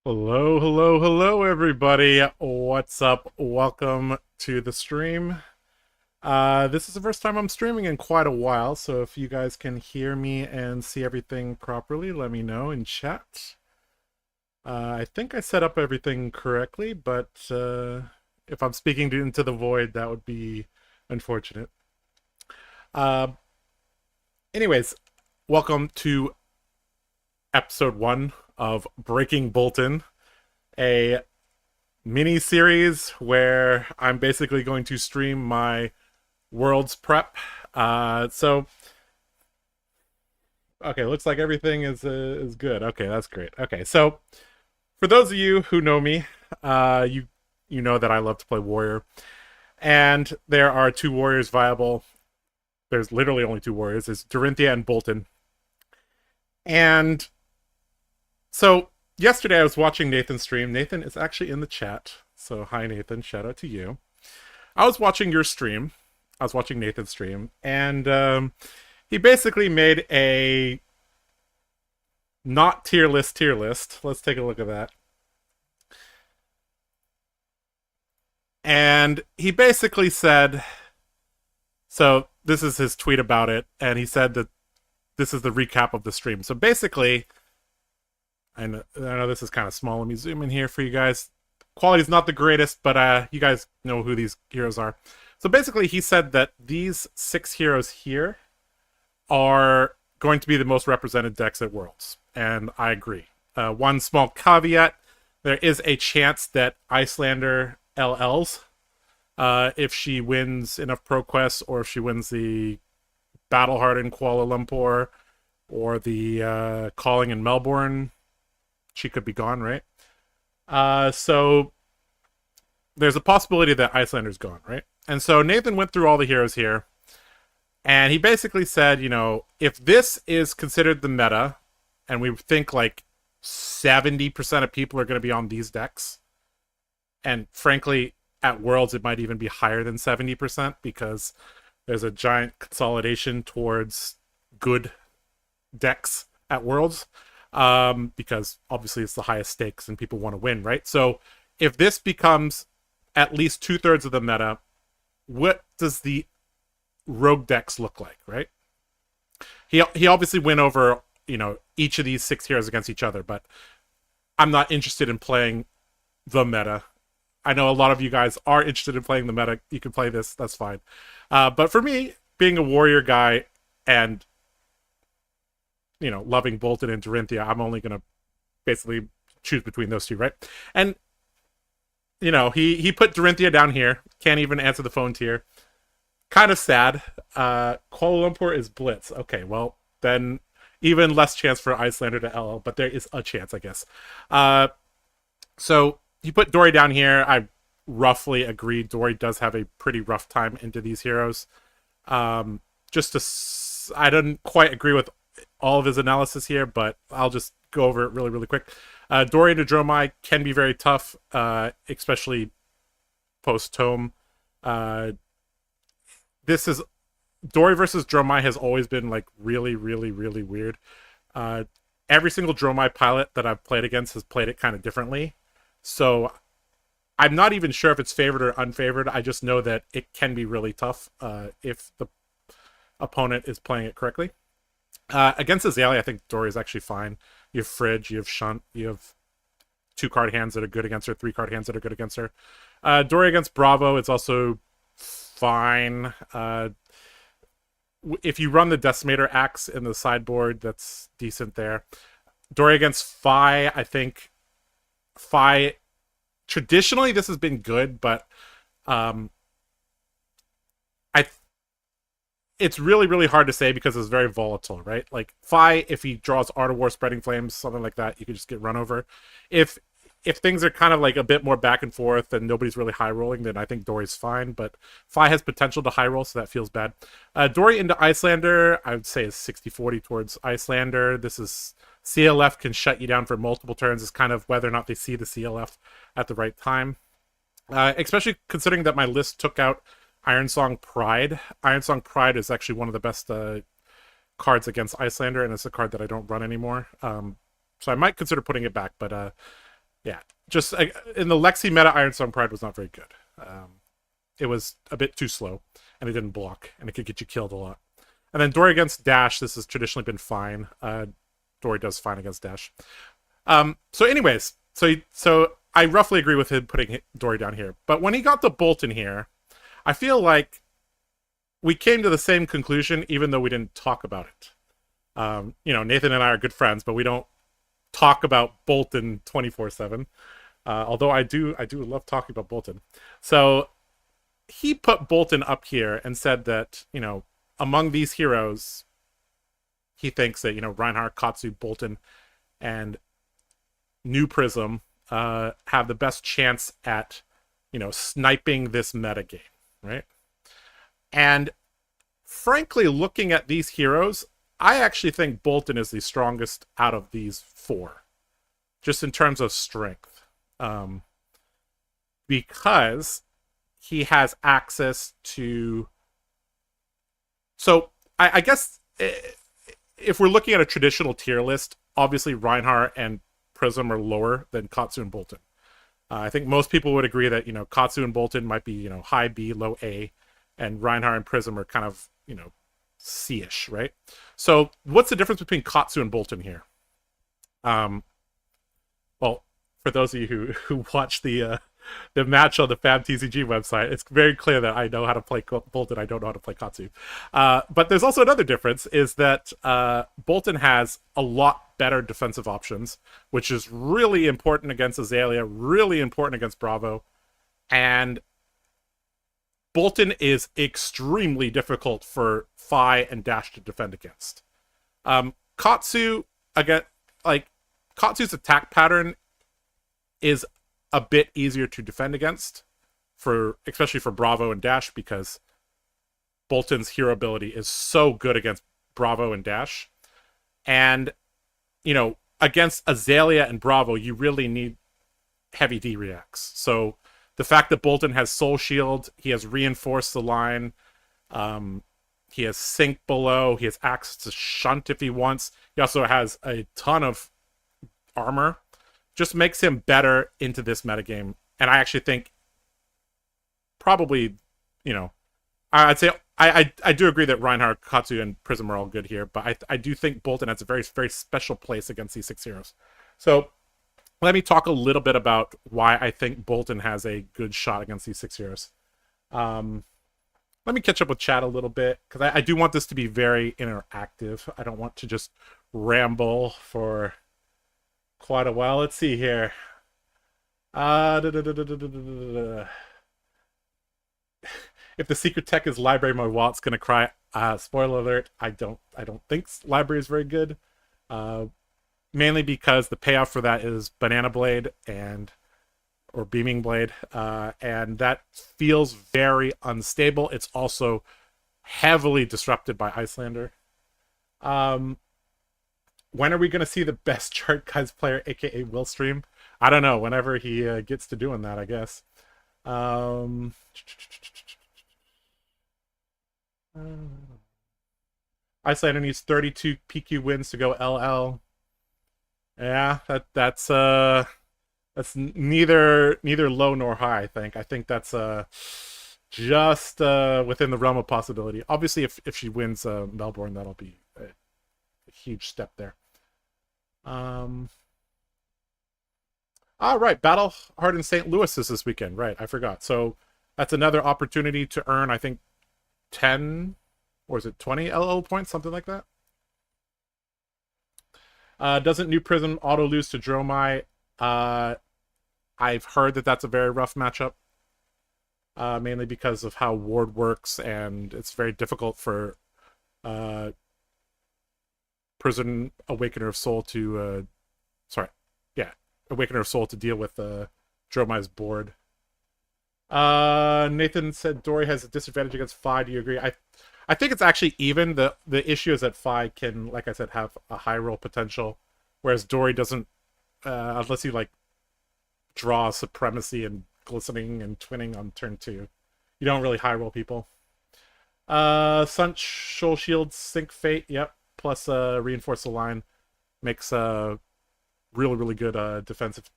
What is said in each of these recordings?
Hello, hello, hello, everybody. What's up? Welcome to the stream. This is the first time I'm streaming in quite a while, so if you guys can hear me and see everything properly, let me know in chat. I think I set up everything correctly, but if I'm speaking into the void, that would be unfortunate. Uh, Anyways, welcome to episode 1 of Breaking Bolton, a mini series where I'm basically going to stream my world's prep. Okay, looks like everything is good. Okay, that's great. Okay, so for those of you who know me, you know that I love to play warrior, and there are two warriors viable. There's literally only two warriors. It's Dorinthia and Bolton, and so yesterday I was watching Nathan's stream. Nathan is actually in the chat. So hi Nathan, shout out to you. I was watching your stream. I was watching Nathan's stream, and he basically made a not tier list. Let's take a look at that. And he basically said, so this is his tweet about it, and he said that this is the recap of the stream. So basically, I know this is kind of small. Let me zoom in here for you guys. Quality's not the greatest, but you guys know who these heroes are. So basically, he said that these 6 heroes here are going to be the most represented decks at Worlds, and I agree. One small caveat, there is a chance that Icelander LLs, if she wins enough ProQuest, or if she wins the Battle Hardened Kuala Lumpur, or the Calling in Melbourne, she could be gone, right? So there's a possibility that Icelander's gone, right? And so Nathan went through all the heroes here, and he basically said, you know, if this is considered the meta, and we think like 70% of people are going to be on these decks, and frankly, at Worlds it might even be higher than 70% because there's a giant consolidation towards good decks at Worlds. Because obviously it's the highest stakes and people want to win, right? So if this becomes at least 2/3 of the meta, what does the rogue decks look like, right? He obviously went over, you know, each of these 6 heroes against each other, but I'm not interested in playing the meta. I know a lot of you guys are interested in playing the meta. You can play this, that's fine. But for me, being a warrior guy and, you know, loving Bolton and Dorinthia, I'm only going to basically choose between those two, right? And, you know, he put Dorinthia down here. Can't even answer the phone tier. Kind of sad. Kuala Lumpur is Blitz. Okay, well, then even less chance for Icelander to LL, but there is a chance, I guess. So he put Dory down here. I roughly agree. Dory does have a pretty rough time into these heroes. I didn't quite agree with all of his analysis here, but I'll just go over it really, really quick. Dory into Dromai can be very tough, especially post-tome. This is Dory versus Dromai has always been like really, really, really weird. Every single Dromai pilot that I've played against has played it kind of differently. So I'm not even sure if it's favored or unfavored. I just know that it can be really tough if the opponent is playing it correctly. Against Azalea, I think Dory is actually fine. You have Fridge, you have Shunt, you have 2-card hands that are good against her, 3-card hands that are good against her. Dory against Bravo, it's also fine. If you run the Decimator Axe in the sideboard, that's decent there. Dory against Fai, I think Fai, traditionally this has been good, but it's really, really hard to say because it's very volatile, right? Like Fai, if he draws Art of War, Spreading Flames, something like that, you could just get run over. If things are kind of like a bit more back and forth and nobody's really high rolling, then I think Dory's fine. But Fai has potential to high roll, so that feels bad. Dory into Icelander, I would say is 60-40 towards Icelander. This is CLF can shut you down for multiple turns. It's kind of whether or not they see the CLF at the right time. Especially considering that my list took out Ironsong Pride. Ironsong Pride is actually one of the best cards against Icelander, and it's a card that I don't run anymore. So I might consider putting it back, but Yeah, just in the Lexi meta, Ironsong Pride was not very good. It was a bit too slow, and it didn't block, and it could get you killed a lot. And then Dory against Dash, this has traditionally been fine. Dory does fine against Dash. So anyways, so I roughly agree with him putting Dory down here. But when he got the Bolton here, I feel like we came to the same conclusion, even though we didn't talk about it. Nathan and I are good friends, but we don't talk about Bolton 24/7. Although I do love talking about Bolton. So he put Bolton up here and said that, among these heroes, he thinks that, Reinhardt, Katsu, Bolton, and New Prism have the best chance at, sniping this metagame, right? And frankly, looking at these heroes, I actually think Bolton is the strongest out of these four, just in terms of strength. Because he has access to... So, I guess, if we're looking at a traditional tier list, obviously Reinhardt and Prism are lower than Katsu and Bolton. I think most people would agree that, Katsu and Bolton might be, high B, low A, and Reinhardt and Prism are kind of, C-ish, right? So what's the difference between Katsu and Bolton here? Well, for those of you who watch the match on the fabtcg website, it's very clear that I know how to play Bolton. I don't know how to play Katsu. But there's also another difference, is that Bolton has a lot better defensive options, which is really important against Azalea, really important against Bravo, and Bolton is extremely difficult for Fai and Dash to defend against. Katsu, again, Katsu's attack pattern is a bit easier to defend against, especially for Bravo and Dash, because Bolton's hero ability is so good against Bravo and Dash. And, against Azalea and Bravo, you really need heavy D reacts. So the fact that Bolton has Soul Shield, he has reinforced the line, he has Sync below, he has access to Shunt if he wants, he also has a ton of armor, just makes him better into this metagame. And I actually think probably, I'd say I do agree that Reinhardt, Katsu, and Prism are all good here, but I do think Bolton has a very, very special place against these 6 heroes. So let me talk a little bit about why I think Bolton has a good shot against these 6 heroes. Let me catch up with chat a little bit, because I do want this to be very interactive. I don't want to just ramble for quite a while. Let's see here. If the secret tech is library, my wallet's gonna cry. Spoiler alert, I don't think library is very good. Mainly because the payoff for that is Banana Blade or Beaming Blade, and that feels very unstable. It's also heavily disrupted by Icelander. When are we going to see the best TheCardGuyz player, aka Willstream? I don't know. Whenever he gets to doing that, I guess. Icelander needs 32 PQ wins to go LL. Yeah, that's neither low nor high, I think. I think that's just within the realm of possibility. Obviously, if she wins Melbourne, that'll be a huge step there. All right, Battle Hardened St. Louis is this weekend. Right, I forgot. So that's another opportunity to earn, I think, 10, or is it 20 LL points, something like that. Doesn't New Prism auto lose to Dromai? I've heard that that's a very rough matchup, mainly because of how Ward works, and it's very difficult for Prison Awakener of Soul to Awakener of Soul to deal with Dromai's board. Nathan said Dory has a disadvantage against Fai. Do you agree? I think it's actually even. The issue is that Fai can, like I said, have a high roll potential, whereas Dory doesn't, unless you draw Supremacy and Glistening and Twinning on turn 2. You don't really high roll people. Sun Soul Shield, Sync Fate, yep. Plus Reinforce the Line makes really, really good defensive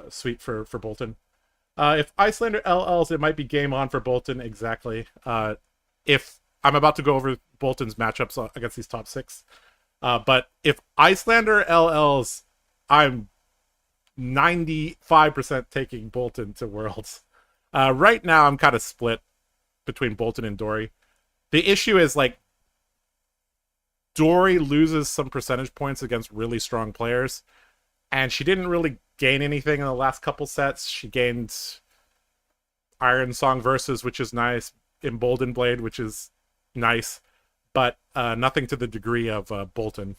sweet for Bolton. If Icelander LLs, it might be game on for Bolton. Exactly. If I'm about to go over Bolton's matchups against these top 6. But if Icelander LLs, I'm 95% taking Bolton to Worlds. Right now, I'm kind of split between Bolton and Dory. The issue is, like, Dory loses some percentage points against really strong players, and she didn't really gain anything in the last couple sets. She gained Iron Song Versus, which is nice, Emboldened Blade, which is nice, but nothing to the degree of Bolton.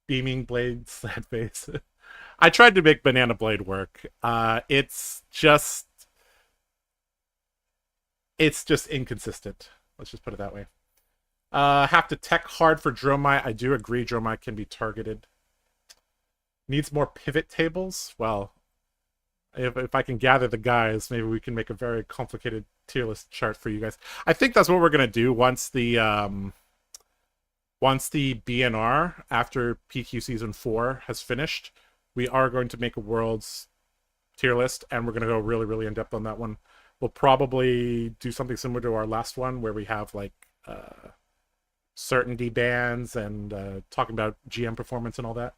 Beaming Blade, Sled Face. I tried to make Banana Blade work. It's just inconsistent. Let's just put it that way. Have to tech hard for Dromai. I do agree Dromai can be targeted. Needs more pivot tables. Well, if I can gather the guys, maybe we can make a very complicated tier list chart for you guys. I think that's what we're gonna do once the BNR after PQ Season 4 has finished. We are going to make a Worlds tier list, and we're gonna go really, really in depth on that one. We'll probably do something similar to our last one, where we have like certainty bands and talking about GM performance and all that.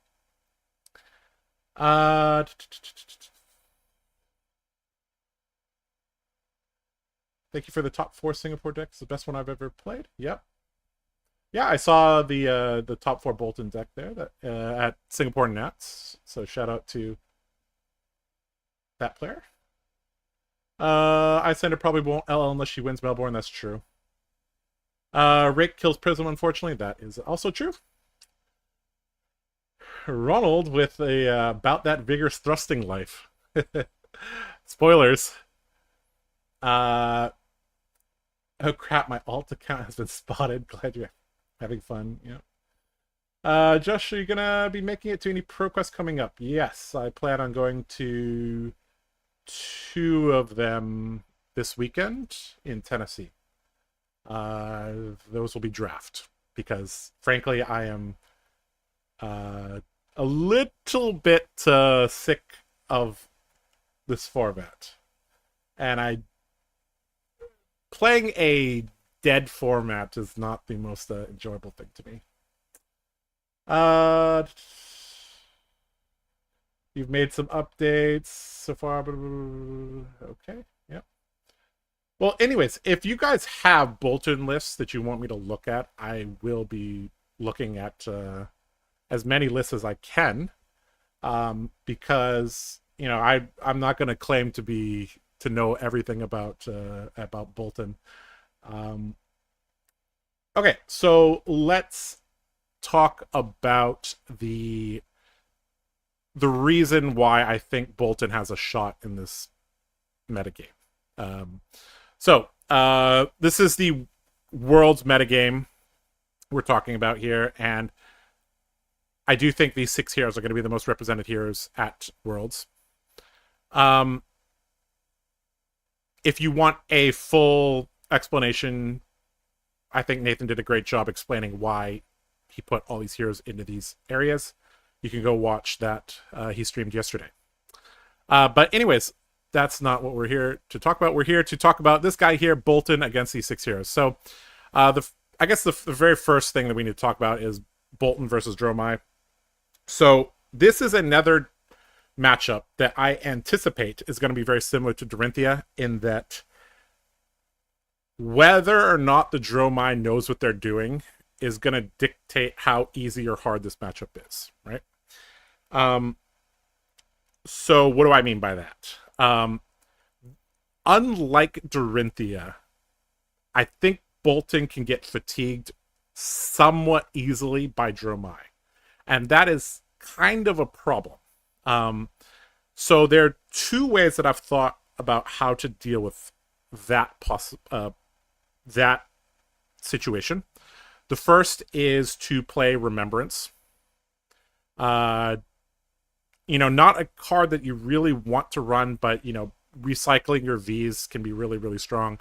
Thank you for the top 4 Singapore decks. The best one I've ever played. Yep. Yeah, I saw the top 4 Bolton deck there that at Singapore Nats. So shout out to that player. Icelander probably won't LL unless she wins Melbourne. That's true. Rake kills Prism, unfortunately. That is also true. Ronald with a about that vigorous thrusting life. Spoilers. Oh crap, my alt account has been spotted. Glad you're having fun. Yeah. Josh, are you gonna be making it to any ProQuest coming up? Yes, I plan on going to 2 of them this weekend in Tennessee. Those will be draft, because frankly I am a little bit sick of this format, and playing a dead format is not the most enjoyable thing to me. You've made some updates so far. Okay, yep. Well, anyways, if you guys have Bolton lists that you want me to look at, I will be looking at as many lists as I can, because I'm not going to claim to know everything about Bolton. Okay, so let's talk about the reason why I think Bolton has a shot in this metagame. So this is the World's metagame we're talking about here, and I do think these 6 heroes are going to be the most represented heroes at Worlds. If you want a full explanation, I think Nathan did a great job explaining why he put all these heroes into these areas. You can go watch that. He streamed yesterday. But anyways, that's not what we're here to talk about. We're here to talk about this guy here, Bolton, against these 6 heroes. So I guess the very first thing that we need to talk about is Bolton versus Dromai. So this is another matchup that I anticipate is going to be very similar to Dorinthia, in that whether or not the Dromai knows what they're doing is going to dictate how easy or hard this matchup is, right? So what do I mean by that? Unlike Dorinthia, I think Bolton can get fatigued somewhat easily by Dromai, and that is kind of a problem. So there are 2 ways that I've thought about how to deal with that that situation. The first is to play Remembrance. Not a card that you really want to run, but recycling your V's can be really, really strong.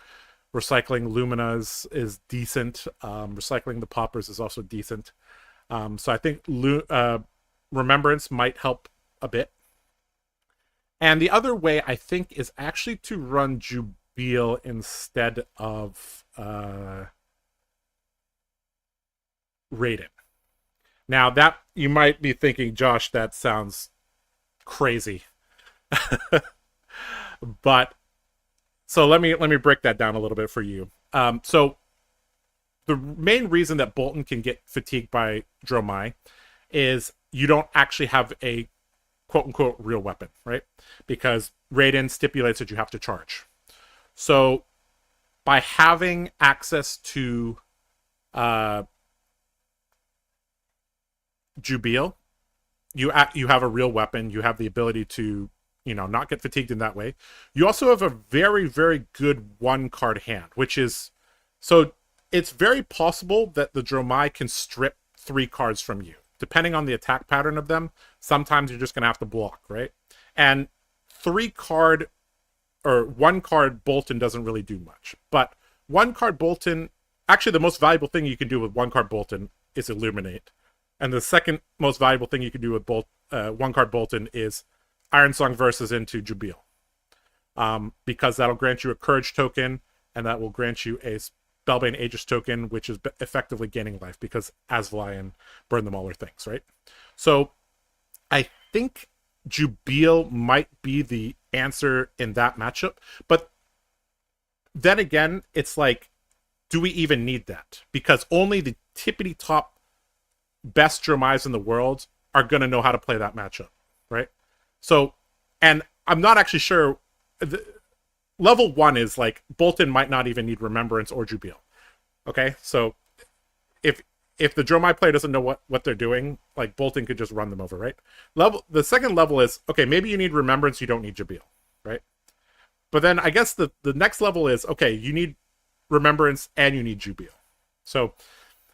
Recycling Luminas is decent. Recycling the Poppers is also decent. So I think Remembrance might help a bit. And the other way, I think, is actually to run Jubil instead of Raiden. Now, that you might be thinking, Josh, that sounds crazy. But so let me break that down a little bit for you. So the main reason that Bolton can get fatigued by Dromai is you don't actually have a quote-unquote real weapon, right? Because Raiden stipulates that you have to charge. So by having access to Jubil, you have a real weapon. You have the ability to, not get fatigued in that way. You also have a very, very good one-card hand, which is... So it's very possible that the Dromai can strip 3 cards from you. Depending on the attack pattern of them, sometimes you're just going to have to block, right? And 3-card or 1-card Bolton doesn't really do much. But 1-card Bolton... Actually, the most valuable thing you can do with 1-card Bolton is Illuminate. And the second most valuable thing you can do with 1-card Bolton is Iron Song versus into Jubil. Because that'll grant you a Courage token, and that will grant you a Spellbane Aegis token, which is effectively gaining life, because Asvali and Burn Them All are things, right? So I think Jubil might be the answer in that matchup. But then again, it's like, do we even need that? Because only the tippity top best Dromais in the world are going to know how to play that matchup, right? So, and I'm not actually sure. Level 1 is like, Bolton might not even need Remembrance or Jubil. Okay, so if the Dromai player doesn't know what they're doing, like, Bolton could just run them over, right? The second level is, okay, maybe you need Remembrance, you don't need Jubil, right? But then I guess the next level is, okay, you need Remembrance and you need Jubil. So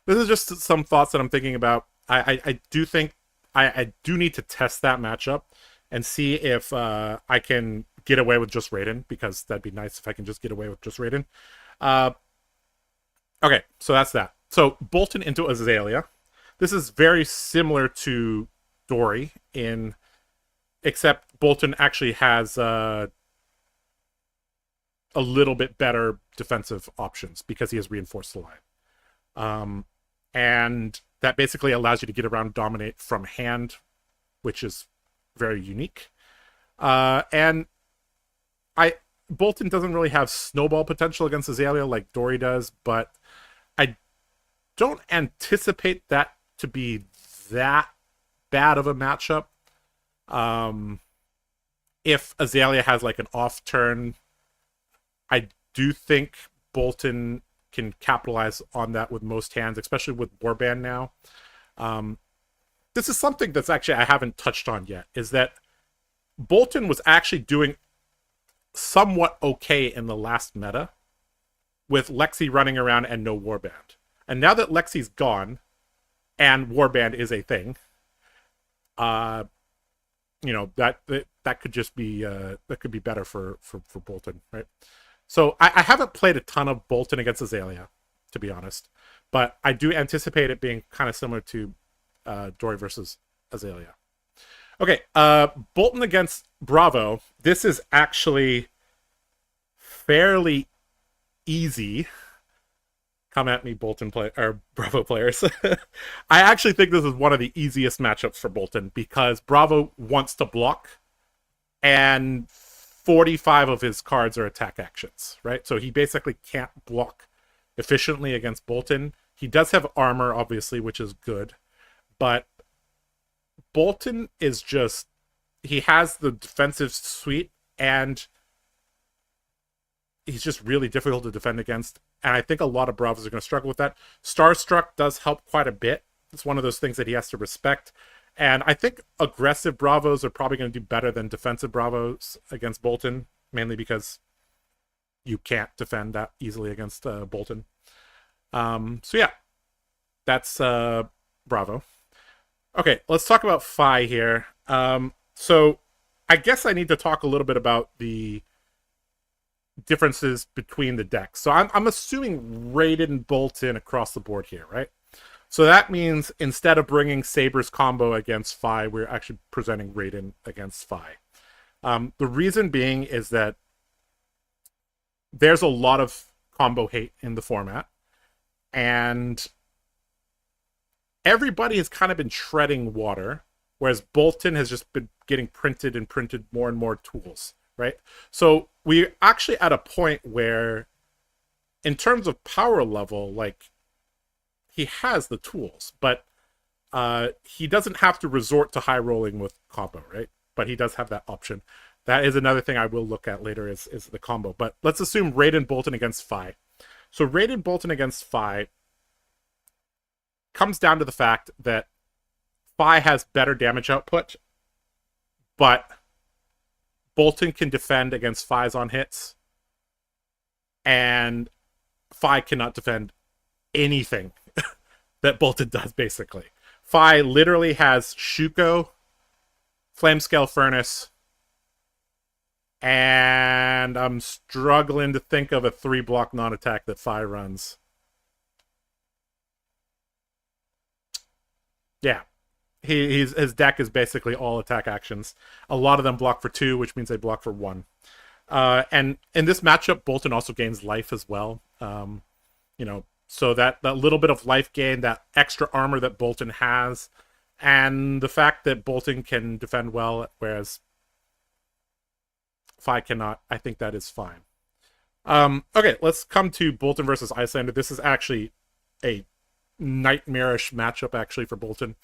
this is just some thoughts that I'm thinking about. I do think I do need to test that matchup and see if I can get away with just Raiden, because that'd be nice if I can just get away with just Raiden. Okay, so that's that. So Bolton into Aeliana. This is very similar to Dory, except Bolton actually has a little bit better defensive options because he has Reinforced the Line. And that basically allows you to get around Dominate from hand, which is very unique. And Bolton doesn't really have snowball potential against Aeliana like Dory does, but I don't anticipate that to be that bad of a matchup. If Aeliana has like an off turn, I do think Bolton can capitalize on that with most hands, especially with Warband now. This is something that's actually I haven't touched on yet, is that Bolton was actually doing somewhat okay in the last meta with Lexi running around and no Warband. And now that Lexi's gone and Warband is a thing, that could just be that could be better for Bolton, right? So I haven't played a ton of Bolton against Aeliana, to be honest, but I do anticipate it being kind of similar to Dory versus Aeliana. Okay, Bolton against Bravo. This is actually fairly easy. Come at me, Bolton or Bravo players. I actually think this is one of the easiest matchups for Bolton because Bravo wants to block, and 45 of his cards are attack actions, right? So he basically can't block efficiently against Bolton. He does have armor, obviously, which is good, but Bolton is just, he has the defensive suite, and he's just really difficult to defend against. And I think a lot of Bravos are going to struggle with that. Starstruck does help quite a bit. It's one of those things that he has to respect. And I think aggressive Bravos are probably going to do better than defensive Bravos against Bolton, mainly because you can't defend that easily against Bolton. So yeah, that's Bravo. Okay, let's talk about Fai here. So I guess I need to talk a little bit about the differences between the decks. So I'm assuming Raiden Bolton across the board here, right? So that means instead of bringing Saber's combo against Fai, we're actually presenting Raiden against Fai. The reason being is that there's a lot of combo hate in the format, and everybody has kind of been treading water, whereas Bolton has just been getting printed and printed more and more tools, right? So we're actually at a point where, in terms of power level, like, he has the tools, but he doesn't have to resort to high rolling with combo, right? But he does have that option. That is another thing I will look at later is the combo. But let's assume Raiden Bolton against Fai. So Raiden Bolton against Fai comes down to the fact that Fai has better damage output, but Bolton can defend against Fai's on hits, and Fai cannot defend anything that Bolton does, basically. Fai literally has Shuko, Flamescale Furnace, and I'm struggling to think of a 3-block non-attack that Fai runs. Yeah. His deck is basically all attack actions. A lot of them block for 2, which means they block for 1. And in this matchup, Bolton also gains life as well. So that little bit of life gain, that extra armor that Bolton has, and the fact that Bolton can defend well, whereas Fai cannot, I think that is fine. Okay, let's come to Bolton versus Icelander. This is actually a nightmarish matchup, actually, for Bolton.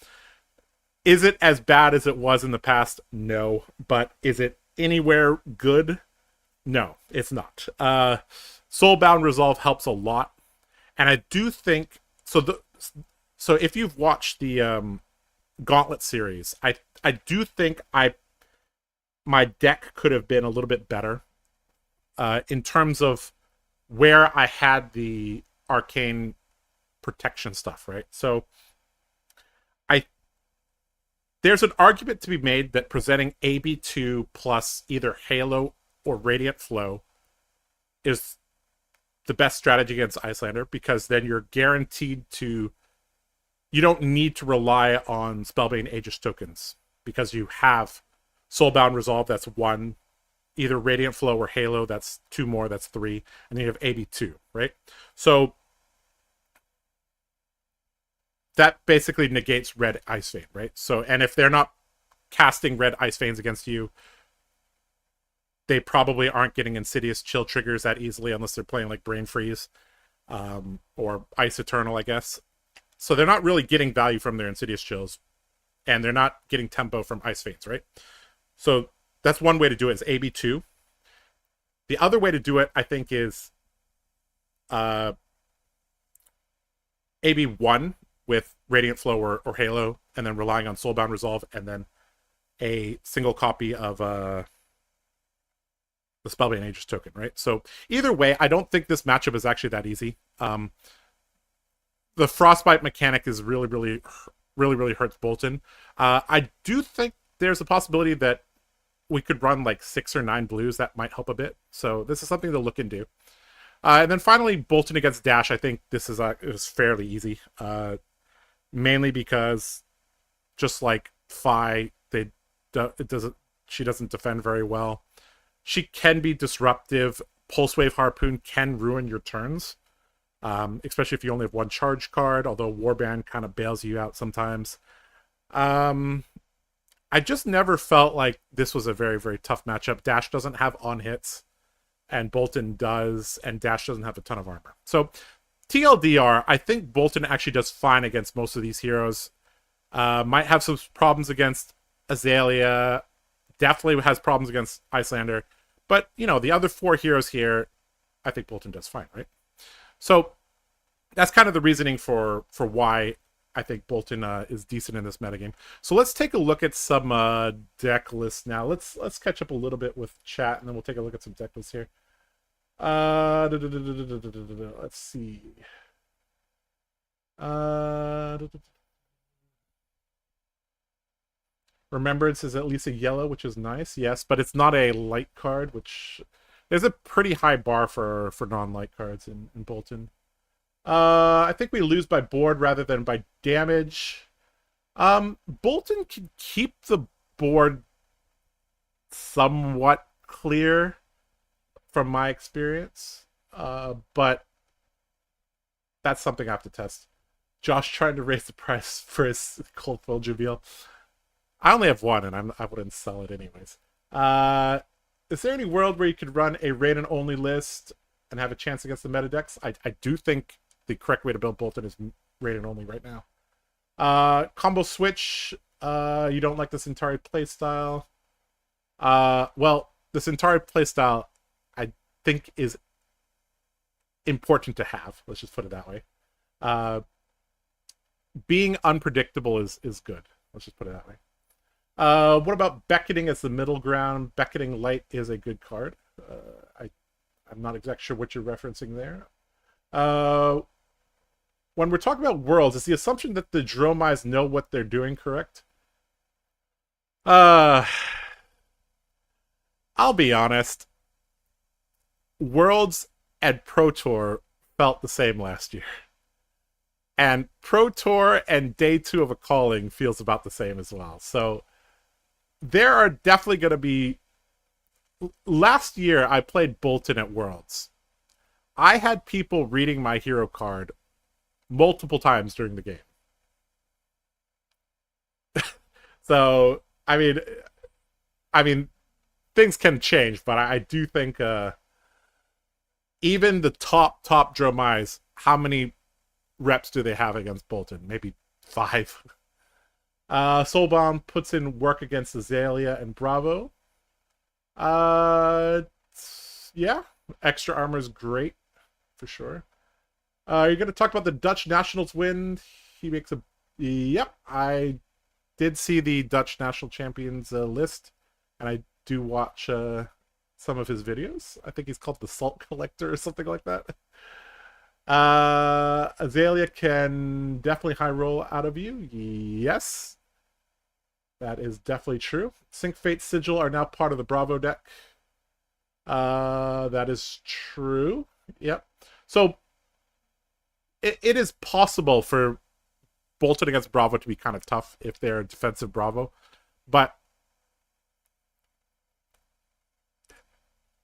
Is it as bad as it was in the past? No. But is it anywhere good? No, it's not. Soulbound Resolve helps a lot. And I do think... So if you've watched the Gauntlet series, I do think my deck could have been a little bit better in terms of where I had the arcane protection stuff, right? So there's an argument to be made that presenting AB2 plus either Halo or Radiant Flow is the best strategy against Icelander, because then you're guaranteed to... You don't need to rely on Spellbane Aegis tokens, because you have Soulbound Resolve, that's 1. Either Radiant Flow or Halo, that's 2 more, that's 3. And then you have AB2, right? So that basically negates Red Ice Vein, right? So, and if they're not casting Red Ice Veins against you, they probably aren't getting Insidious Chill triggers that easily, unless they're playing like Brain Freeze or Ice Eternal, I guess. So they're not really getting value from their Insidious Chills, and they're not getting tempo from Ice Veins, right? So that's one way to do it, is AB2. The other way to do it, I think, is AB1 with Radiant Flow or Halo, and then relying on Soulbound Resolve, and then a single copy of the Spellbane Aegis token, right? So either way, I don't think this matchup is actually that easy. The Frostbite mechanic is really hurts Bolton. I do think there's a possibility that we could run like 6 or 9 blues. That might help a bit. So this is something to look into. And then finally, Bolton against Dash. I think this is fairly easy. Mainly because, just like Fai, she doesn't defend very well. She can be disruptive. Pulse Wave Harpoon can ruin your turns, especially if you only have 1 charge card, although Warband kind of bails you out sometimes. I just never felt like this was a very tough matchup. Dash doesn't have on hits, and Bolton does, and Dash doesn't have a ton of armor. So TLDR, I think Bolton actually does fine against most of these heroes. Might have some problems against Azalea. Definitely has problems against Icelander. But, the other 4 heroes here, I think Bolton does fine, right? So that's kind of the reasoning for why I think Bolton is decent in this metagame. So let's take a look at some deck lists now. Let's catch up a little bit with chat, and then we'll take a look at some deck lists here. Let's see. Remembrance is at least a yellow, which is nice. Yes, but it's not a light card, which there's a pretty high bar for non-light cards in Bolton. I think we lose by board rather than by damage. Bolton can keep the board somewhat clear from my experience, but that's something I have to test. Josh trying to raise the price for his cold foil Jubilee. I only have one, and I wouldn't sell it anyways. Is there any world where you could run a Raiden only list and have a chance against the meta decks? I do think the correct way to build Bolton is Raiden only right now. Combo switch. You don't like the Centauri playstyle. Well, the Centauri playstyle I think is important to have. Let's just put it that way. Being unpredictable is good. Let's just put it that way. What about Beckoning as the middle ground? Beckoning Light is a good card. I'm not exactly sure what you're referencing there. When we're talking about worlds, is the assumption that the Dromais know what they're doing correct? I'll be honest. Worlds and Pro Tour felt the same last year. And Pro Tour and Day 2 of a Calling feels about the same as well. So there are definitely going to be... Last year, I played Bolton at Worlds. I had people reading my hero card multiple times during the game. So, I mean, things can change, but I do think even the top Dromais, how many reps do they have against Bolton? Maybe 5. Soulbound puts in work against Azalea and Bravo. Yeah, extra armor is great for sure. You're going to talk about the Dutch Nationals win. He makes a... Yep, I did see the Dutch National Champions list, and I do watch some of his videos. I think he's called the Salt Collector or something like that. Azalea can definitely high roll out of you. Yes. That is definitely true. Sync Fate Sigil are now part of the Bravo deck. That is true. Yep. So it is possible for Bolton against Bravo to be kind of tough if they're a defensive Bravo. But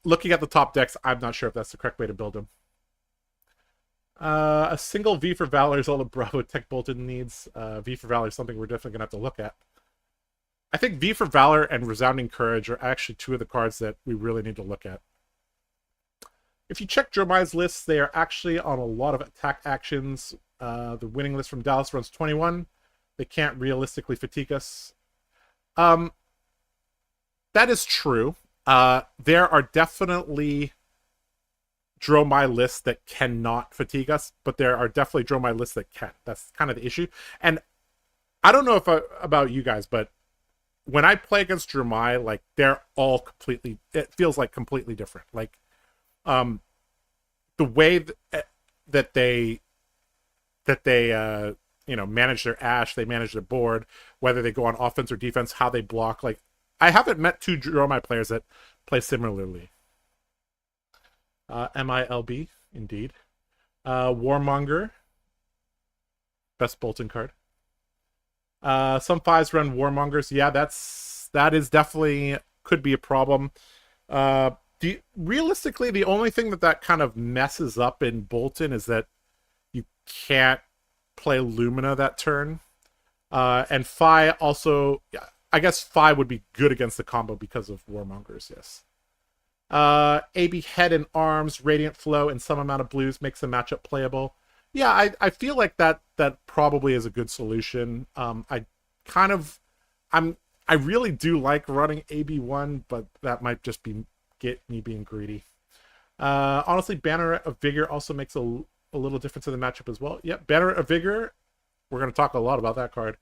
looking at the top decks, I'm not sure if that's the correct way to build them. A single V for Valor is all the Bravo tech Bolton needs. V for Valor is something we're definitely going to have to look at. I think V for Valor and Resounding Courage are actually two of the cards that we really need to look at. If you check Dromai's lists, they are actually on a lot of attack actions. The winning list from Dallas runs 21. They can't realistically fatigue us. That is true. There are definitely Dromai lists that cannot fatigue us, but there are definitely Dromai lists that can. That's kind of the issue. And I don't know if about you guys, but when I play against Dromai, like, they're all completely... It feels like completely different. Like, the way that they manage their Ash, they manage their board, whether they go on offense or defense, how they block. Like, I haven't met two Dromai players that play similarly. MILB, indeed. Warmonger. Best Bolton card. Some fives run Warmongers. Yeah, that is definitely could be a problem. Realistically, the only thing that kind of messes up in Bolton is that you can't play Lumina that turn. And Fai also, I guess Fai would be good against the combo because of Warmongers, yes. AB Head and Arms, Radiant Flow, and some amount of blues makes the matchup playable. Yeah, I feel like that probably is a good solution. I really do like running AB1, but that might just get me being greedy. Honestly, Banner of Vigor also makes a little difference in the matchup as well. Yep, Banner of Vigor, we're going to talk a lot about that card.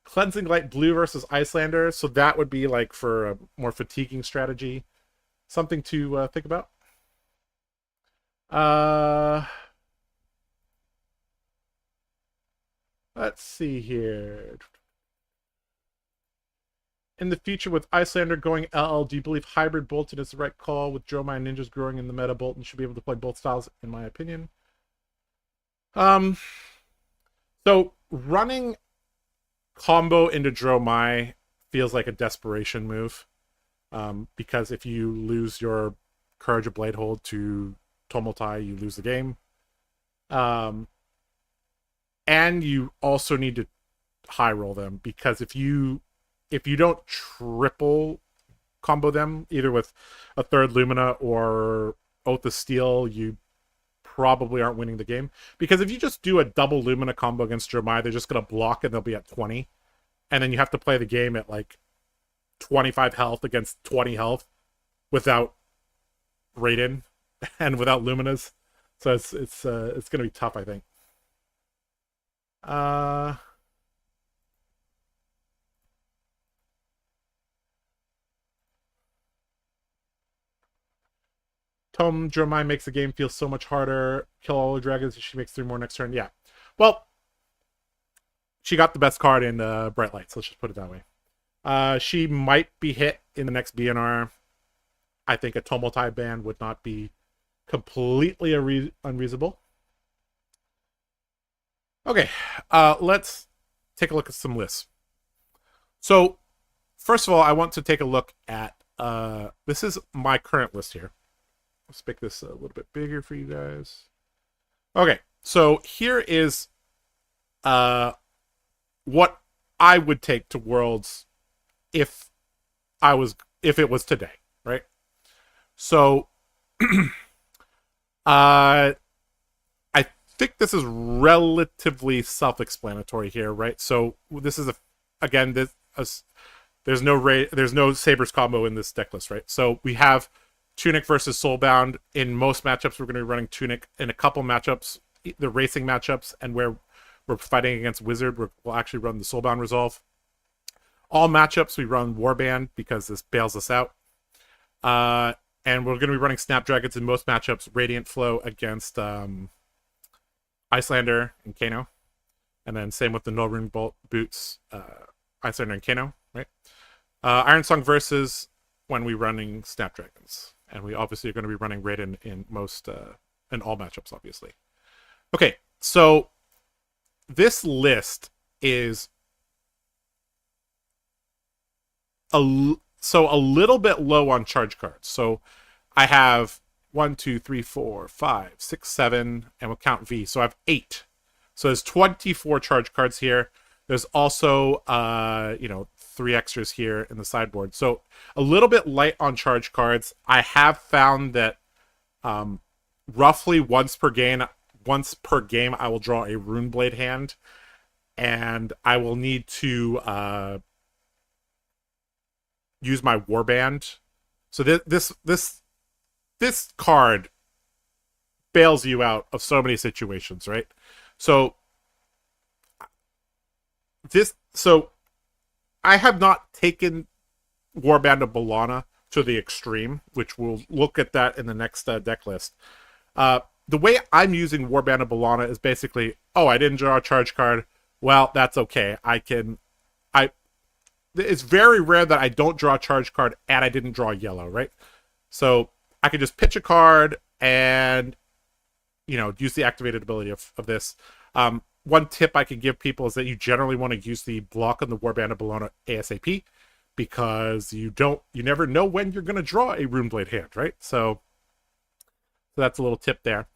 Cleansing Light Blue versus Icelander, so that would be like for a more fatiguing strategy. Something to think about. Let's see here. In the future, with Icelander going LL, do you believe hybrid Bolton is the right call? With Dromai and Ninjas growing in the meta, Bolton should be able to play both styles, in my opinion. Um, so running combo into Dromai feels like a desperation move. Because if you lose your Courage of Bladehold to Tumultai, you lose the game. And you also need to high roll them, because if you don't triple combo them either with a third Lumina or Oath of Steel, you probably aren't winning the game. Because if you just do a double Lumina combo against Dromai, they're just going to block and they'll be at 20. And then you have to play the game at like 25 health against 20 health without Raiden and without Luminas. So it's going to be tough, I think. Tom Dromai makes the game feel so much harder. Kill all the dragons if she makes 3 more next turn. Yeah. Well, she got the best card in Bright Lights. Let's just put it that way. She might be hit in the next BNR. I think a Tumultai ban would not be completely unreasonable. Okay, let's take a look at some lists. So, first of all, I want to take a look at, this is my current list here. Let's make this a little bit bigger for you guys. Okay, so here is what I would take to Worlds if it was today, right? So I think this is relatively self-explanatory here, right? So this is there's no Sabers combo in this deck list, right? So we have Tunic versus Soulbound. In most matchups, we're going to be running Tunic. In a couple matchups, the racing matchups, and where we're fighting against Wizard, we'll actually run the Soulbound Resolve. All matchups, we run Warband because this bails us out. And we're going to be running Snapdragons in most matchups, Radiant Flow against Icelander and Kano. And then same with the No Rune Bolt Boots, Icelander and Kano, right? Iron Song versus when we're running Snapdragons. And we obviously are going to be running Raiden in most, in all matchups, obviously. Okay, so this list is a little bit low on charge cards. So I have 1, 2, 3, 4, 5, 6, 7, and we'll count V. So I have 8. So there's 24 charge cards here. There's also, 3 extras here in the sideboard. So a little bit light on charge cards. I have found that roughly once per game, I will draw a Runeblade hand, and I will need to use my Warband. So this card bails you out of so many situations, right? So I have not taken Warband of Boltyn to the extreme, which we'll look at that in the next deck list. The way I'm using Warband of Boltyn is basically, I didn't draw a charge card. Well, that's okay. It's very rare that I don't draw a charge card and I didn't draw yellow, right? So I could just pitch a card and, use the activated ability of this. One tip I can give people is that you generally want to use the block on the Warband of Boltyn ASAP, because you never know when you're going to draw a Runeblade hand, right? So that's a little tip there.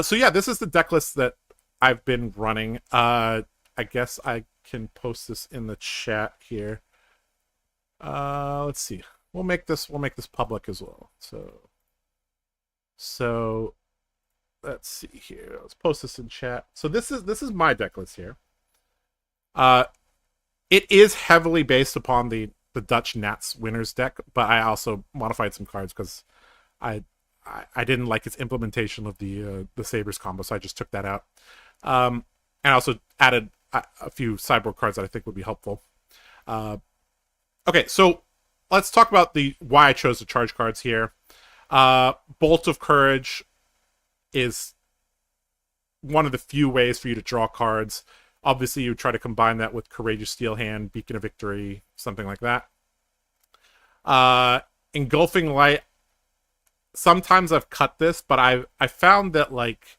So yeah, this is the deck list that I've been running. I guess I can post this in the chat here. Let's see. We'll make this public as well. So let's see here. Let's post this in chat. So this is my deck list here. It is heavily based upon the Dutch Nats winners deck, but I also modified some cards because I didn't like its implementation of the Sabers combo, so I just took that out. And I also added a few sideboard cards that I think would be helpful. Okay, so let's talk about why I chose the charge cards here. Bolt of Courage is one of the few ways for you to draw cards. Obviously, you try to combine that with Courageous Steel Hand, Beacon of Victory, something like that. Engulfing Light, sometimes I've cut this, but I found that, like,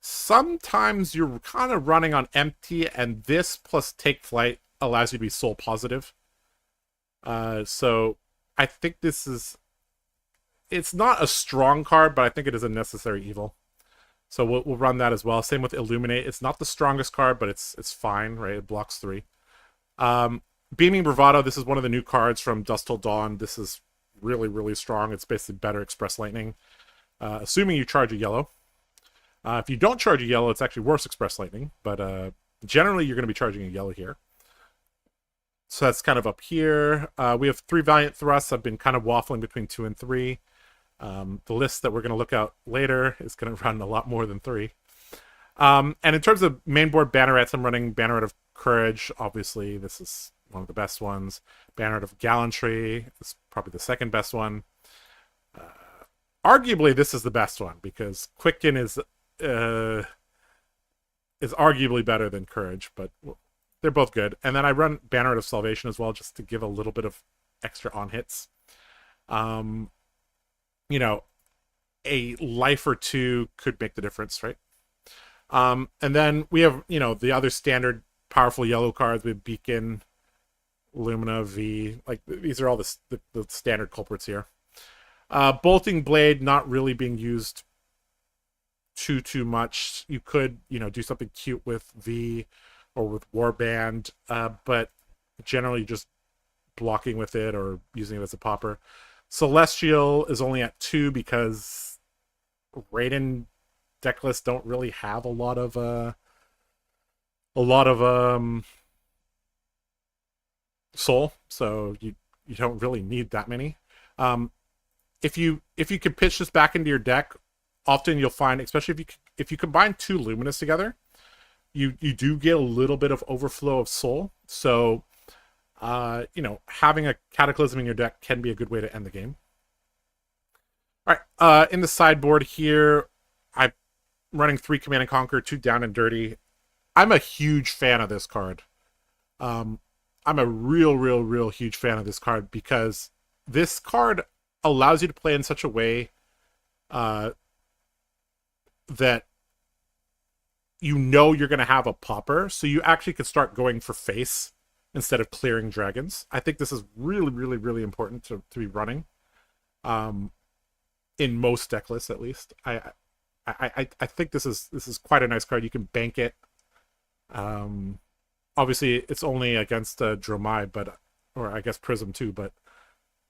sometimes you're kind of running on empty, and this plus take flight allows you to be soul positive. So I think this is, it's not a strong card, but I think it is a necessary evil. So we'll run that as well. Same with Illuminate. It's not the strongest card, but it's fine, right? It blocks 3. Beaming Bravado, this is one of the new cards from Dusk Till Dawn. This is really, really strong. It's basically better Express Lightning, assuming you charge a yellow. If you don't charge a yellow, it's actually worse Express Lightning, but generally you're going to be charging a yellow here. So that's kind of up here. We have 3 Valiant Thrusts. I've been kind of waffling between 2 and 3. The list that we're going to look at later is going to run a lot more than 3. And in terms of mainboard bannerets, I'm running Banneret of Courage. Obviously, this is one of the best ones. Banneret of Gallantry is probably the second best one. Arguably, this is the best one because Quicken is arguably better than Courage, but they're both good. And then I run Banneret of Salvation as well, just to give a little bit of extra on hits. You know, a life or 2 could make the difference, right? And then we have, you know, the other standard powerful yellow cards with Beacon, Lumina, V. Like, these are all the standard culprits here. Bolting Blade not really being used too much. You could, you know, do something cute with V or with Warband, but generally just blocking with it or using it as a popper. Celestial is only at 2 because Raiden decklists don't really have a lot of soul, so you don't really need that many. If you can pitch this back into your deck, often you'll find, especially if you combine 2 Luminous together, you do get a little bit of overflow of soul. So you know, having a Cataclysm in your deck can be a good way to end the game. All right, in the sideboard here, I'm running 3 Command and Conquer, 2 Down and Dirty. I'm a huge fan of this card. I'm a real huge fan of this card because this card allows you to play in such a way that you know you're going to have a popper, so you actually could start going for face instead of clearing dragons. I think this is really important to be running, in most deck lists at least. I think this is quite a nice card. You can bank it. Obviously, it's only against Dromai, or I guess Prism too. But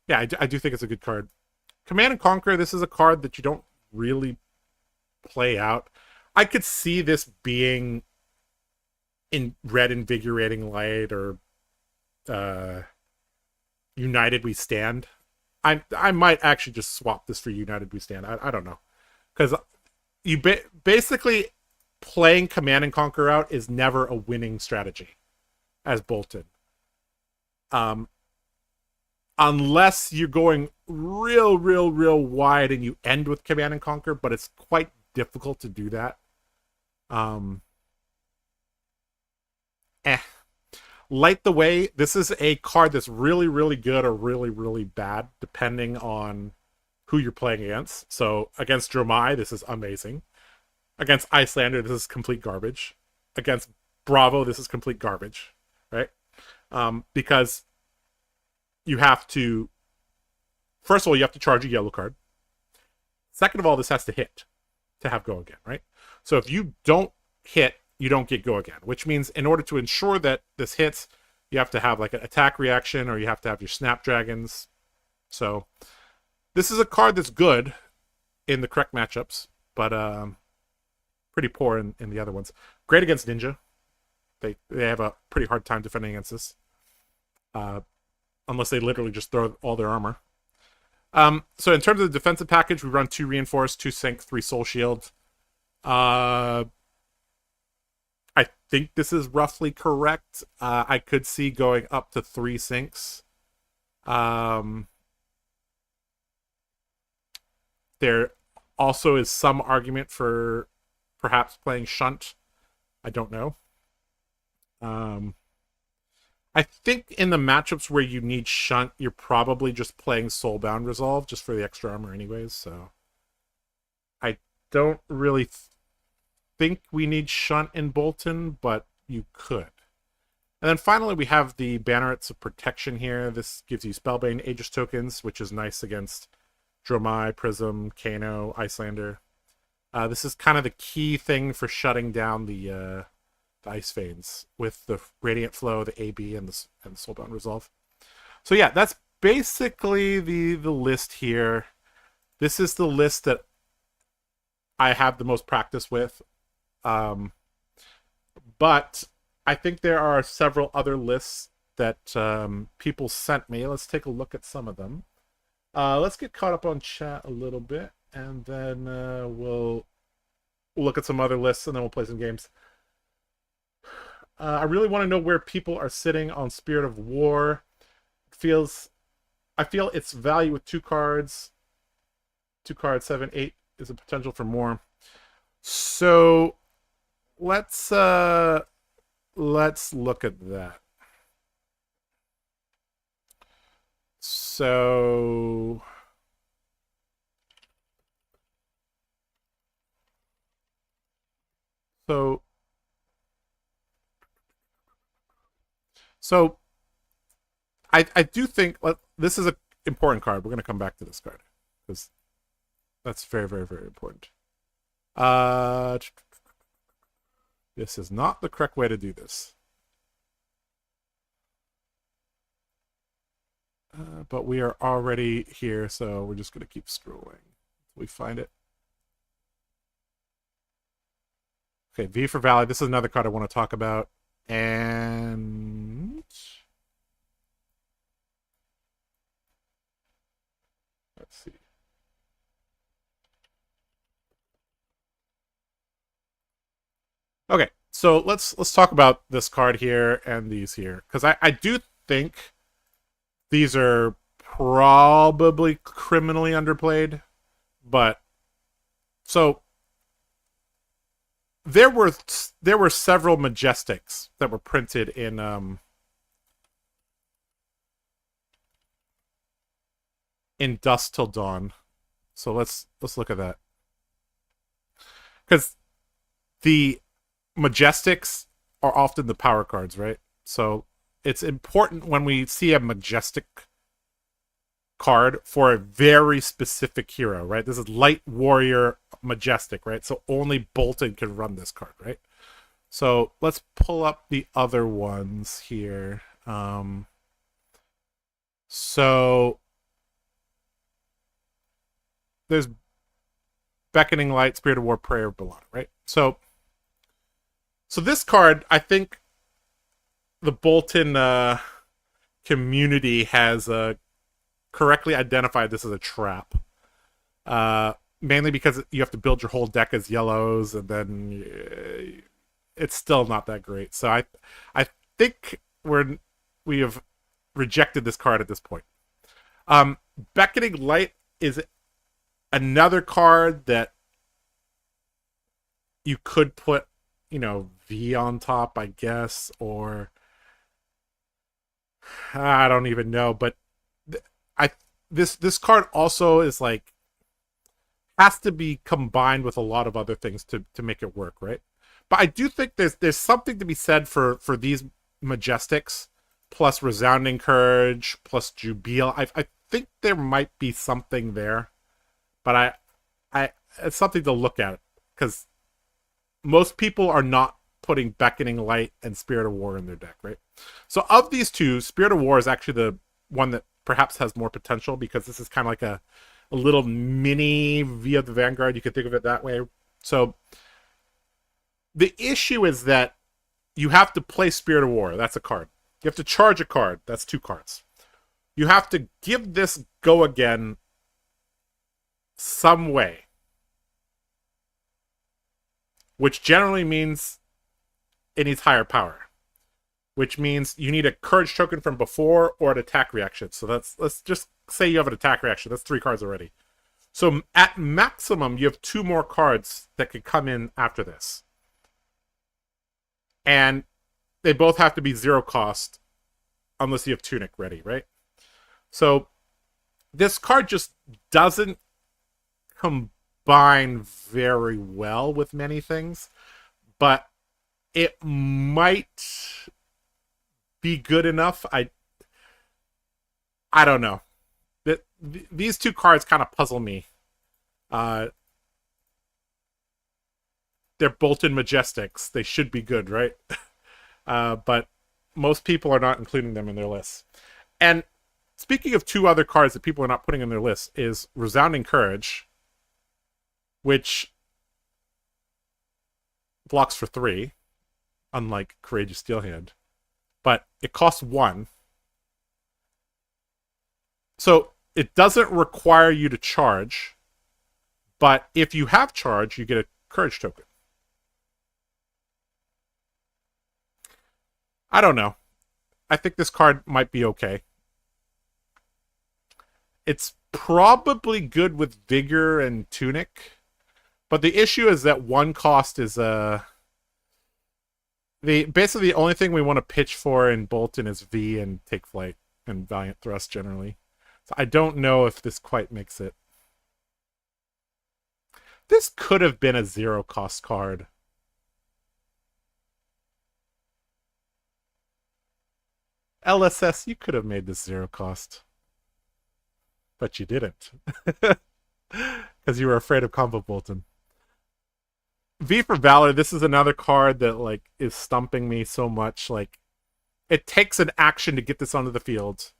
yeah, I do think it's a good card. Command and Conquer. This is a card that you don't really play out. I could see this being in Red Invigorating Light or United We Stand. I might actually just swap this for United We Stand. I don't know, because you basically playing Command and Conquer out is never a winning strategy as Bolton, unless you're going real wide and you end with Command and Conquer, but it's quite difficult to do that. Light the Way. This is a card that's really good or really bad, depending on who you're playing against. So against Dromai, this is amazing. Against Icelander, this is complete garbage. Against Bravo, this is complete garbage, right? Because you have to, first of all, you have to charge a yellow card. Second of all, this has to hit to have go again, right? So if you don't hit, you don't get go again, which means in order to ensure that this hits, you have to have like an attack reaction, or you have to have your Snapdragons. So this is a card that's good in the correct matchups, but pretty poor in the other ones. Great against Ninja. They have a pretty hard time defending against this, unless they literally just throw all their armor. So in terms of the defensive package, we run 2 Reinforced, 2 Sync, 3 Soul Shield. I think this is roughly correct. I could see going up to 3 Syncs. There also is some argument for perhaps playing Shunt. I don't know. I think in the matchups where you need Shunt, you're probably just playing Soulbound Resolve just for the extra armor anyways, so I don't really think we need Shunt in Bolton, but you could. And then finally, we have the Bannerets of Protection here. This gives you Spellbane Aegis tokens, which is nice against Dromai, Prism, Kano, Icelander. This is kind of the key thing for shutting down the Ice Veins with the Radiant Flow, the AB, and the Soulbound Resolve. So yeah, that's basically the list here. This is the list that I have the most practice with. But I think there are several other lists that people sent me. Let's take a look at some of them. Let's get caught up on chat a little bit, and then we'll look at some other lists, and then we'll play some games. I really want to know where people are sitting on Spirit of War. I feel its value with 2 cards. 2 cards, 7, 8 is a potential for more. So let's look at that. So I do think this is an important card. We're going to come back to this card because that's very, very, very important. This is not the correct way to do this. But we are already here, so we're just going to keep scrolling until we find it. Okay, V for Valley. This is another card I want to talk about. And let's see. Okay, so let's talk about this card here and these here, because I do think these are probably criminally underplayed, but so there were several Majestics that were printed in Dusk Till Dawn. So let's look at that, because the Majestics are often the power cards, right? So it's important when we see a Majestic card for a very specific hero, right? This is Light Warrior Majestic, right? So only Bolton can run this card, right? So let's pull up the other ones here. So there's Beckoning Light, Spirit of War, Prayer, Bellana, right? So this card, I think the Bolton community has correctly identified this as a trap. Mainly because you have to build your whole deck as yellows, and then it's still not that great. So I think we have rejected this card at this point. Beckoning Light is another card that you could put, V on top, I guess, or I don't even know. But this card also is has to be combined with a lot of other things to make it work, right? But I do think there's something to be said for these Majestics plus Resounding Courage plus Jubile. I think there might be something there, but I it's something to look at, because most people are not putting Beckoning Light and Spirit of War in their deck, right? So of these two, Spirit of War is actually the one that perhaps has more potential, because this is kind of like a little mini V of the Vanguard. You could think of it that way. So the issue is that you have to play Spirit of War. That's a card. You have to charge a card. That's 2 cards. You have to give this go again some way, which generally means it needs higher power, which means you need a courage token from before or an attack reaction. So let's just say you have an attack reaction. That's 3 cards already. So at maximum, you have 2 more cards that could come in after this. And they both have to be 0 cost unless you have Tunic ready, right? So this card just doesn't combine very well with many things. but it might be good enough. I don't know. These two cards kind of puzzle me. They're Bolton Majestics. They should be good, right? But most people are not including them in their lists. And speaking of two other cards that people are not putting in their list is Resounding Courage, which blocks for 3, unlike Courageous Steelhand. But it costs 1. So it doesn't require you to charge, but if you have charge, you get a Courage token. I don't know. I think this card might be okay. It's probably good with Vigor and Tunic, but the issue is that one cost is basically the only thing we want to pitch for in Bolton is V and Take Flight and Valiant Thrust generally. So I don't know if this quite makes it. This could have been a 0 cost card. LSS, you could have made this 0 cost. But you didn't. Because you were afraid of combo Bolton. V for Valor, this is another card that like is stumping me so much. Like, it takes an action to get this onto the field.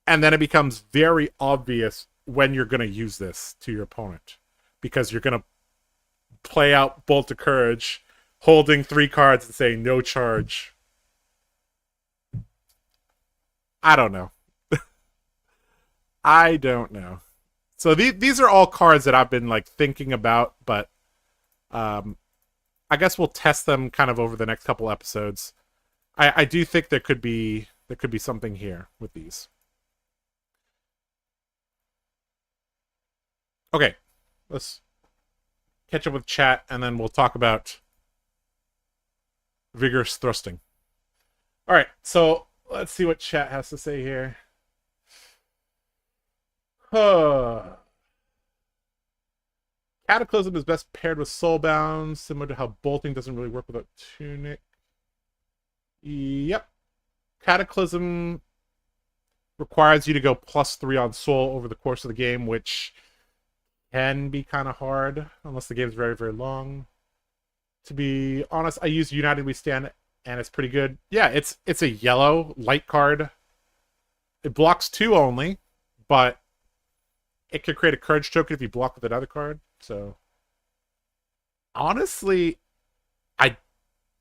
And then it becomes very obvious when you're going to use this to your opponent. Because you're going to play out Bolt of Courage, holding 3 cards and saying no charge. I don't know. I don't know. So these are all cards that I've been like thinking about, but I guess we'll test them kind of over the next couple episodes. I do think there could be something here with these. Okay, let's catch up with chat, and then we'll talk about Vigorous Thrusting. All right, so let's see what chat has to say here. Cataclysm is best paired with Soulbound, similar to how Bolting doesn't really work without Tunic. Yep. Cataclysm requires you to go +3 on Soul over the course of the game, which can be kind of hard, unless the game is very, very long. To be honest, I use United We Stand, and it's pretty good. Yeah, it's a yellow light card. It blocks 2 only, but it could create a Courage token if you block with another card. So, honestly,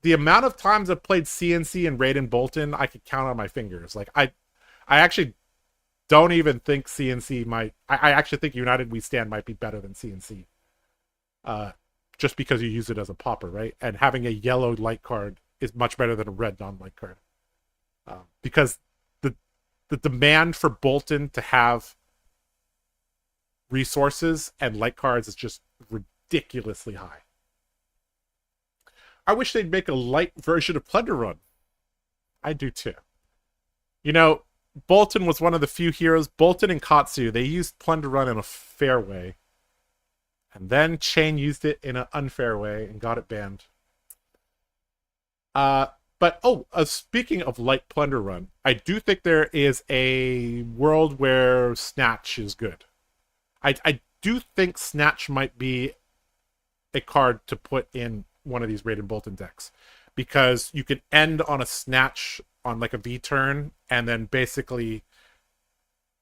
the amount of times I've played CNC and Raiden Bolton, I could count on my fingers. Like, I actually don't even think CNC might... I actually think United We Stand might be better than CNC. Just because you use it as a popper, right? And having a yellow light card is much better than a red non-light card. Because the demand for Bolton to have resources and light cards is just ridiculously high. I wish they'd make a light version of Plunder Run. I do too. You know, Bolton was one of the few heroes. Bolton and Katsu, they used Plunder Run in a fair way. And then Chain used it in an unfair way and got it banned. Speaking of light Plunder Run, I do think there is a world where Snatch is good. I do think Snatch might be a card to put in one of these Raiden Bolton decks, because you can end on a Snatch on like a V turn and then basically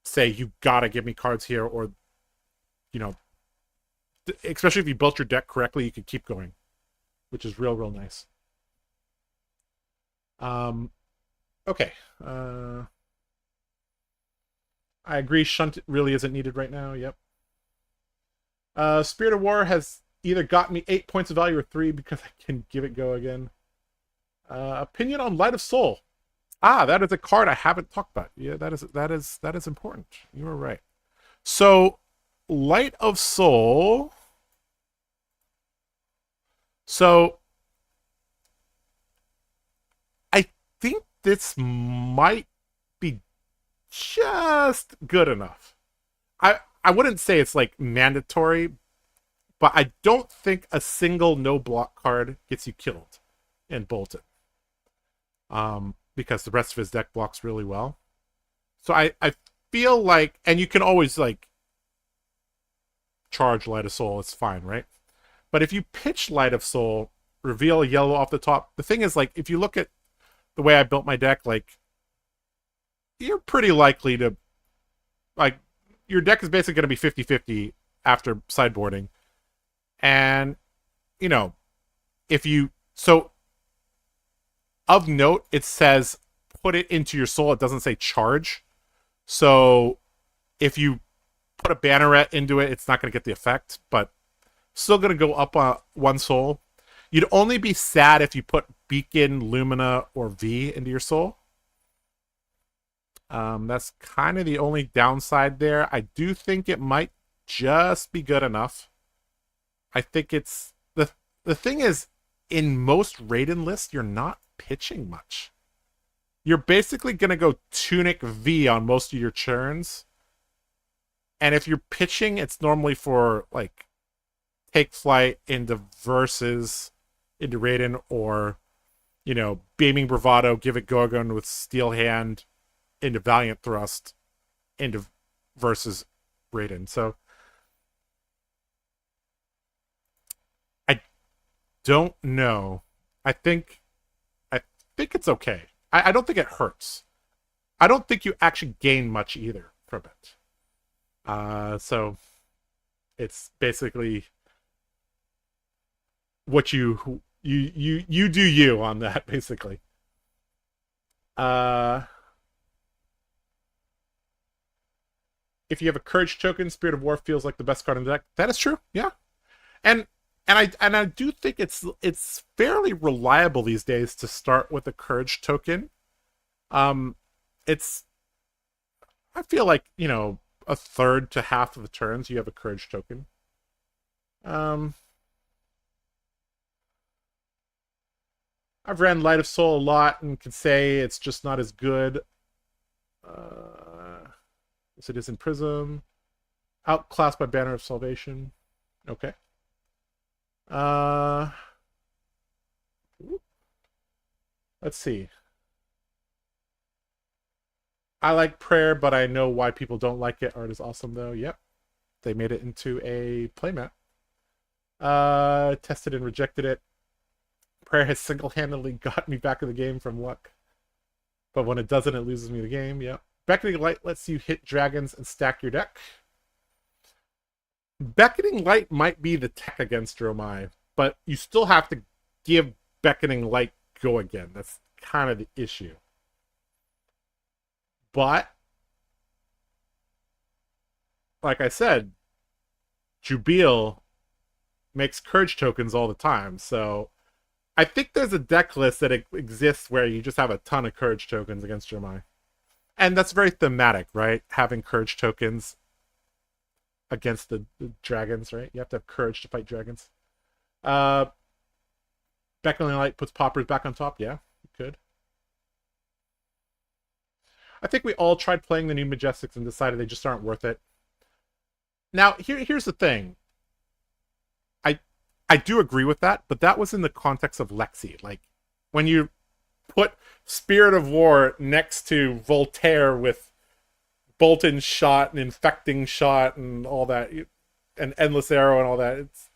say you gotta give me cards here, or you know, especially if you built your deck correctly, you can keep going, which is real nice. Okay. I agree, Shunt really isn't needed right now. Yep. Spirit of War has either got me 8 points of value or 3 because I can give it go again. Opinion on Light of Soul. That is a card I haven't talked about. Yeah, that is important. You are right. So, Light of Soul. So, I think this might be just good enough. I wouldn't say it's like mandatory, but I don't think a single no block card gets you killed in Bolton. Because the rest of his deck blocks really well. So I feel like, and you can always like charge Light of Soul, it's fine, right? But if you pitch Light of Soul, reveal a yellow off the top, the thing is, like, if you look at the way I built my deck, like, you're pretty likely to, like, your deck is basically going to be 50-50 after sideboarding. And, you know, if you, so, of note, it says put it into your soul. It doesn't say charge. So if you put a banneret into it, it's not going to get the effect, but still going to go up one soul. You'd only be sad if you put Beacon, Lumina, or V into your soul. That's kind of the only downside there. I do think it might just be good enough. I think it's... The thing is, in most Raiden lists, you're not pitching much. You're basically going to go Tunic V on most of your turns. And if you're pitching, it's normally for, like, Take Flight into Versus, into Raiden, or, you know, Beaming Bravado, Give It Gorgon with Steel Hand, into Valiant Thrust, into Versus Raiden. So, I don't know. I think it's okay. I don't think it hurts. I don't think you actually gain much either from it. So it's basically what you do you on that, basically. If you have a Courage token, Spirit of War feels like the best card in the deck. That is true, yeah. And I do think it's fairly reliable these days to start with a Courage token. It's, I feel like, you know, a third to half of the turns you have a Courage token. I've ran Light of Soul a lot and can say it's just not as good as it is in Prism. Outclassed by Banner of Salvation. Okay. Let's see. I like Prayer, but I know why people don't like it. Art is awesome, though. Yep. They made it into a playmat. Tested and rejected it. Prayer has single-handedly got me back in the game from luck. But when it doesn't, it loses me the game. Yep. Beckoning Light lets you hit dragons and stack your deck. Beckoning Light might be the tech against Dromai, but you still have to give Beckoning Light go again. That's kind of the issue. But, like I said, Jubil makes Courage tokens all the time, so I think there's a deck list that exists where you just have a ton of Courage tokens against Dromai. And that's very thematic, right? Having Courage tokens against the dragons, right? You have to have courage to fight dragons. Beckoning Light puts Poppers back on top. Yeah, you could. I think we all tried playing the new Majestics and decided they just aren't worth it. Now, here's the thing. I do agree with that, but that was in the context of Lexi. Like, when you put Spirit of War next to Voltaire with Bolton shot and Infecting shot and all that, and Endless Arrow and all that, it's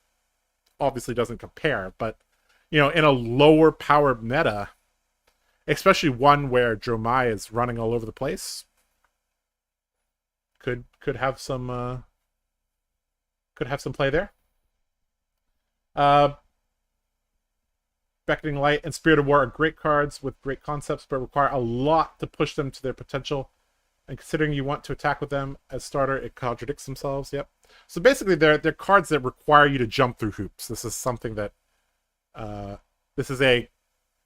obviously doesn't compare. But, you know, in a lower power meta, especially one where Dromai is running all over the place, could have some play there. Beckoning Light and Spirit of War are great cards with great concepts, but require a lot to push them to their potential. And considering you want to attack with them as starter, it contradicts themselves. Yep. So basically, they're cards that require you to jump through hoops. This is something that this is a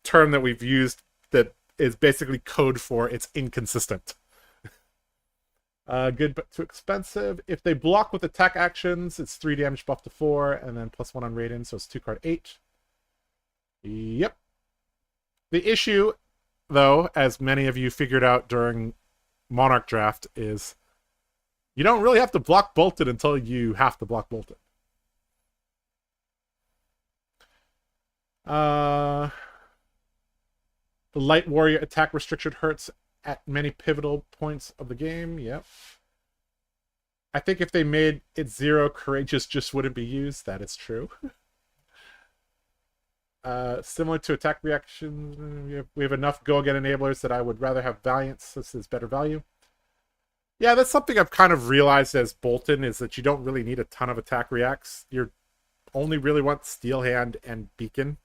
term that we've used that is basically code for it's inconsistent. Good but too expensive. If they block with attack actions, it's 3 damage buff to 4, and then +1 on Raiden, so it's 2 card 8. Yep. The issue, though, as many of you figured out during Monarch Draft, is you don't really have to block Bolton until you have to block Bolton. Uh, the Light Warrior attack restriction hurts at many pivotal points of the game. Yep. I think if they made it 0, Courageous just wouldn't be used. That is true. Similar to attack reactions, we have enough go-again enablers that I would rather have Valiance. This is better value. Yeah, that's something I've kind of realized as Bolton, is that you don't really need a ton of attack reacts. You only really want Steel Hand and Beacon.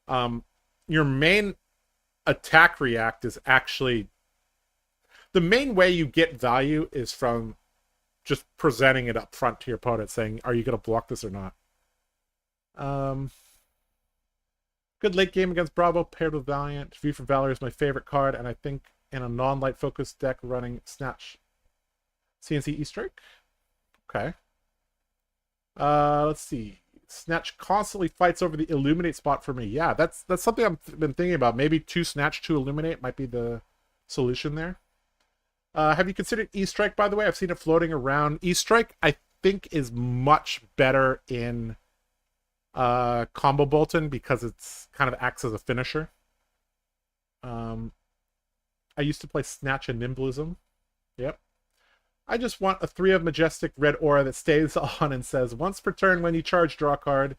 Your main attack react is actually... The main way you get value is from just presenting it up front to your opponent, saying, are you going to block this or not? Good late game against Bravo, paired with Valiant. V for Valor is my favorite card, and I think in a non-light focused deck running Snatch CNC E-Strike. Okay. Let's see. Snatch constantly fights over the Illuminate spot for me. Yeah, that's something I've been thinking about. Maybe 2 Snatch, 2 Illuminate might be the solution there. Have you considered E-Strike, by the way? I've seen it floating around. E-Strike, I think, is much better in combo Bolton because it's kind of acts as a finisher. I used to play Snatch and Nimblism. Yep. I just want a 3 of Majestic red aura that stays on and says, once per turn when you charge, draw a card.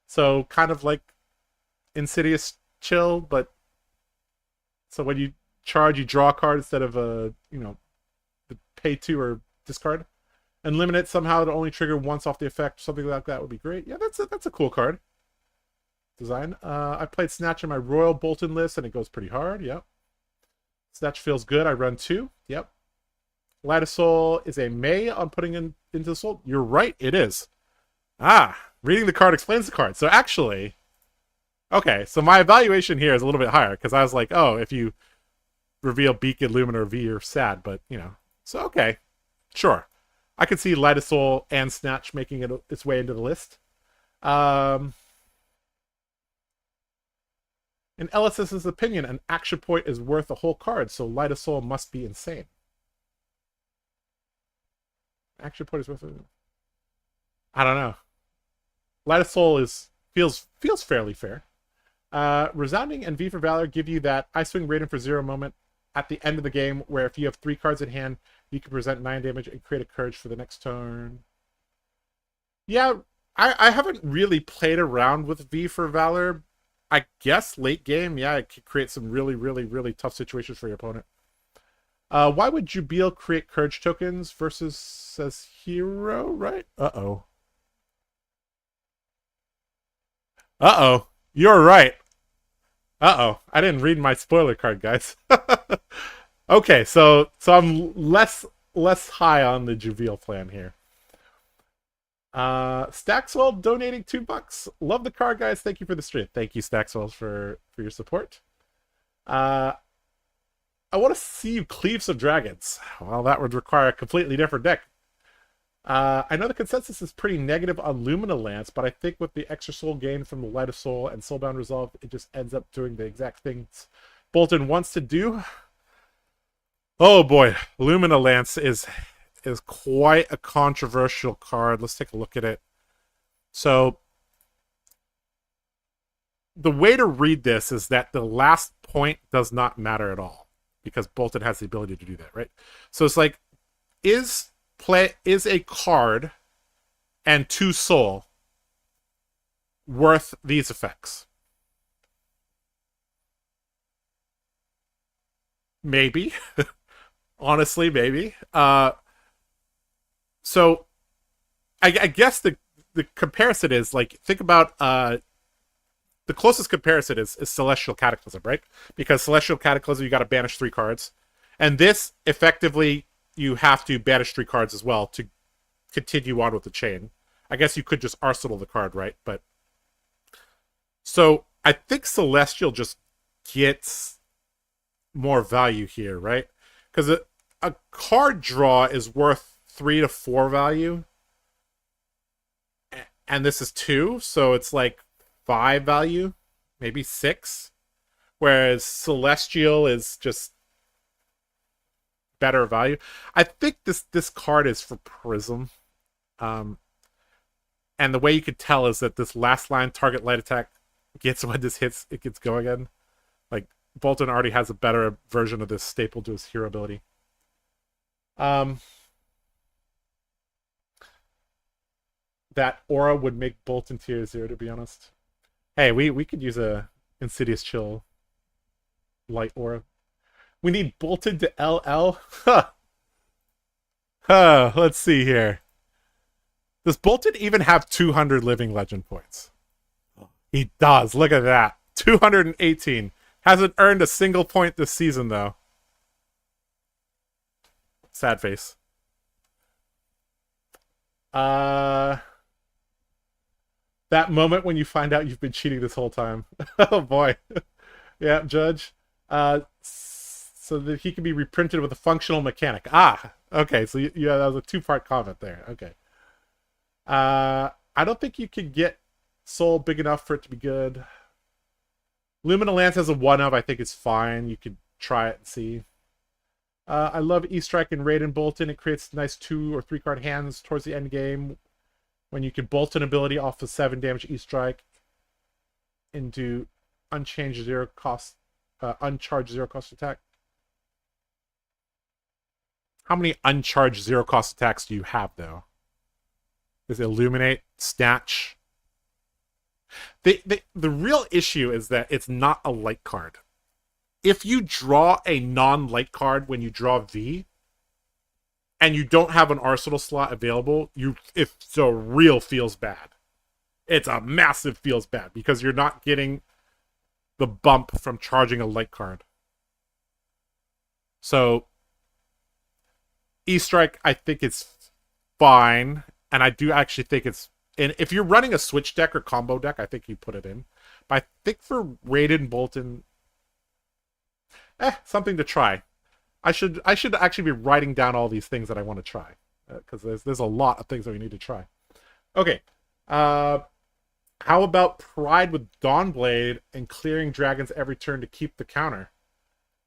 So kind of like Insidious Chill, but so when you charge, you draw a card instead of pay 2 or discard. And limit it somehow to only trigger once off the effect. Something like that would be great. Yeah, that's a cool card design. I played Snatch in my Royal Bolton list, and it goes pretty hard. Yep. Snatch feels good. I run 2. Yep. Light of Soul is a May on putting into the soul. You're right, it is. Reading the card explains the card. So actually, okay, so my evaluation here is a little bit higher, because I was like, oh, if you reveal Beacon, Luminar, V, you're sad, but, so okay, sure. I could see Light of Soul and Snatch making its way into the list. In LSS's opinion, an action point is worth a whole card, so Light of Soul must be insane. Action point is worth it. I don't know. Light of Soul feels fairly fair. Resounding and V for Valor give you that I swing Raiden for 0 moment at the end of the game, where if you have 3 cards in hand, you can present 9 damage and create a Courage for the next turn. Yeah, I haven't really played around with V for Valor. I guess late game, yeah, it could create some really, really, really tough situations for your opponent. Why would Jubil create Courage tokens versus says hero, right? Uh-oh. Uh-oh. You're right. Uh-oh. I didn't read my spoiler card, guys. Okay, so I'm less high on the Jubil plan here. Staxwell donating $2. Love the card, guys. Thank you for the stream. Thank you, Staxwell, for your support. I want to see you cleave some dragons. Well, that would require a completely different deck. I know the consensus is pretty negative on Lumina Lance, but I think with the extra soul gain from the Light of Soul and Soulbound Resolve, it just ends up doing the exact things Bolton wants to do. Oh boy, Lumina Lance is quite a controversial card. Let's take a look at it. So, the way to read this is that the last point does not matter at all, because Bolton has the ability to do that, right? So it's like, is a card and 2 soul worth these effects? Maybe. Honestly, maybe. So I guess the comparison is like, think about the closest comparison is Celestial Cataclysm, right? Because Celestial Cataclysm, you got to banish 3 cards, and this effectively you have to banish 3 cards as well to continue on with the chain. I guess you could just arsenal the card, right? But so I think Celestial just gets more value here, right? Because a card draw is worth 3 to 4 value, and this is 2, so it's like 5 value, maybe 6. Whereas Celestial is just better value. I think this card is for Prism. And the way you could tell is that this last line, target light attack gets when this hits, it gets going again. Like, Bolton already has a better version of this staple to his hero ability. That aura would make Bolton tier 0, to be honest. Hey, we could use a Insidious Chill light aura. We need Bolton to LL? Huh. Let's see here. Does Bolton even have 200 living legend points? He does. Look at that. 218. Hasn't earned a single point this season, though. Sad face. That moment when you find out you've been cheating this whole time. Oh, boy. Yeah, Judge. So that he can be reprinted with a functional mechanic. Ah, okay. So, yeah, that was a two-part comment there. Okay. I don't think you could get Soul big enough for it to be good. Lumina Lance has a 1-of. I think it's fine. You could try it and see. I love E-Strike and Raid and Bolton. It creates nice 2 or 3 card hands towards the end game when you can Bolton ability off of 7 damage E-Strike into uncharged 0 cost attack. How many uncharged 0 cost attacks do you have, though? Is Illuminate, Snatch? The real issue is that it's not a light card. If you draw a non-light card when you draw V, and you don't have an arsenal slot available, it's a real feels bad. It's a massive feels bad because you're not getting the bump from charging a light card. So E-Strike, I think it's fine, and I do actually think it's. And if you're running a switch deck or combo deck, I think you put it in. But I think for Raiden and Bolton, something to try. I should actually be writing down all these things that I want to try, because there's a lot of things that we need to try. Okay, how about Pride with Dawnblade and clearing dragons every turn to keep the counter?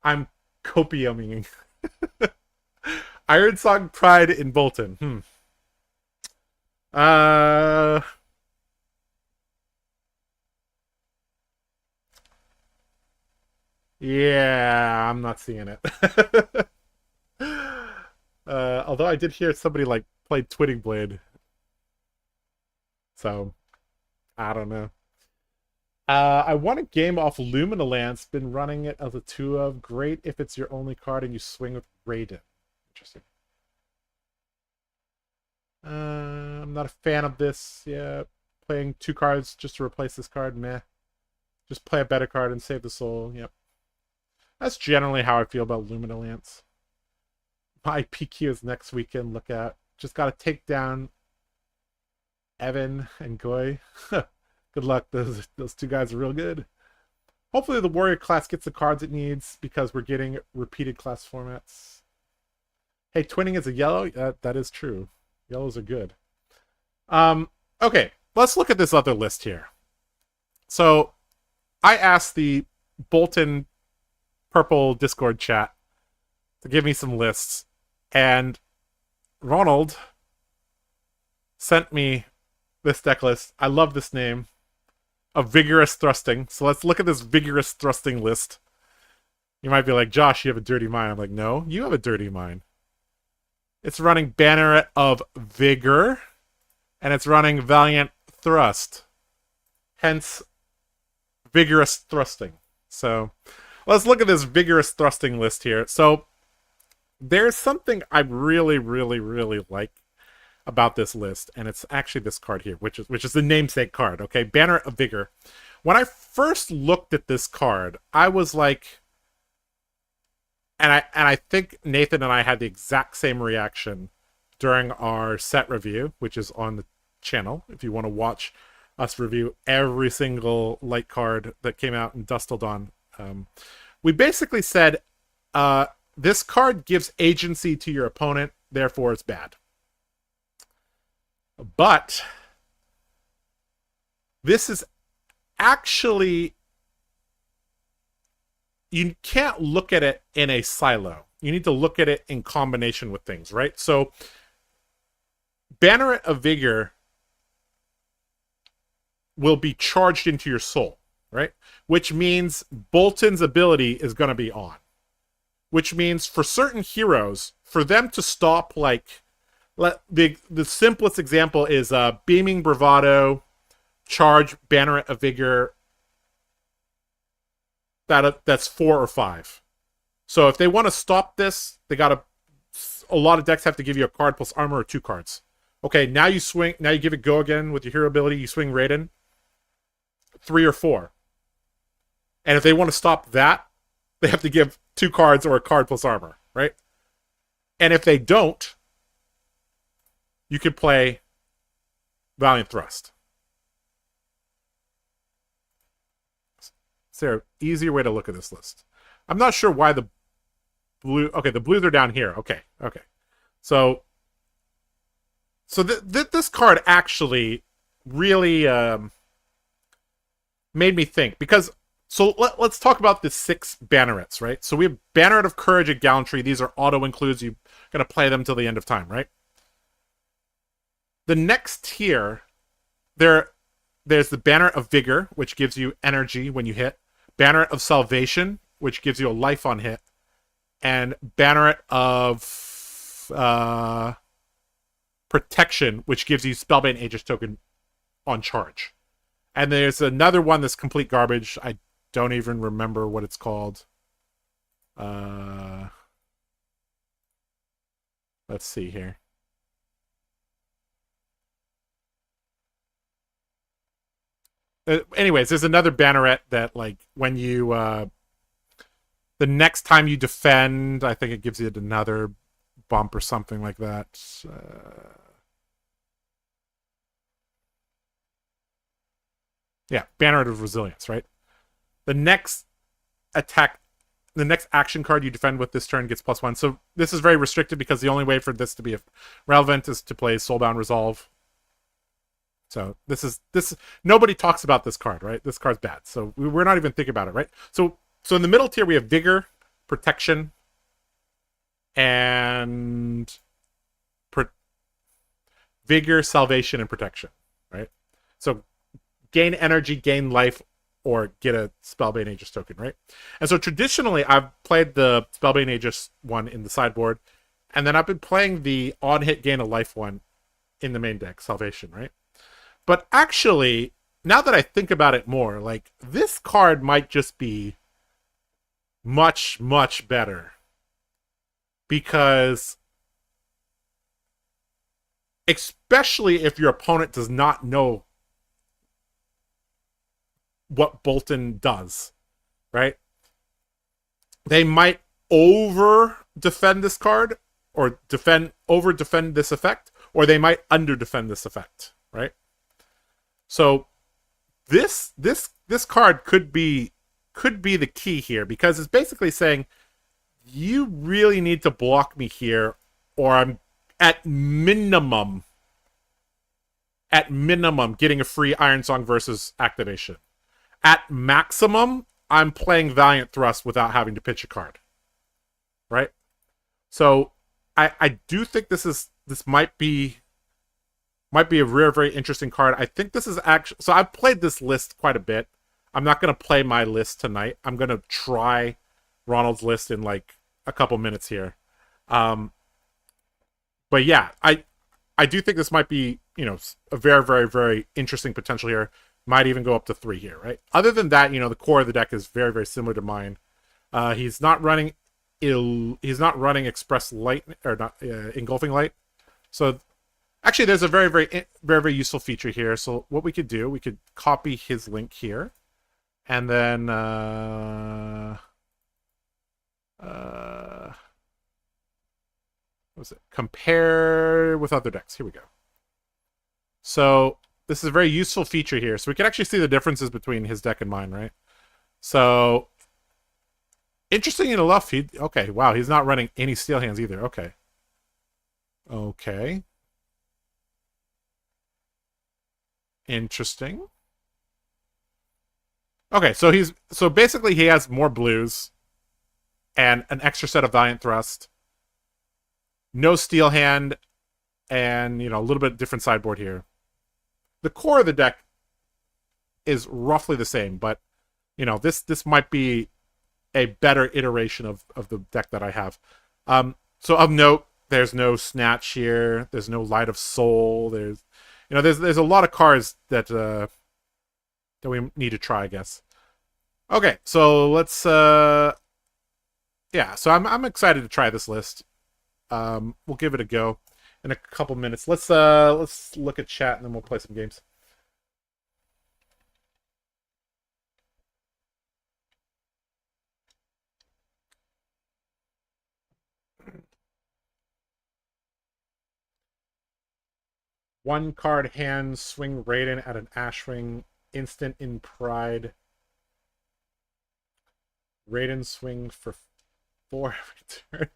I'm copiuming. Iron Song Pride in Bolton. Yeah, I'm not seeing it. Although I did hear somebody like played Twitting Blade. So, I don't know. I want a game off Lumina Lance. Been running it as a 2-of. Great if it's your only card and you swing with Raiden. Interesting. I'm not a fan of this. Yeah, playing 2 cards just to replace this card, meh. Just play a better card and save the soul. Yep. That's generally how I feel about Lumina Lance. My PQ is next weekend. Look at. Just got to take down Evan and Goy. Good luck. Those 2 guys are real good. Hopefully the Warrior class gets the cards it needs because we're getting repeated class formats. Hey, twinning is a yellow? That is true. Yellows are good. Okay, let's look at this other list here. So, I asked the Bolton Purple Discord chat to give me some lists, and Ronald sent me this deck list. I love this name. A Vigorous Thrusting. So let's look at this Vigorous Thrusting list. You might be like, Josh, you have a dirty mind. I'm like, no, you have a dirty mind. It's running Banneret of Vigor, and it's running Valiant Thrust. Hence, Vigorous Thrusting. So, let's look at this Vigorous Thrusting list here. So, there's something I really, really, really like about this list, and it's actually this card here, which is the namesake card, okay? Banneret of Vigor. When I first looked at this card, I was like... And I think Nathan and I had the exact same reaction during our set review, which is on the channel. If you want to watch us review every single light card that came out in Dusk Till Dawn, we basically said this card gives agency to your opponent, therefore it's bad. But this is actually... You can't look at it in a silo. You need to look at it in combination with things, right? So, Banneret of Vigor will be charged into your soul. right? Which means Bolton's ability is going to be on. Which means for certain heroes, for them to stop, like, the simplest example is Beaming Bravado, Charge, Banneret of Vigor. That's 4 or 5. So if they want to stop this, they got to. A lot of decks have to give you a card plus armor or 2 cards. Okay, now you swing. Now you give it go again with your hero ability. You swing Raiden. 3 or 4. And if they want to stop that, they have to give 2 cards or a card plus armor, right? And if they don't, you could play Valiant Thrust. Is there an easier way to look at this list? I'm not sure why the blue... Okay, the blues are down here. Okay. So this card actually really made me think. Because... So let's talk about the 6 bannerets, right? So we have Banneret of Courage and Gallantry. These are auto-includes. You're going to play them till the end of time, right? The next tier, there's the Banneret of Vigor, which gives you energy when you hit. Banneret of Salvation, which gives you a life on hit. And Banneret of Protection, which gives you Spellbane Aegis token on charge. And there's another one that's complete garbage. I don't even remember what it's called. Let's see here. Anyways, there's another banneret that, like, when you the next time you defend, I think it gives you another bump or something like that. Yeah, Banneret of Resilience, right? The next action card you defend with this turn gets +1. So this is very restricted because the only way for this to be relevant is to play Soulbound Resolve. So nobody talks about this card, right? This card's bad. So we're not even thinking about it, right? So in the middle tier we have Vigor, Protection, and Vigor, Salvation, and Protection, right? So gain energy, gain life, or get a Spellbane Aegis token, right? And so traditionally, I've played the Spellbane Aegis one in the sideboard, and then I've been playing the on-hit gain a life one in the main deck, Salvation, right? But actually, now that I think about it more, like, this card might just be much, much better. Because, especially if your opponent does not know what Bolton does, right? They might over-defend this card, or over-defend this effect, or they might under-defend this effect, right? So this card could be the key here, because it's basically saying you really need to block me here, or I'm at minimum getting a free Iron Song versus activation. At maximum, I'm playing Valiant Thrust without having to pitch a card, right? So I do think this might be a very, very interesting card. I think this is actually... So I've played this list quite a bit. I'm not going to play my list tonight. I'm going to try Ronald's list in, like, a couple minutes here. But yeah, I do think this might be, a very, very, very interesting potential here. Might even go up to 3 here, right? Other than that, the core of the deck is very, very similar to mine. He's not running Express Light, or not Engulfing Light. So actually, there's a very, very, very, very useful feature here. So what we could do, we could copy his link here, and then what was it? Compare with other decks. Here we go. So this is a very useful feature here. So we can actually see the differences between his deck and mine, right? So interesting enough, okay, wow, he's not running any Steel Hands either. Okay. Interesting. Okay, so basically he has more blues and an extra set of Valiant Thrust, no Steel Hand, and a little bit different sideboard here. The core of the deck is roughly the same, but this might be a better iteration of the deck that I have. So of note, there's no Snatch here. There's no Light of Soul. There's a lot of cards that we need to try, I guess. Okay, so let's yeah. So I'm excited to try this list. We'll give it a go in a couple minutes. Let's look at chat and then we'll play some games. One card hand, swing Raiden at an Ashwing, instant in Pride. Raiden swing for 4 every turn.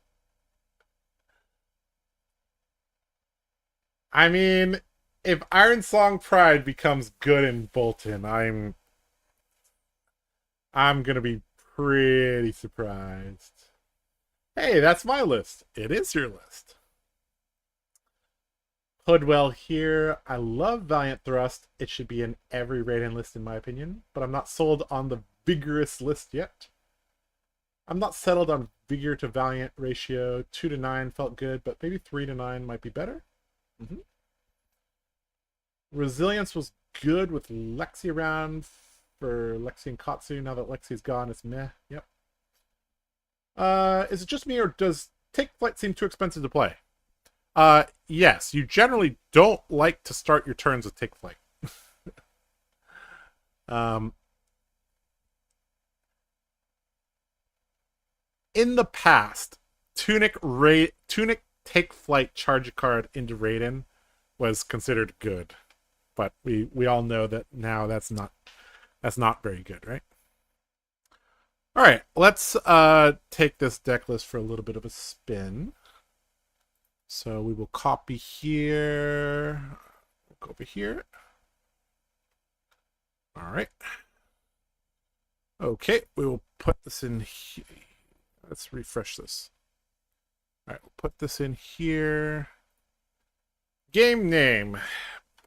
I mean, if Iron Song Pride becomes good in Bolton, I'm gonna be pretty surprised. Hey, that's my list. It is your list. Hoodwell here. I love Valiant Thrust. It should be in every Raiden list in my opinion, but I'm not sold on the Vigorous list yet. I'm not settled on Vigor to Valiant ratio. 2 to 9 felt good, but maybe 3 to 9 might be better. Resilience was good with Lexi around for Lexi and Katsu. Now that Lexi's gone, it's meh. Yep. Is it just me, or does Take Flight seem too expensive to play? Yes. You generally don't like to start your turns with Take Flight. In the past, Tunic Take Flight charge a card into Raiden was considered good. But we all know that now that's not very good, right? All right, let's take this deck list for a little bit of a spin. So we will copy here. We'll go over here. All right. Okay, we will put this in here. Let's refresh this. All right, we'll put this in here. Game name.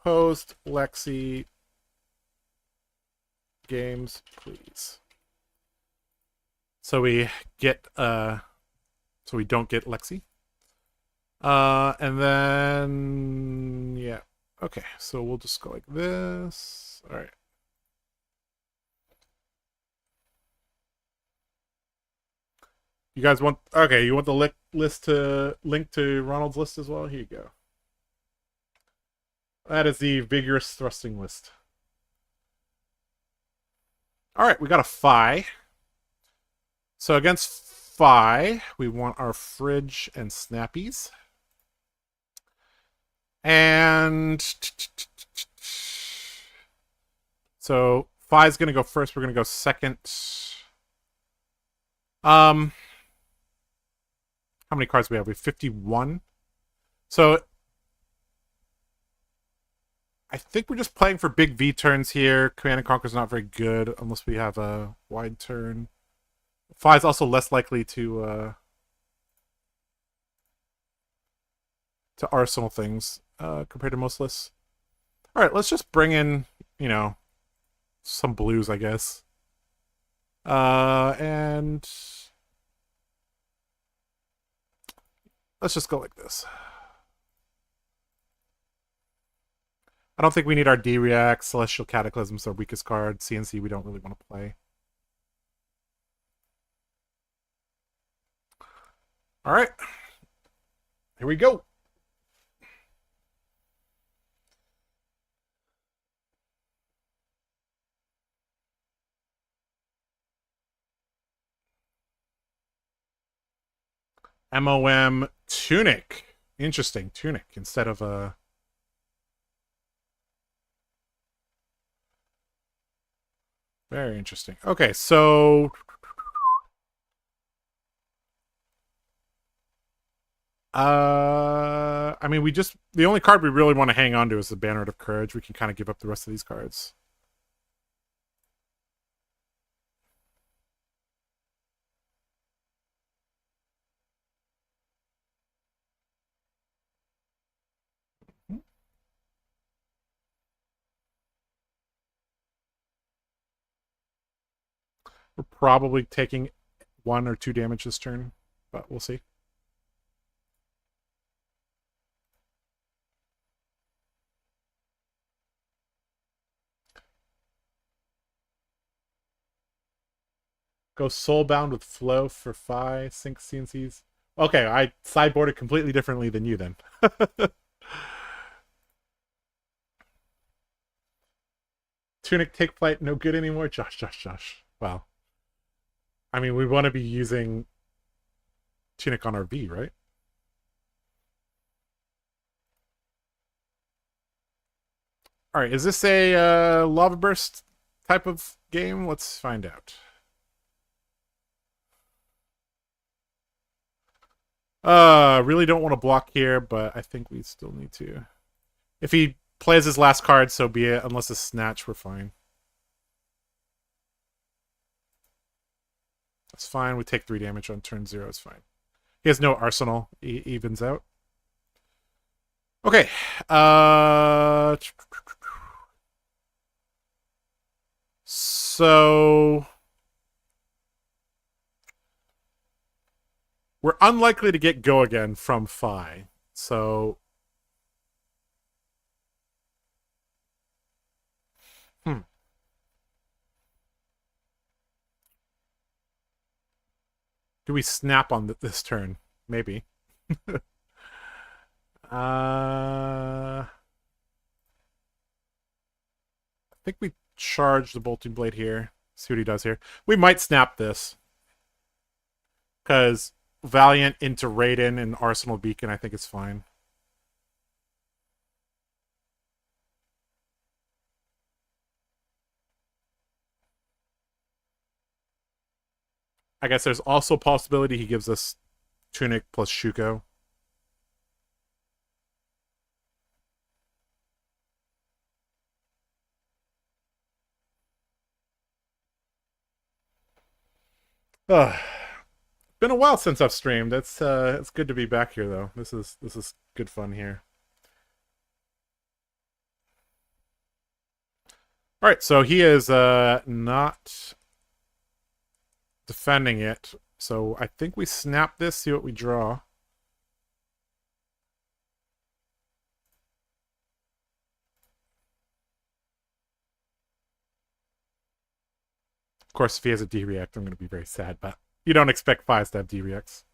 Post Lexi games, please. So we get so we don't get Lexi. And then yeah. Okay, so we'll just go like this. All right. You guys want you want the link to Ronald's list as well? Here you go. That is the Vigorous Thrusting list. All right, we got a Fai. So against Fai, we want our Fridge and Snappies. And so Fai's going to go first. We're going to go second. How many cards do we have? We have 51. So I think we're just playing for big V turns here. Command and Conquer's not very good unless we have a wide turn. Fai's also less likely to arsenal things compared to most lists. All right, let's just bring in, some blues, I guess. And let's just go like this. I don't think we need our D-React. Celestial Cataclysm's our weakest card. CNC we don't really want to play. All right. Here we go. MOM Tunic. Interesting. Tunic instead of a... Very interesting. Okay, so... I mean, the only card we really want to hang on to is the Banner of Courage. We can kind of give up the rest of these cards. We're probably taking 1 or 2 damage this turn, but we'll see. Go Soulbound with Flow for Fai, sync CNCs. Okay, I sideboarded completely differently than you then. Tunic Take Flight, no good anymore? Josh. Wow. I mean, we want to be using Tunic on our V, right? Alright, is this a Lava Burst type of game? Let's find out. Really don't want to block here, but I think we still need to. If he plays his last card, so be it. Unless it's Snatch, we're fine. That's fine. We take 3 damage on turn 0. It's fine. He has no arsenal. He evens out. Okay. So we're unlikely to get Go Again from Fai. So do we snap on this turn? Maybe. I think we charge the Bolting Blade here. See what he does here. We might snap this. Because Valiant into Raiden and Arsenal Beacon, I think it's fine. I guess there's also a possibility he gives us Tunic plus Shuko. Been a while since I've streamed. It's good to be back here though. This is good fun here. All right, so he is not defending it. So I think we snap this, see what we draw. Of course, if he has a D-React, I'm going to be very sad, but you don't expect Fives to have D-Reacts.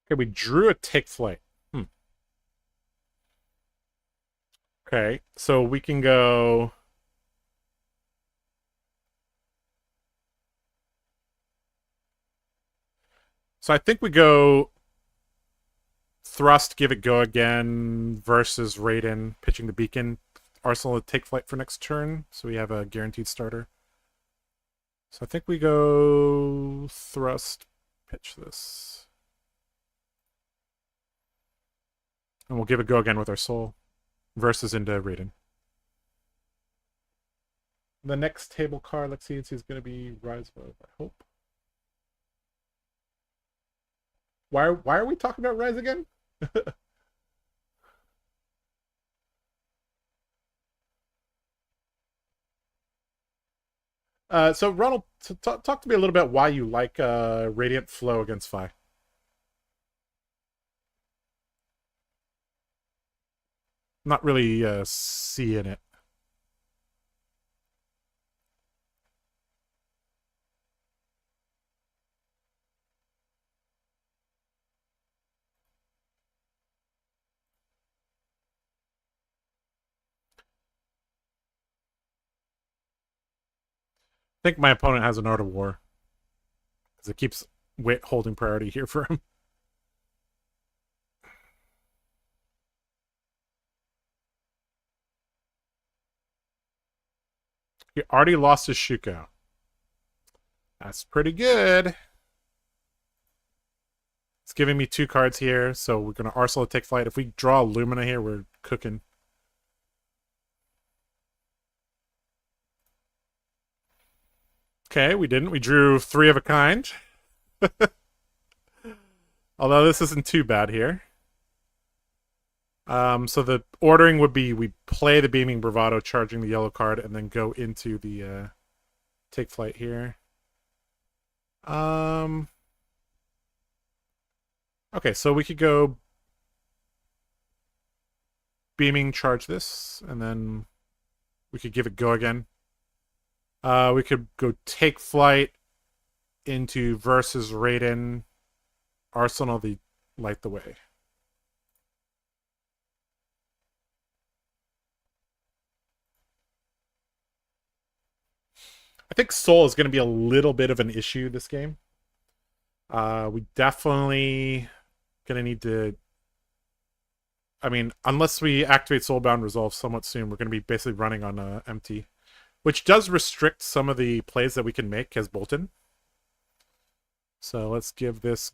Okay, we drew a Take Flight. Okay, so we can go... So I think we go Thrust, give it Go Again versus Raiden, pitching the Beacon. Arsenal to Take Flight for next turn, so we have a guaranteed starter. So I think we go Thrust, pitch this. And we'll give it Go Again with our Soul. Versus into Raiden. The next table card, let's see, is going to be Rise of, I hope. Why are we talking about Rise again? So Ronald, talk to me a little bit why you like Radiant Flow against Fai. Not really seeing it. I think my opponent has an Art of War. Because it keeps holding priority here for him. He already lost his Shuko. That's pretty good. It's giving me 2 cards here, so we're going to Arsenal to Take Flight. If we draw Lumina here, we're cooking. Okay, we didn't. We drew 3 of a kind. Although this isn't too bad here. So the ordering would be we play the Beaming Bravado, charging the yellow card, and then go into the take flight here. Okay, so we could go Beaming, charge this, and then we could give it go again. We could go take flight into versus Raiden, Arsenal the light the way. I think Soul is going to be a little bit of an issue this game. We definitely going to need to... I mean, unless we activate Soulbound Resolve somewhat soon, we're going to be basically running on empty. Which does restrict some of the plays that we can make as Bolton. So let's give this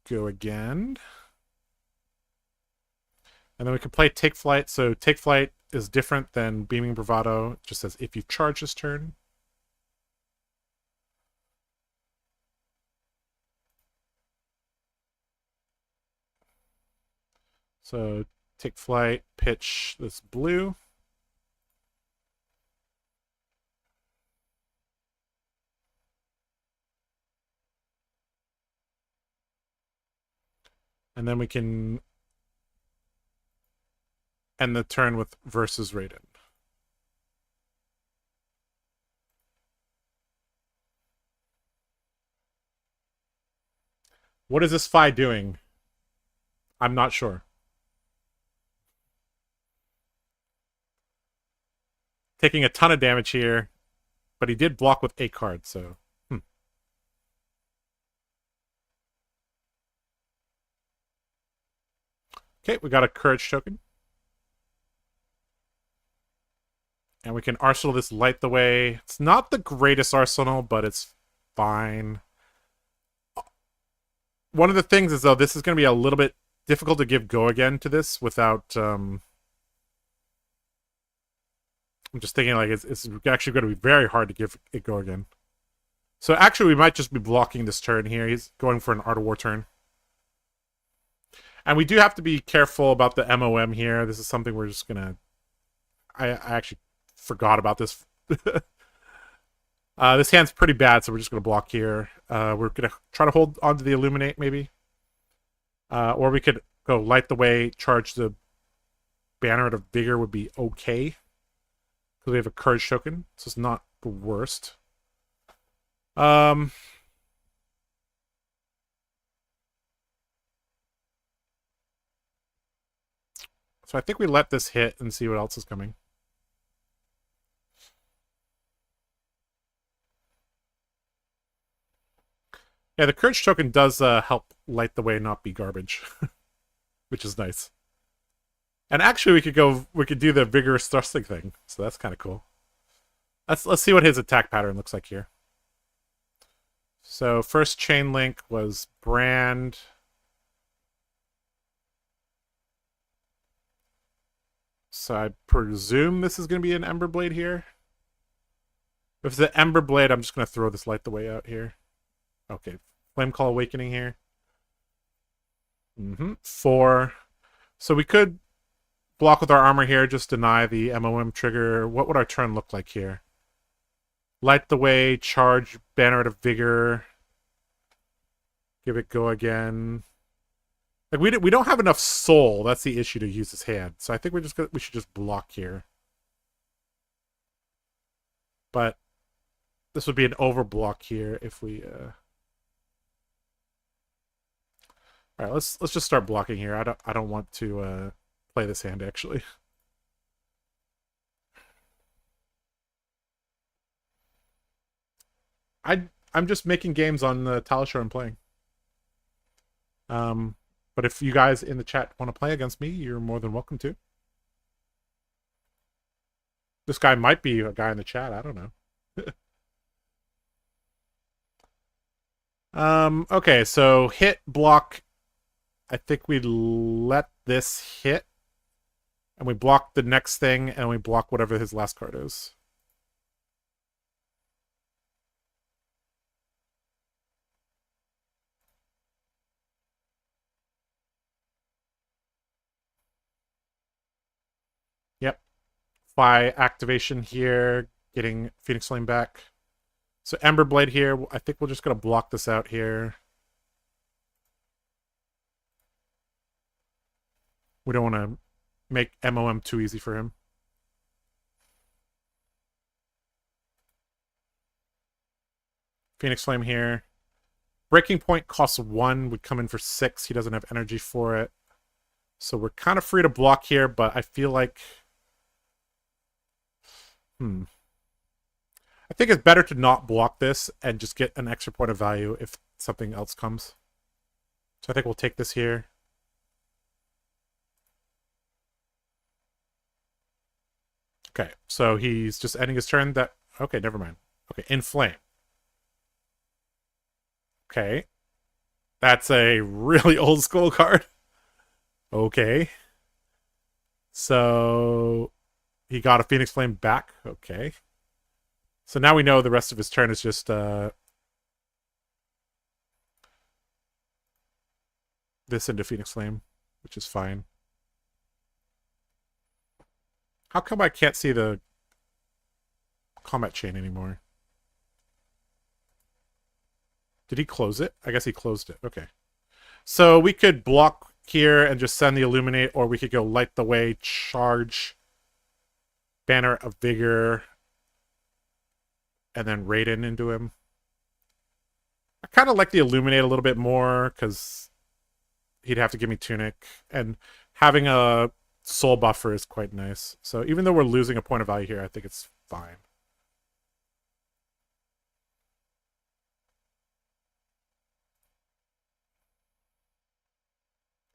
go again. And then we can play Take Flight. So Take Flight is different than Beaming Bravado. It just says if you charge this turn. So take flight, pitch this blue. And then we can end the turn with versus Raiden. What is this Fai doing? I'm not sure. Taking a ton of damage here, but he did block with a card, so... Okay, we got a Courage token. And we can Arsenal this Light the Way. It's not the greatest Arsenal, but it's fine. One of the things is, though, this is going to be a little bit difficult to give go again to this without... I'm just thinking, like, it's actually going to be very hard to give it go again. So actually, we might just be blocking this turn here. He's going for an Art of War turn. And we do have to be careful about the MOM here. This is something we're just going to... I actually forgot about this. This hand's pretty bad, so we're just going to block here. We're going to try to hold onto the Illuminate, maybe. Or we could go Light the Way, charge the Banner of Vigor would be okay. Because we have a Courage token, so it's not the worst. So I think we let this hit and see what else is coming. Yeah, the Courage token does help Light the Way not be garbage. Which is nice. And actually we could do the Vigorous Thrusting thing. So that's kind of cool. Let's see what his attack pattern looks like here. So first chain link was Brand. So I presume this is going to be an Ember Blade here. If it's an Ember Blade, I'm just going to throw this Light the Way out here. Okay, Flame Call Awakening here. 4. So we could block with our armor here, just deny the MOM trigger. What would our turn look like here? Light the Way, charge Banner of Vigor. Give it go again. Like we don't have enough soul. That's the issue to use his hand. So I think we should just block here. But this would be an overblock here if we All right, let's just start blocking here. I don't want to play this hand actually. I'm just making games on the Talishar I'm playing. But if you guys in the chat want to play against me, you're more than welcome to. This guy might be a guy in the chat. I don't know. Okay, so hit, block. I think we let this hit. And we block the next thing, and we block whatever his last card is. Fai activation here, getting Phoenix Flame back. So Ember Blade here, I think we're just going to block this out here. We don't want to make MOM too easy for him. Phoenix Flame here. Breaking Point costs 1, would come in for 6. He doesn't have energy for it. So we're kind of free to block here, but I feel like... I think it's better to not block this and just get an extra point of value if something else comes. So I think we'll take this here. Okay, so he's just ending his turn. That okay, never mind. Okay, Inflame. Okay. That's a really old school card. Okay. So he got a Phoenix Flame back. Okay. So now we know the rest of his turn is just this into Phoenix Flame, which is fine. How come I can't see the combat chain anymore? Did he close it? I guess he closed it. Okay. So we could block here and just send the Illuminate, or we could go Light the Way, charge, Banner of Vigor, and then Raiden into him. I kind of like the Illuminate a little bit more, because he'd have to give me Tunic, and having a Soul Buffer is quite nice. So even though we're losing a point of value here, I think it's fine.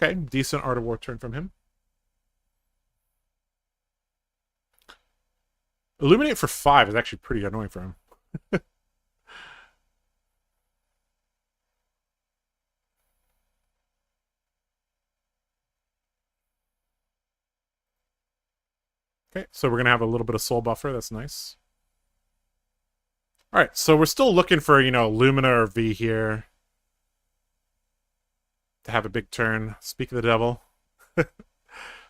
Okay, decent Art of War turn from him. Illuminate for 5 is actually pretty annoying for him. Okay, so we're going to have a little bit of Soul Buffer. That's nice. All right, so we're still looking for, you know, Lumina or V here to have a big turn. Speak of the devil.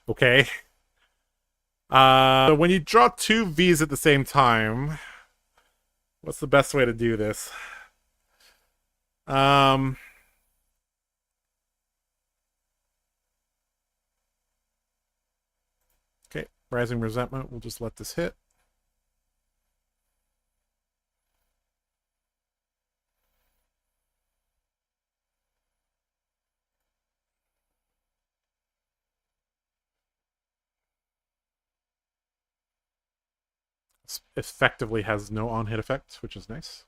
Okay. So when you draw 2 Vs at the same time, what's the best way to do this? Okay, Rising Resentment. We'll just let this hit. Effectively has no on-hit effect, which is nice.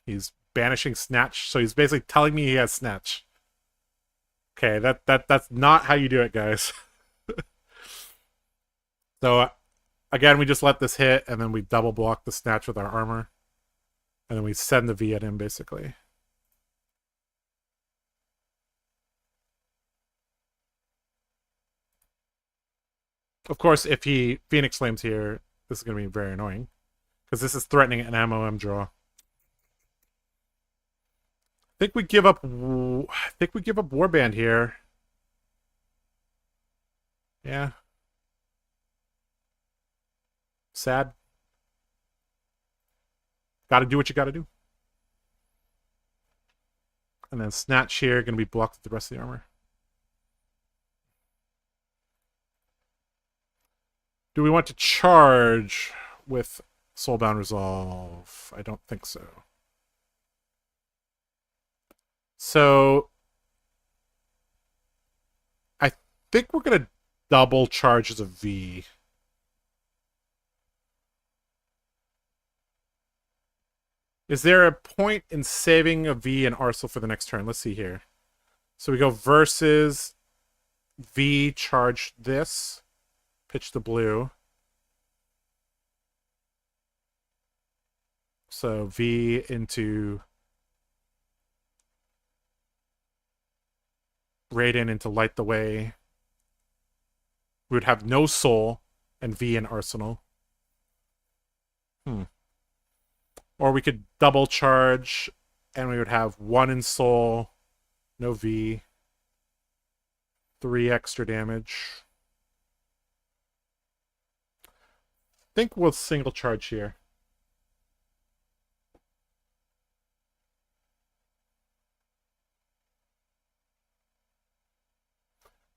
He's banishing Snatch, so he's basically telling me he has Snatch. Okay, that's not how you do it, guys. So, again, we just let this hit, and then we double block the Snatch with our armor. And then we send the V at him, basically. Of course, if he Phoenix Flames here, this is going to be very annoying. Because this is threatening an MOM draw. I think we give up Warband here. Yeah. Sad. Gotta do what you gotta do. And then Snatch here, gonna be blocked with the rest of the armor. Do we want to charge with Soulbound Resolve? I don't think so. So I think we're gonna double charge as a V. Is there a point in saving a V and Arsenal for the next turn? Let's see here. So we go versus V, charge this, pitch the blue. So V into Raiden into Light the Way. We would have no soul and V in Arsenal. Or we could double charge and we would have 1 in soul, no V. 3 extra damage. Think we'll single charge here.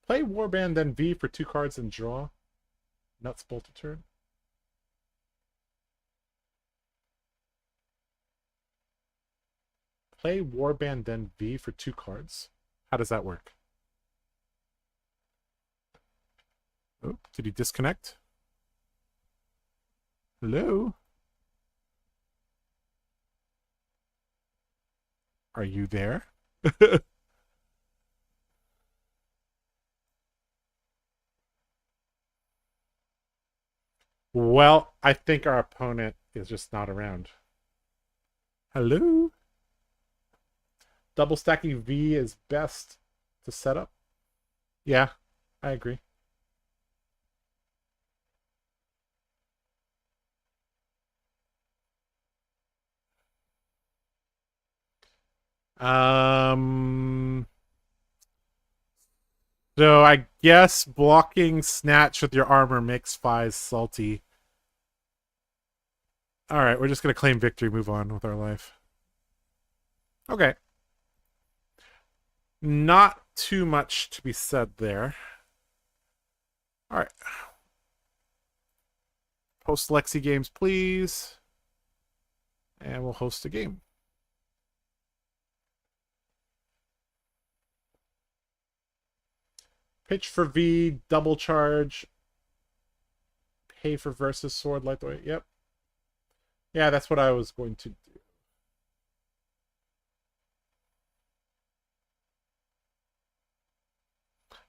Play Warband, then V for 2 cards and draw. Nuts Bolton turn. Play Warband, then V for 2 cards. How does that work? Oh, did he disconnect? Hello? Are you there? Well, I think our opponent is just not around. Hello? Double stacking V is best to set up. Yeah, I agree. So I guess blocking Snatch with your armor makes Fai salty. Alright, we're just gonna claim victory, move on with our life. Okay. Not too much to be said there. Alright. Post Lexi games, please. And we'll host a game. Pitch for V, double charge. Pay for versus sword, light the way. Yep. Yeah, that's what I was going to do.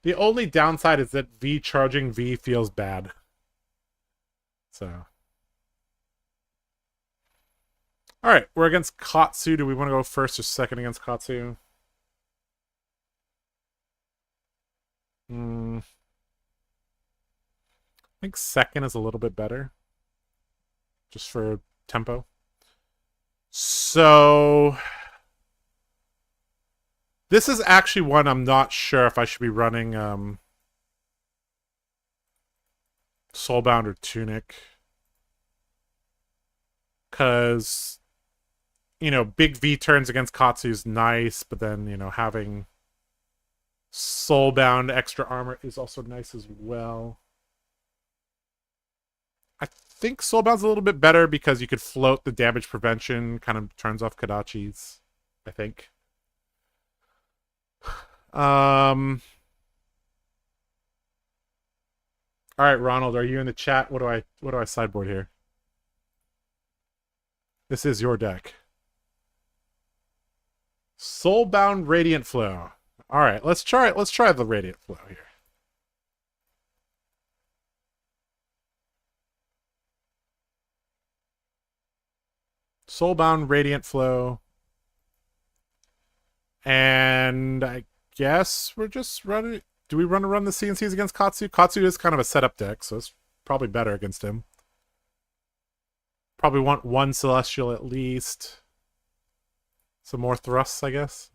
The only downside is that V charging V feels bad. So. Alright, we're against Katsu. Do we want to go first or second against Katsu? I think second is a little bit better. Just for tempo. So this is actually one I'm not sure if I should be running Soulbound or Tunic. Because, you know, big V turns against Katsu is nice, but then, you know, having Soulbound extra armor is also nice as well. I think Soulbound's a little bit better because you could float the damage prevention, kind of turns off Kadachi's, I think. Alright, Ronald, are you in the chat? What do I sideboard here? This is your deck. Soulbound Radiant Flow. Alright, let's try the Radiant Flow here. Soulbound Radiant Flow. And I guess we're just running. Do we run the CNCs against Katsu? Katsu is kind of a setup deck, so it's probably better against him. Probably want one Celestial at least. Some more thrusts, I guess.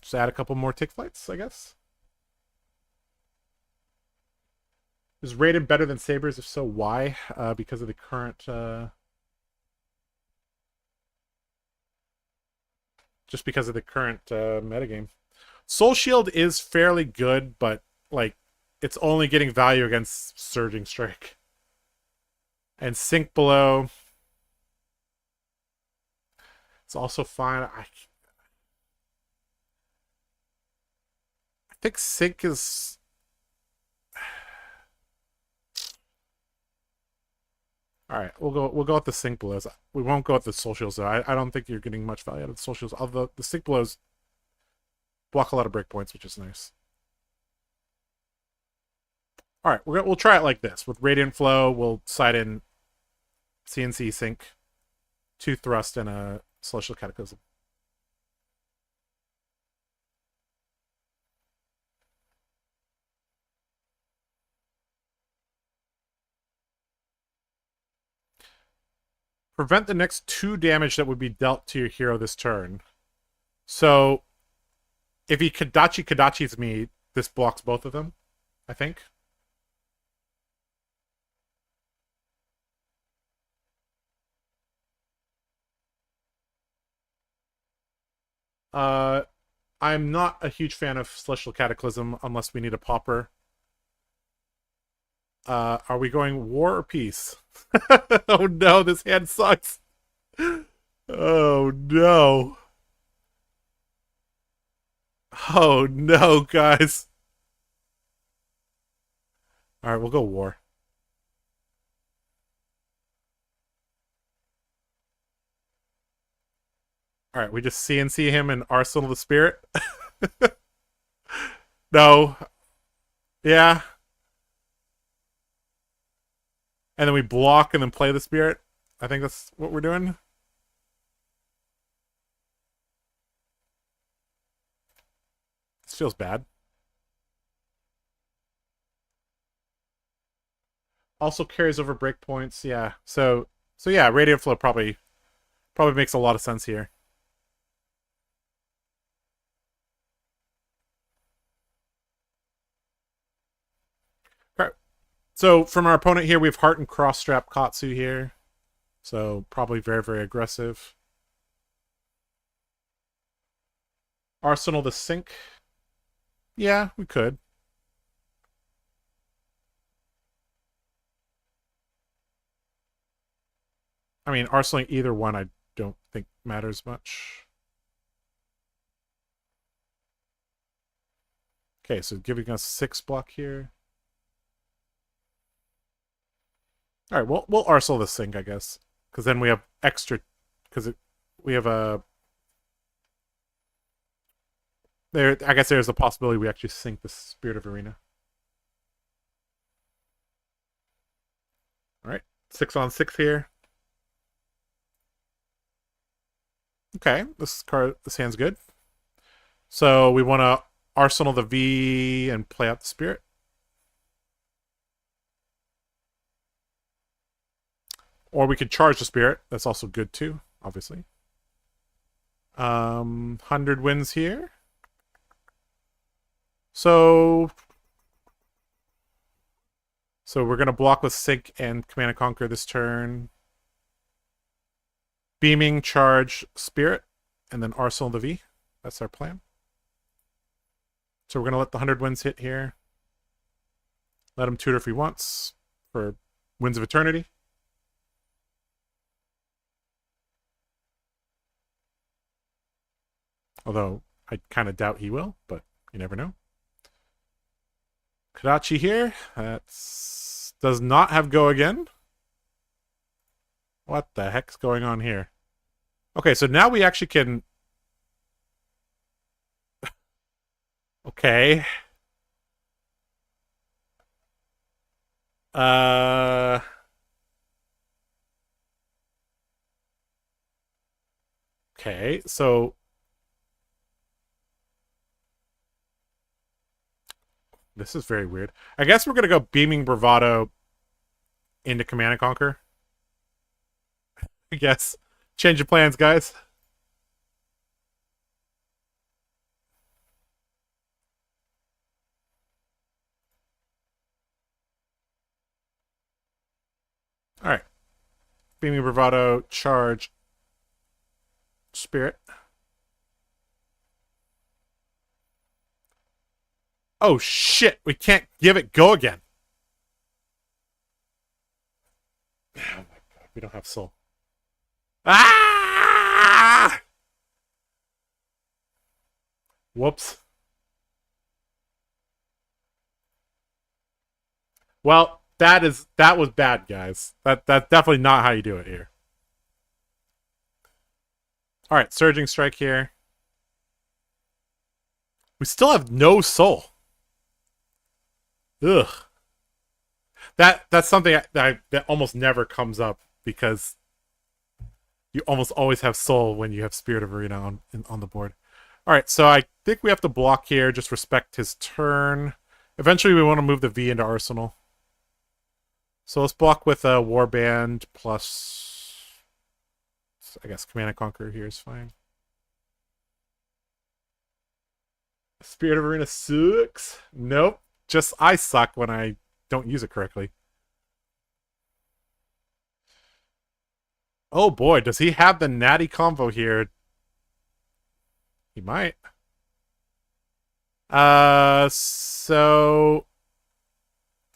Just add a couple more tick flights, I guess. Is rated better than Sabres? If so, why? Because of the current... just because of the current metagame. Soul Shield is fairly good, but, like, it's only getting value against Surging Strike. And Sink Below... it's also fine. I think Sink is... Alright, we'll go with the Sink Blows. We won't go with the Soul Shields, though. I don't think you're getting much value out of the Soul Shields. Although the Sink Blows block a lot of breakpoints, which is nice. Alright, we'll try it like this. With Radiant Flow, we'll side in CNC Sink, 2 Thrust, and a Celestial Cataclysm. Prevent the next 2 damage that would be dealt to your hero this turn. So if he Kadachis me, this blocks both of them, I think. I'm not a huge fan of Celestial Cataclysm unless we need a popper. Are we going war or peace? Oh no, this hand sucks. Oh no. Oh no, guys. Alright, we'll go war. Alright, we just CNC him and Arsenal the Spirit. No. Yeah. And then we block and then play the Spirit. I think that's what we're doing. This feels bad. Also carries over breakpoints, yeah. So yeah, Radiant Flow probably makes a lot of sense here. So from our opponent here, we have Heart and Crossstrap Katsu here. So probably very, very aggressive. Arsenal the Sink. Yeah, we could. I mean, arsenaling either one I don't think matters much. Okay, so giving us 6 block here. All right, we'll Arsenal the Sink, I guess, because then we have extra. Because we have a there. I guess there's a possibility we actually sink the Spirit of Arena. All right, 6 on 6 here. Okay, this hand's good. So we want to Arsenal the V and play out the Spirit. Or we could charge the Spirit. That's also good too, obviously. 100 wins here. So we're going to block with Sink and Command and Conquer this turn. Beaming, charge, Spirit, and then Arsenal the V. That's our plan. So we're going to let the 100 wins hit here. Let him tutor if he wants for Winds of Eternity. Although I kind of doubt he will, but you never know. Kadachi here. That does not have go again. What the heck's going on here? Okay, so now we actually can... Okay. Okay, so... This is very weird. I guess we're going to go Beaming Bravado into Command and Conquer. I guess. Change of plans, guys. Alright. Beaming Bravado, charge, Spirit. Oh shit, we can't give it go again. Oh my god, we don't have soul. Ah! Whoops. Well, that was bad, guys. That's definitely not how you do it here. Alright, Surging Strike here. We still have no soul. Ugh. That's something that almost never comes up because you almost always have soul when you have Spirit of Arena on the board. All right, so I think we have to block here. Just respect his turn. Eventually, we want to move the V into Arsenal. So let's block with a Warband plus, I guess, Command and Conquer here is fine. Spirit of Arena sucks. Nope. Just I suck when I don't use it correctly. Oh boy, does he have the natty combo here? He might. So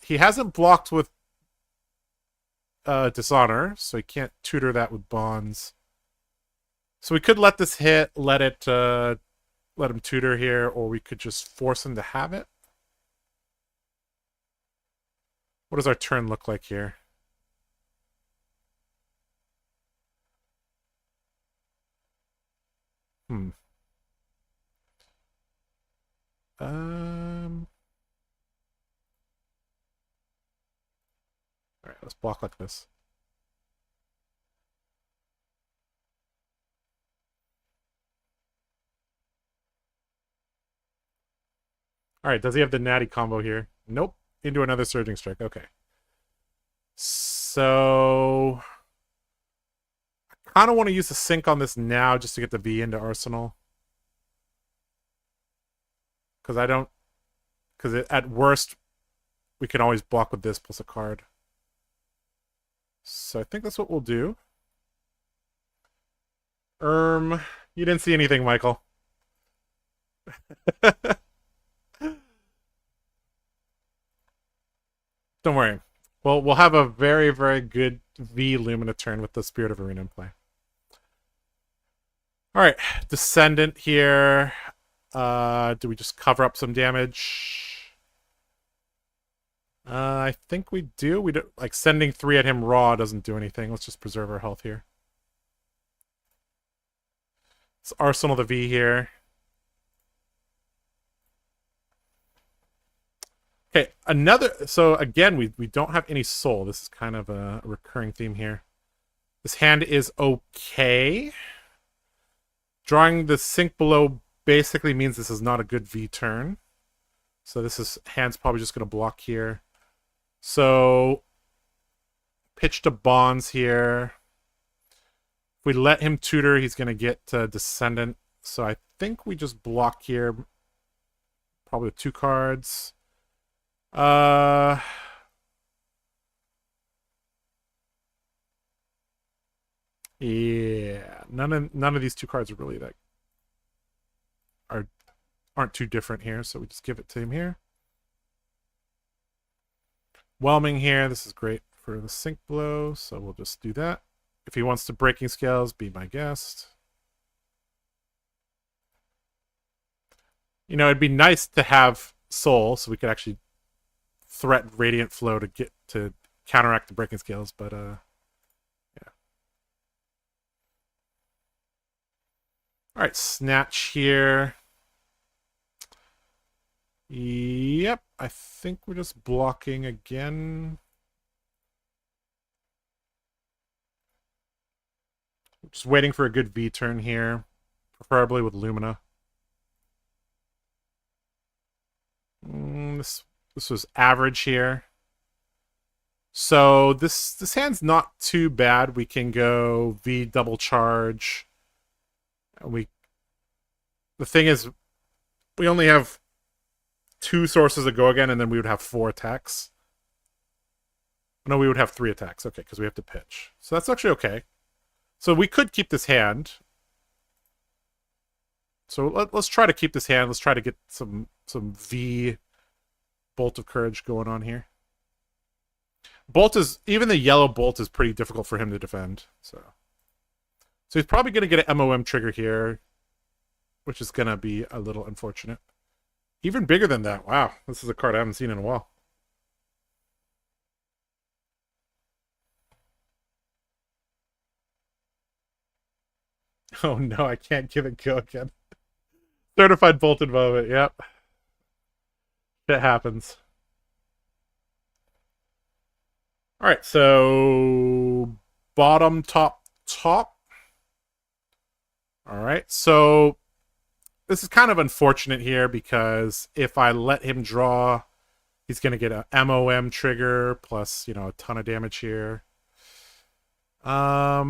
he hasn't blocked with Dishonor, so he can't tutor that with Bonds. So we could let this hit, let him tutor here, or we could just force him to have it. What does our turn look like here? Alright, let's block like this. Alright, does he have the natty combo here? Nope. Into another Surging Strike. Okay. So I kind of want to use the sync on this now just to get the V into Arsenal. Because I don't... Because at worst, we can always block with this plus a card. So I think that's what we'll do. You didn't see anything, Michael. Don't worry. Well, we'll have a very, very good V Lumina turn with the Spirit of Arena in play. Alright, Descendant here. Do we just cover up some damage? I think we do. We don't, like, sending 3 at him raw doesn't do anything. Let's just preserve our health here. Let's Arsenal the V here. Okay, so again, we don't have any soul. This is kind of a recurring theme here. This hand is okay. Drawing the sync below basically means this is not a good V turn. So hand's probably just going to block here. So, pitch to Bonds here. If we let him tutor, he's going to get Descendant. So I think we just block here. Probably with 2 cards. Yeah, none of these 2 cards are really aren't too different here, so we just give it to him here. Whelming here, this is great for the sync blow, so we'll just do that. If he wants to Breaking Scales, be my guest. You know, it'd be nice to have Soul, so we could actually threat Radiant Flow to counteract the Breaking Scales, but yeah. Alright, Snatch here. Yep, I think we're just blocking again. Just waiting for a good V turn here, preferably with Lumina. This was average here. So this hand's not too bad. We can go V double charge. And the thing is, we only have 2 sources to go again, and then we would have 4 attacks. No, we would have 3 attacks. Okay, because we have to pitch. So that's actually okay. So we could keep this hand. So let's try to keep this hand. Let's try to get some V Bolt of Courage going on here. Even the yellow Bolt is pretty difficult for him to defend. So he's probably going to get an MOM trigger here, which is going to be a little unfortunate. Even bigger than that. Wow, this is a card I haven't seen in a while. Oh no, I can't give it go again. Certified Bolton moment, yep. It happens. Alright, so bottom, top. Alright, so this is kind of unfortunate here because if I let him draw, he's going to get a MOM trigger plus, a ton of damage here. I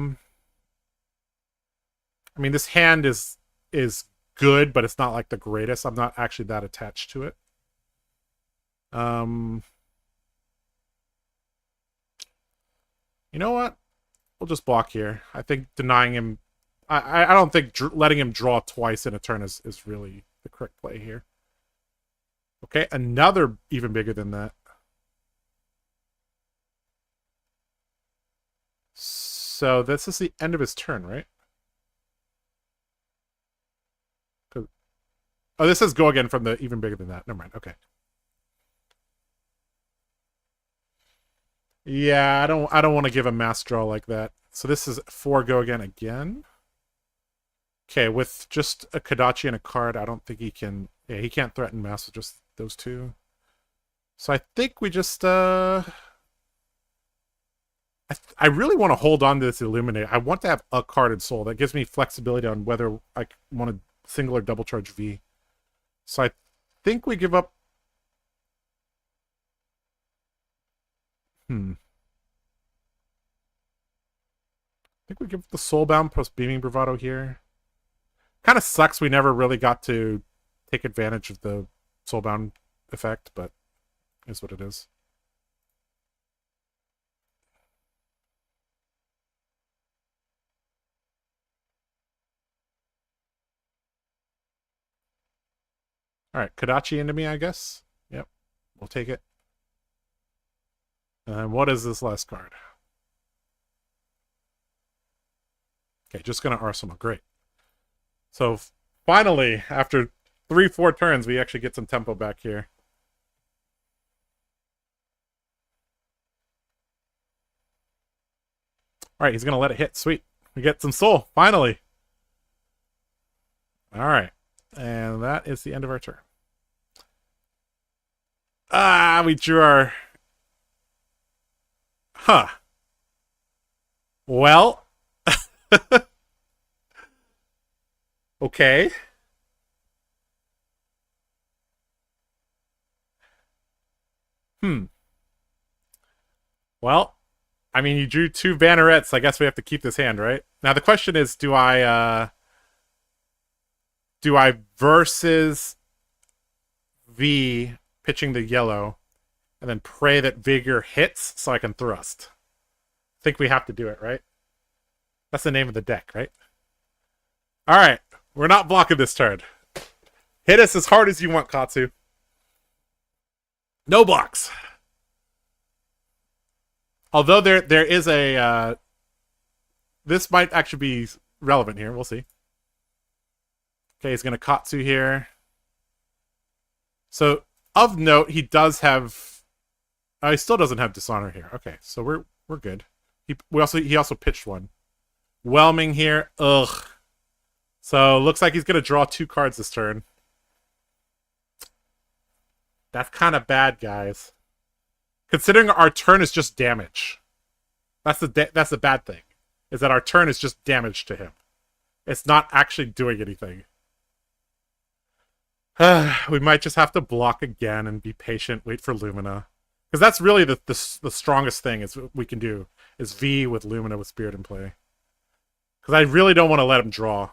mean, this hand is good, but it's not like the greatest. I'm not actually that attached to it. You know what? We'll just block here. I think denying him... I don't think letting him draw twice in a turn is really the correct play here. Okay, another even bigger than that. So this is the end of his turn, right? Oh, this says go again from the even bigger than that. Never mind. Okay. Yeah, I don't want to give a mass draw like that. So this is 4 go again. Okay, with just a Kodachi and a card, I don't think he can... Yeah, he can't threaten mass with just those two. So I think we just... I really want to hold on to this Illuminate. I want to have a card in Soul. That gives me flexibility on whether I want to single or double charge V. So I think we give up... I think we give up the Soulbound plus Beaming Bravado here. Kind of sucks we never really got to take advantage of the Soulbound effect, but is what it is. Alright, Kodachi into me, I guess. Yep, we'll take it. And what is this last card? Okay, just gonna Arsenal. Great. So finally, after 3-4 turns, we actually get some tempo back here. Alright, he's gonna let it hit. Sweet. We get some soul, finally. Alright. And that is the end of our turn. Ah, we drew our... Huh. Well... Okay. Well, I mean, you drew 2 Bannerets. I guess we have to keep this hand, right? Now, the question is, do I versus V pitching the yellow and then pray that Vigor hits so I can thrust? I think we have to do it, right? That's the name of the deck, right? All right. We're not blocking this turn. Hit us as hard as you want, Katsu. No blocks. Although there is a... this might actually be relevant here. We'll see. Okay, he's going to Katsu here. So, of note, he does have... he still doesn't have Dishonor here. Okay, so we're good. He also pitched one. Whelming here. Ugh. So, looks like he's going to draw 2 cards this turn. That's kind of bad, guys. Considering our turn is just damage. That's the bad thing. Is that our turn is just damage to him. It's not actually doing anything. We might just have to block again and be patient, wait for Lumina. Because that's really the strongest thing is we can do. Is V with Lumina with Spirit in play. Because I really don't want to let him draw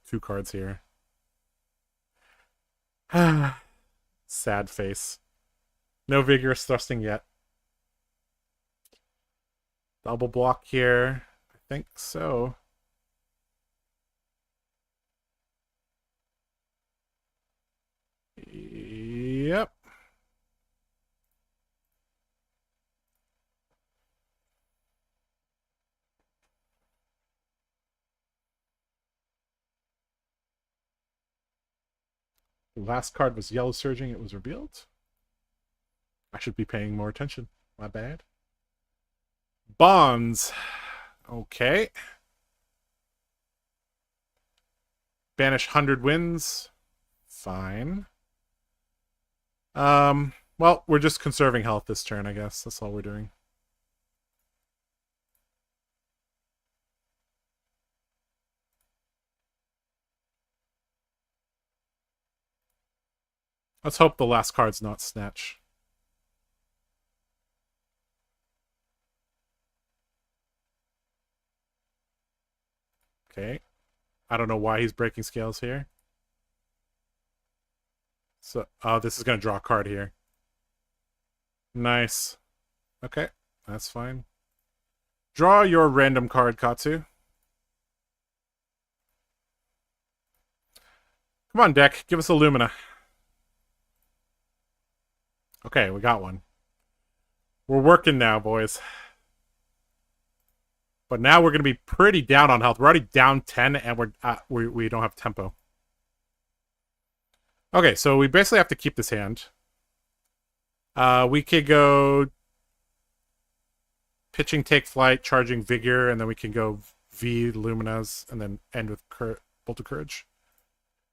2 cards here. Sad face. No vigorous thrusting yet. Double block here. I think so. Yep. The last card was Yellow Surging. It was revealed. I should be paying more attention. My bad. Bonds. Okay. Banish 100 wins. Fine. Well, we're just conserving health this turn, I guess. That's all we're doing. Let's hope the last card's not Snatch. Okay. I don't know why he's breaking scales here. So, oh, this is going to draw a card here. Nice. Okay, that's fine. Draw your random card, Katsu. Come on, deck. Give us a Lumina. Okay, we got one. We're working now, boys. But now we're going to be pretty down on health. We're already down 10, and we don't have tempo. Okay, so we basically have to keep this hand. We could go pitching Take Flight, charging Vigor, and then we can go V Luminas, and then end with Bolt of Courage.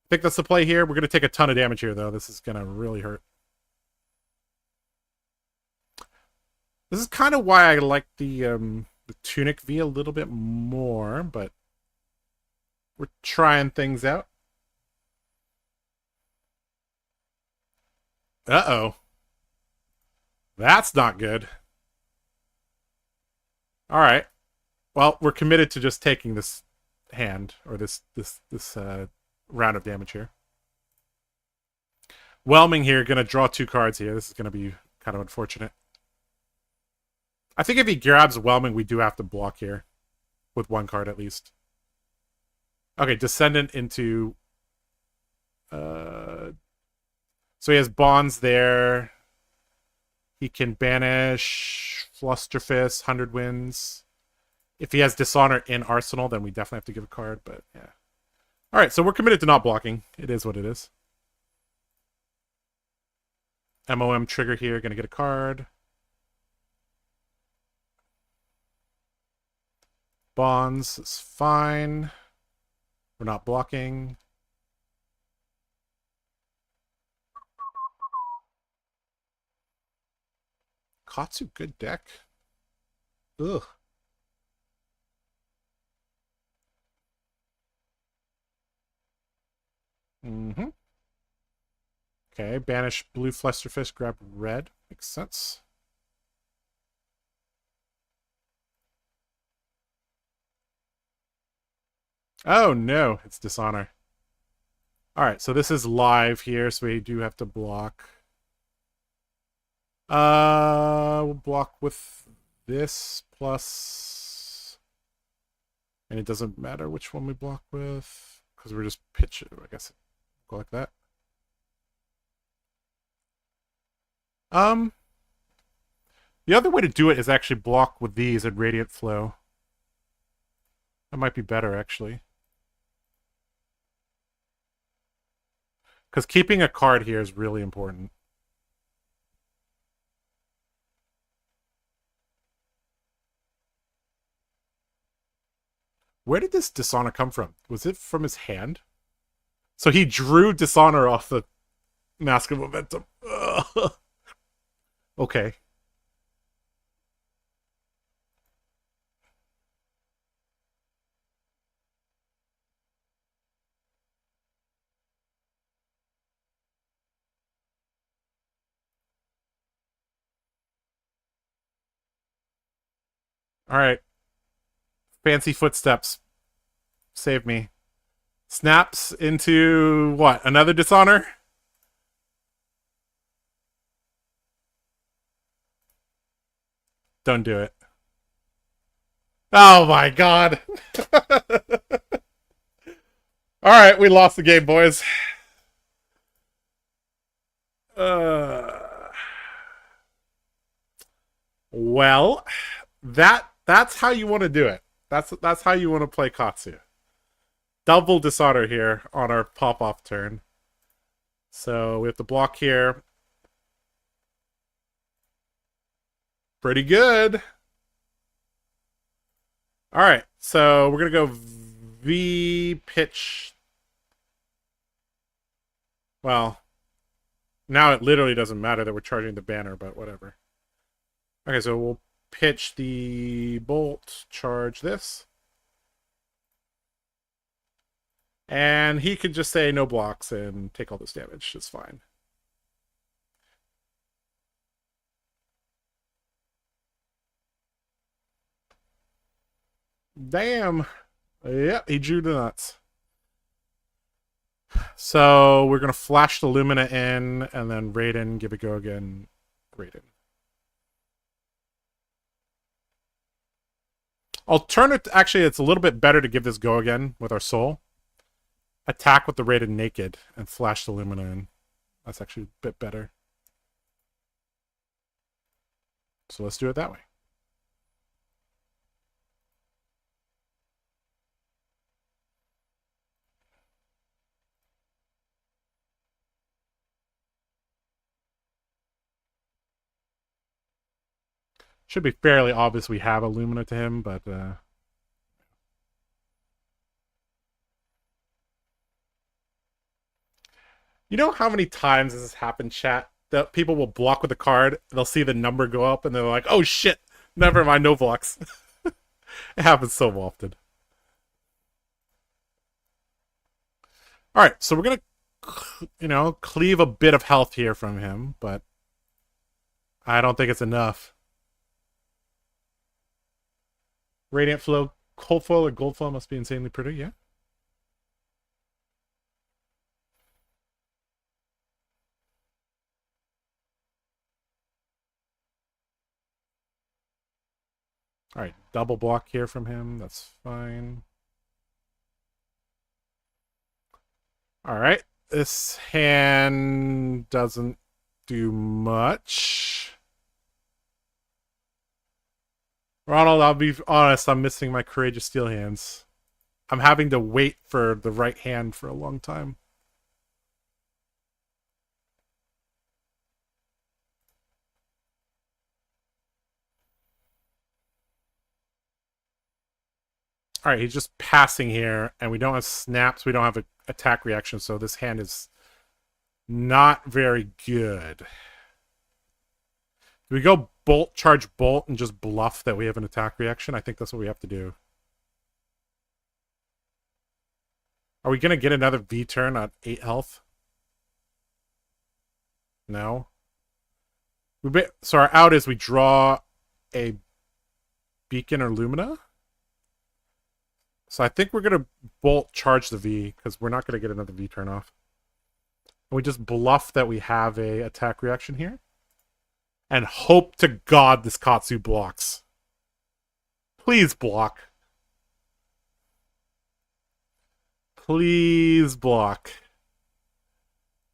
I think that's the play here. We're going to take a ton of damage here, though. This is going to really hurt. This is kind of why I like the Tunic V a little bit more, but we're trying things out. Uh-oh. That's not good. All right. Well, we're committed to just taking this hand, or this round of damage here. Whelming here, going to draw 2 cards here. This is going to be kind of unfortunate. I think if he grabs Whelming, we do have to block here. With 1 card at least. Okay, Descendant into... So he has Bonds there. He can banish Flusterfist, 100 Winds. If he has Dishonor in Arsenal, then we definitely have to give a card, but yeah. Alright, so we're committed to not blocking. It is what it is. MOM trigger here, gonna get a card. Bonds is fine. We're not blocking. Katsu, good deck. Ugh. Mm-hmm. Okay, banish blue Flusterfish, grab red. Makes sense. Oh no, it's Dishonor. Alright, so this is live here, so we do have to block. We'll block with this plus... And it doesn't matter which one we block with, because we're just pitching, I guess. Go like that. The other way to do it is actually block with these and Radiant Flow. That might be better, actually. Because keeping a card here is really important. Where did this Dishonor come from? Was it from his hand? So he drew Dishonor off the Mask of Momentum. Ugh. Okay. Alright. Fancy footsteps. Save me. Snaps into what? Another Dishonor? Don't do it. Oh my god. Alright, we lost the game, boys. Well, that's how you want to do it. That's how you want to play Katsu. Double Dishonor here on our pop-off turn. So we have to block here. Pretty good. Alright, so we're going to go V pitch. Well, now it literally doesn't matter that we're charging the banner, but whatever. Okay, so we'll pitch the Bolt, charge this. And he could just say no blocks and take all this damage. It's fine. Damn. Yep, he drew the nuts. So we're going to flash the Lumina in, and then Raiden, give it go again. Raiden. Actually, it's a little bit better to give this go again with our soul. Attack with the Raiden naked and flash the Lumina in. That's actually a bit better. So let's do it that way. Should be fairly obvious we have a Lumina to him, but you know how many times this has happened, chat? That people will block with a card, they'll see the number go up, and they're like, oh shit, never mind, no blocks. It happens so often. Alright, so we're gonna, cleave a bit of health here from him, but I don't think it's enough. Radiant Flow, Cold Foil, or Gold Foil must be insanely pretty, yeah? Alright, double block here from him. That's fine. Alright, this hand doesn't do much. Ronald, I'll be honest, I'm missing my Courageous Steel hands. I'm having to wait for the right hand for a long time. Alright, he's just passing here, and we don't have snaps, we don't have an attack reaction, so this hand is not very good. Do we go Bolt, charge Bolt, and just bluff that we have an attack reaction? I think that's what we have to do. Are we going to get another V-turn on 8 health? No. So our out is we draw a Beacon or Lumina? So I think we're going to Bolt charge the V, because we're not going to get another V turn off. And we just bluff that we have a attack reaction here. And hope to God this Katsu blocks. Please block. Please block.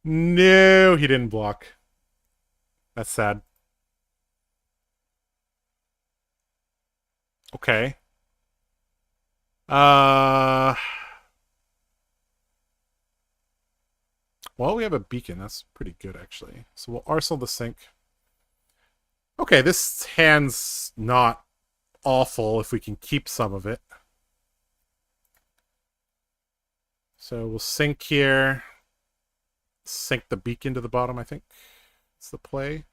No, he didn't block. That's sad. Okay. Well, we have a beacon. That's pretty good, actually. So we'll Arsenal the Sink. Okay, this hand's not awful if we can keep some of it. So we'll sink here. Sink the beacon to the bottom, I think. That's the play.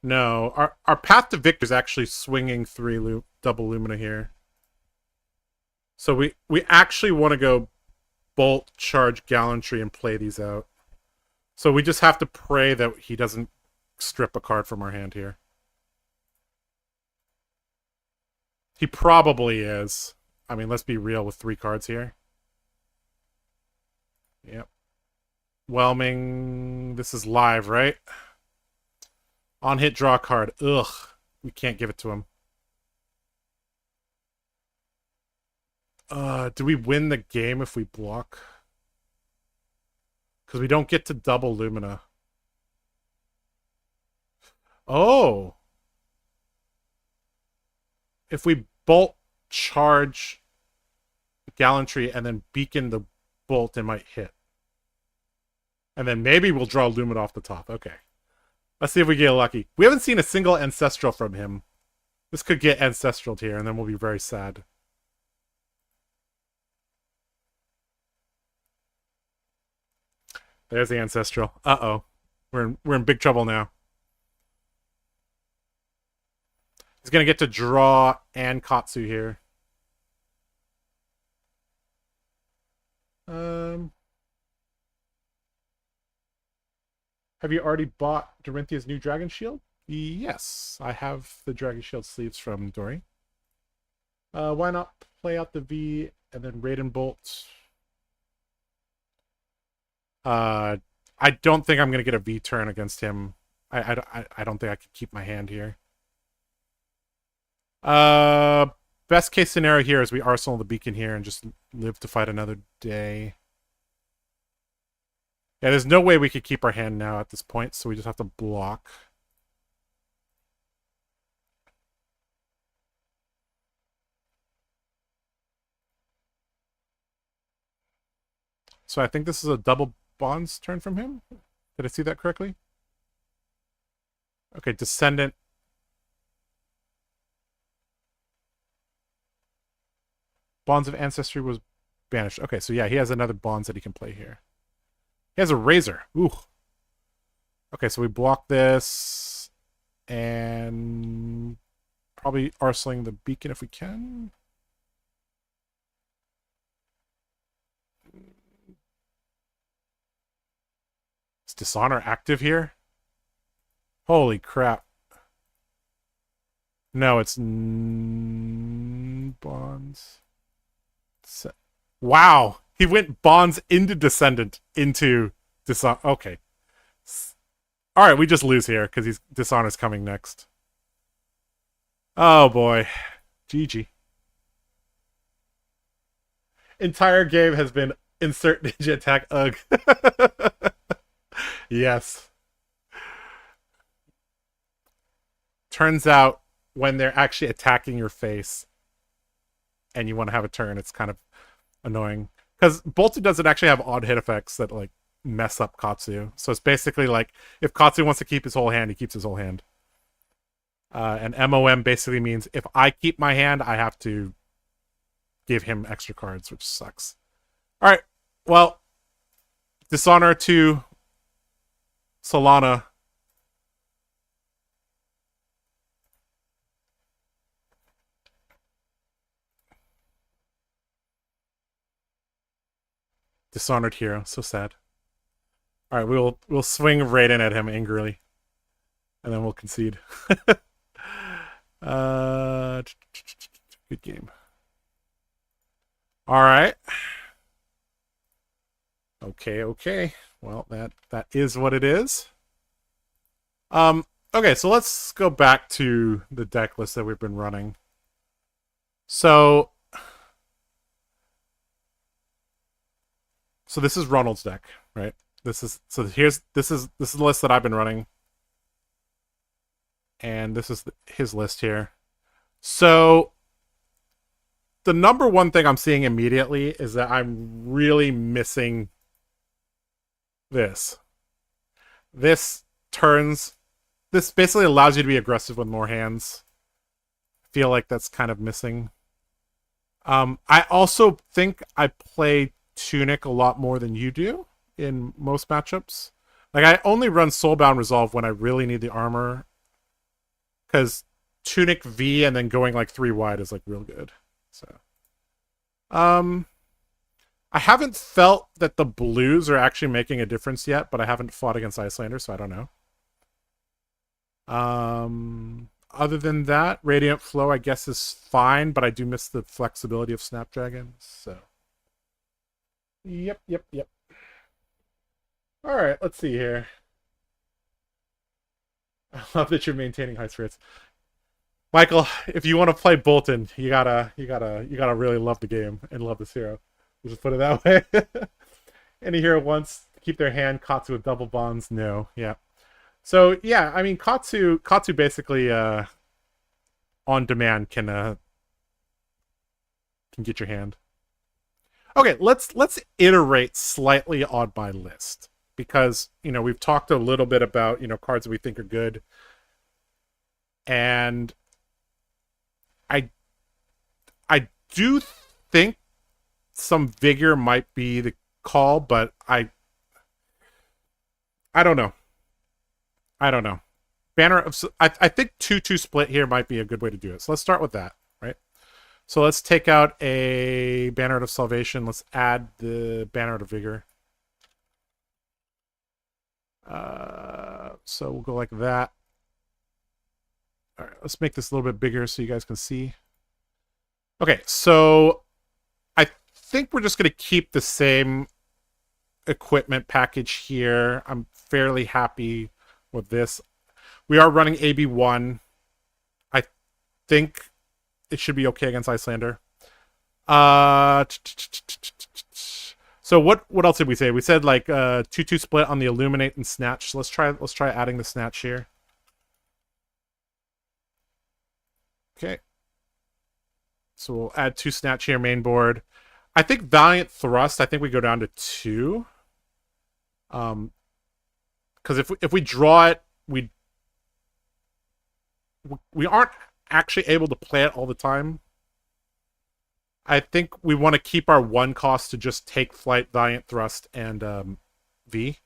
No, our path to victor is actually swinging 3 double Lumina here. So we actually want to go Bolt, charge, Gallantry, and play these out. So we just have to pray that he doesn't strip a card from our hand here. He probably is. I mean, let's be real with 3 cards here. Yep. Whelming. This is live, right? On hit, draw a card. Ugh. We can't give it to him. Do we win the game if we block? Because we don't get to double Lumina. Oh! If we Bolt, charge, Gallantry, and then beacon the Bolt, it might hit. And then maybe we'll draw Lumina off the top. Okay. Let's see if we get lucky. We haven't seen a single Ancestral from him. This could get Ancestral here, and then we'll be very sad. There's the Ancestral. Uh-oh. We're in big trouble now. He's going to get to draw and Katsu here. Have you already bought Dorinthia's new Dragon Shield? Yes, I have the Dragon Shield sleeves from Dory. Alright, so we'll Arsenal the Sink. We'll Why not play out the V and then raid and bolt? I don't think I'm gonna get a V turn against him. I don't think I could keep my hand here. Best case scenario here is we arsenal the beacon here and just live to fight another day. Yeah, there's no way we could keep our hand now at this point, so we just have to block. So I think this is a double bonds turn from him. Did I see that correctly? Okay, Descendant. Bonds of Ancestry was banished. Okay, so yeah, he has another bonds that he can play here. He has a Razor. Ooh. Okay, so we block this. And probably arsenaling the beacon if we can. Is Dishonor active here? Holy crap. No, it's bonds. Wow. He went bonds into Descendant into Dishonor. Okay. Alright, we just lose here because Dishonor's coming next. Oh boy. GG. Entire game has been insert ninja attack. Ugh. Yes. Turns out when they're actually attacking your face and you want to have a turn, it's kind of annoying. Because Bolton doesn't actually have odd hit effects that like mess up Katsu. So it's basically like if Katsu wants to keep his whole hand, he keeps his whole hand. And MOM basically means if I keep my hand, I have to give him extra cards, which sucks. Alright, well, Dishonor to Solana. Dishonored hero, so sad. Alright, we'll swing right in at him angrily. And then we'll concede. Good game. Alright. Okay. Well, that is what it is. Okay, so let's go back to the deck list that we've been running. So this is Ronald's deck, right? This is the list that I've been running. And this is his list here. So the number one thing I'm seeing immediately is that I'm really missing this. This basically allows you to be aggressive with more hands. I feel like that's kind of missing. I also think I play Tunic a lot more than you do in most matchups. Like, I only run Soulbound Resolve when I really need the armor. Because Tunic V and then going like 3 wide is like real good. So I haven't felt that the blues are actually making a difference yet, but I haven't fought against Icelander, so I don't know. Other than that, Radiant Flow I guess is fine, but I do miss the flexibility of Snapdragon, so Yep. Alright, let's see here. I love that you're maintaining high spirits. Michael, if you want to play Bolton, you gotta really love the game and love this hero. We'll just put it that way. Any hero wants to keep their hand Katsu with double bonds? No. Yeah. So yeah, I mean Katsu basically on demand can get your hand. Okay, let's iterate slightly on my list. Because, we've talked a little bit about, cards that we think are good. And I do think some vigor might be the call, but I don't know. Banner of I think 2-2 split here might be a good way to do it. So let's start with that, right? So let's take out a Banner of Salvation. Let's add the Banner of Vigor. So we'll go like that. All right, let's make this a little bit bigger so you guys can see. Okay, so I think we're just going to keep the same equipment package here. I'm fairly happy with this. We are running AB1. I think it should be okay against Icelander. So what else did we say? We said like 2-2 split on the Illuminate and Snatch. So let's try adding the Snatch here. Okay. So we'll add 2 Snatch here, main board. I think Valiant Thrust, I think we go down to 2. Because if we draw it, we aren't actually able to play it all the time. I think we want to keep our 1 cost to just take flight, Valiant Thrust, and V.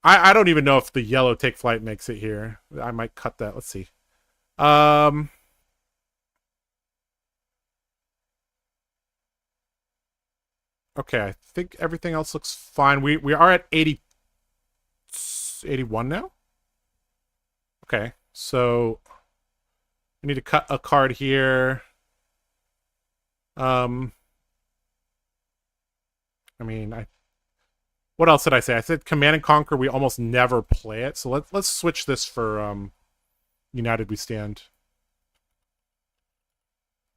I don't even know if the yellow take flight makes it here. I might cut that. Let's see. Okay, I think everything else looks fine. We are at 81 now? Okay, so we need to cut a card here. I mean, what else did I say? I said Command and Conquer, we almost never play it. So let's switch this for United We Stand.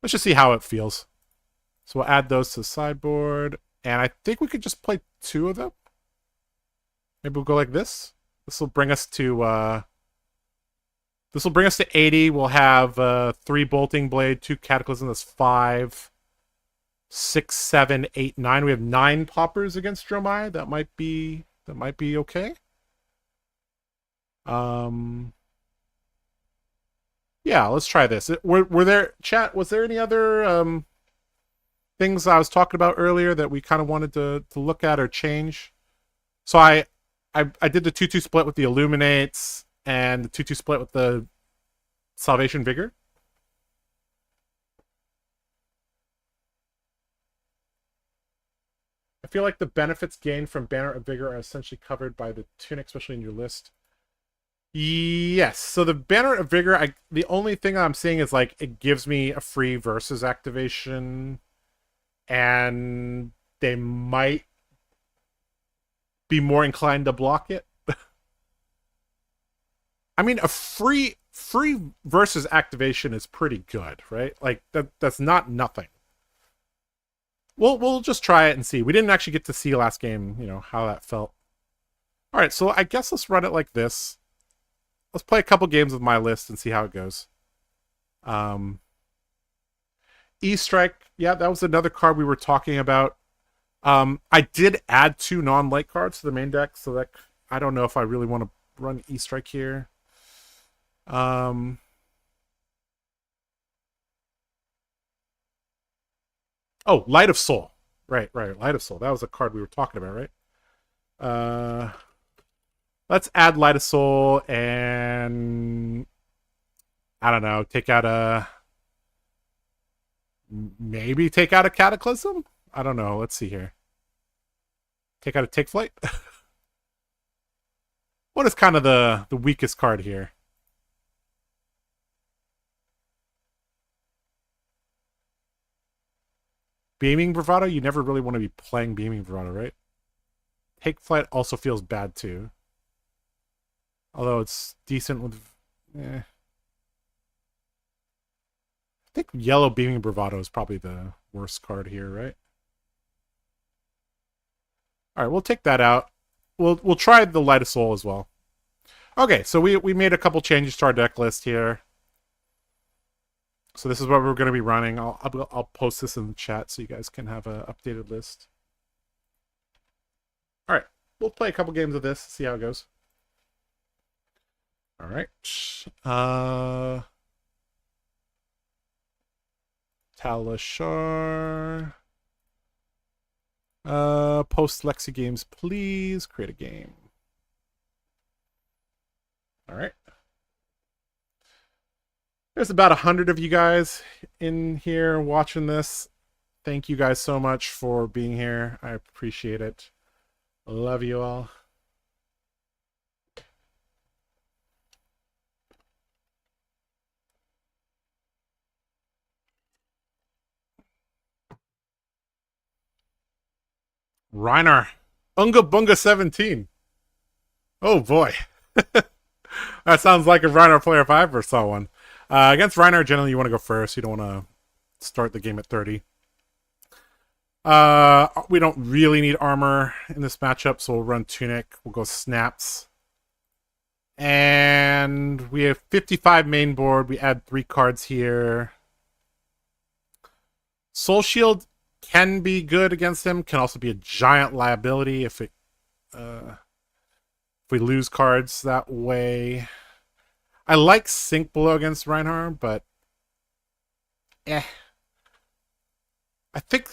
Let's just see how it feels. So we'll add those to the sideboard. And I think we could just play 2 of them. Maybe we'll go like this. This will bring us to 80. We'll have 3 Bolting Blade, 2 Cataclysm, that's 5. 6, 7, 8, 9. We have 9 poppers against Dromai. That might be okay. Yeah, let's try this. Were there, chat, was there any other things I was talking about earlier that we kind of wanted to look at or change? So I did the 2-2 split with the Illuminates and the 2-2 split with the Salvation Vigor. I feel like the benefits gained from Banner of Vigor are essentially covered by the tunic, especially in your list. Yes. So the Banner of Vigor, the only thing I'm seeing is like it gives me a free versus activation, and they might be more inclined to block it. I mean, a free versus activation is pretty good, right? Like that's not nothing. We'll just try it and see. We didn't actually get to see last game, how that felt. All right, so I guess let's run it like this. Let's play a couple games with my list and see how it goes. E-Strike, yeah, that was another card we were talking about. I did add 2 non-light cards to the main deck, so that I don't know if I really want to run E-Strike here. Oh, Light of Soul. Right. Light of Soul. That was a card we were talking about, right? Let's add Light of Soul and I don't know, maybe take out a Cataclysm? I don't know. Let's see here. Take out a Take Flight? What is kind of the weakest card here? Beaming Bravado? You never really want to be playing Beaming Bravado, right? Take Flight also feels bad too. Although it's decent with... I think yellow Beaming Bravado is probably the worst card here, right? Alright, we'll take that out. We'll try the Light of Soul as well. Okay, so we made a couple changes to our deck list here. So this is what we're going to be running. I'll post this in the chat so you guys can have an updated list. All right, we'll play a couple games of this, see how it goes. All right. Talashar. Post Lexi games, please. Create a game. All right. There's about 100 of you guys in here watching this. Thank you guys so much for being here. I appreciate it. Love you all. Reiner. Unga Bunga 17. Oh boy. That sounds like a Reiner player if I ever saw one. Against Reiner, generally you want to go first. You don't want to start the game at 30. We don't really need armor in this matchup, so we'll run Tunic. We'll go Snaps. And we have 55 main board. We add 3 cards here. Soul Shield can be good against him. Can also be a giant liability if we lose cards that way. I like Sink Below against Reinhardt, but I think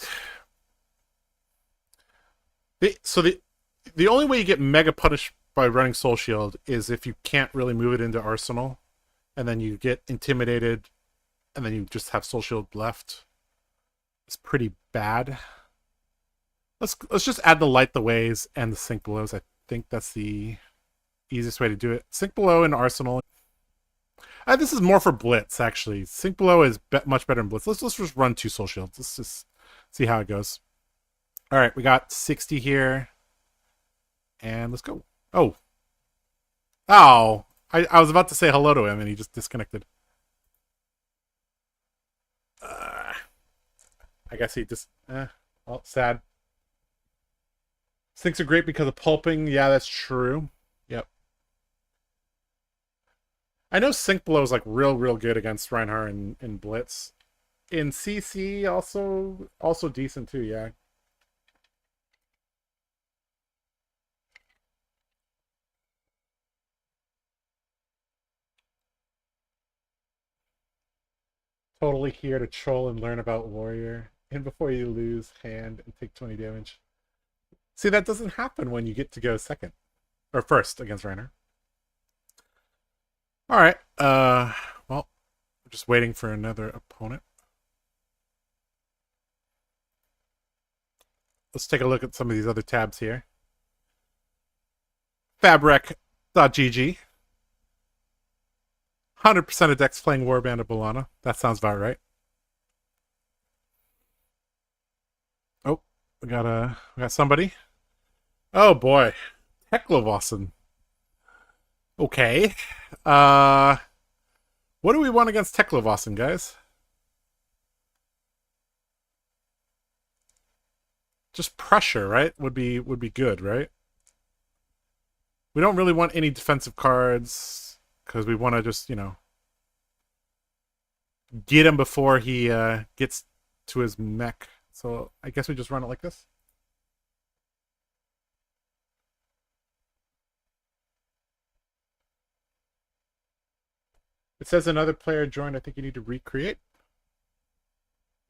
the only way you get mega punished by running Soul Shield is if you can't really move it into Arsenal, and then you get intimidated, and then you just have Soul Shield left. It's pretty bad. Let's just add the Light the Ways and the Sink Belows. I think that's the easiest way to do it. Sink Below in Arsenal. This is more for Blitz, actually. Sink Below is much better than Blitz. Let's just run 2 Soul Shields. Let's just see how it goes. All right, we got 60 here. And let's go. Oh. Oh. I was about to say hello to him, and he just disconnected. I guess he just... well, sad. Sinks are great because of pulping. Yeah, that's true. Yep. I know Sink Below is like real good against Reinhardt in Blitz. In CC, also decent too, yeah. Totally here to troll and learn about Warrior. And before you lose hand and take 20 damage. See, that doesn't happen when you get to go second. Or first against Reiner. Alright, well, we're just waiting for another opponent. Let's take a look at some of these other tabs here. FABREC.gg. 100% of decks playing Warband of Bolana. That sounds about right. Oh, we got somebody. Oh boy. Heklovossen. Okay. What do we want against Heklovossen, guys? Just pressure, right? Would be good, right? We don't really want any defensive cards because we want to just, you know, get him before he gets to his mech. So I guess we just run it like this. It says another player joined. I think you need to recreate.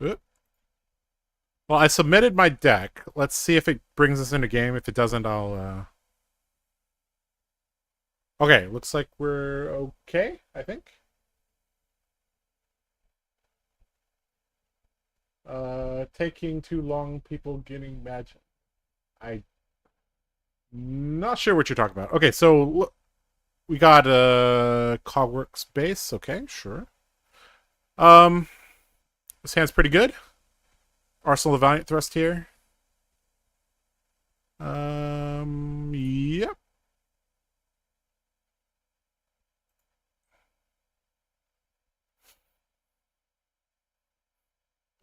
Oop. Well, I submitted my deck. Let's see if it brings us into game. If it doesn't, I'll... Okay, looks like we're okay, I think. Taking too long, people getting magic. I'm not sure what you're talking about. Okay, so we got a Cogworks base. Okay, sure. This hand's pretty good. Arsenal of Valiant Thrust here. Yep.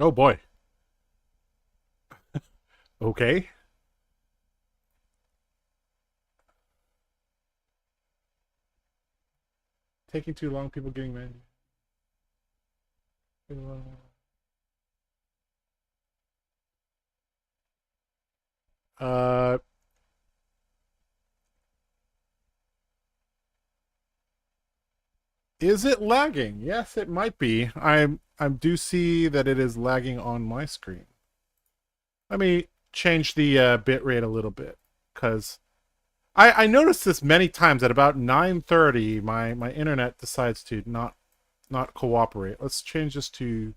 Oh boy. Okay. Taking too long, people getting mad. Is it lagging? Yes, it might be. I do see that it is lagging on my screen. Let me change the bit rate a little bit, because I noticed this many times. At about 9:30, my internet decides to not cooperate. Let's change this to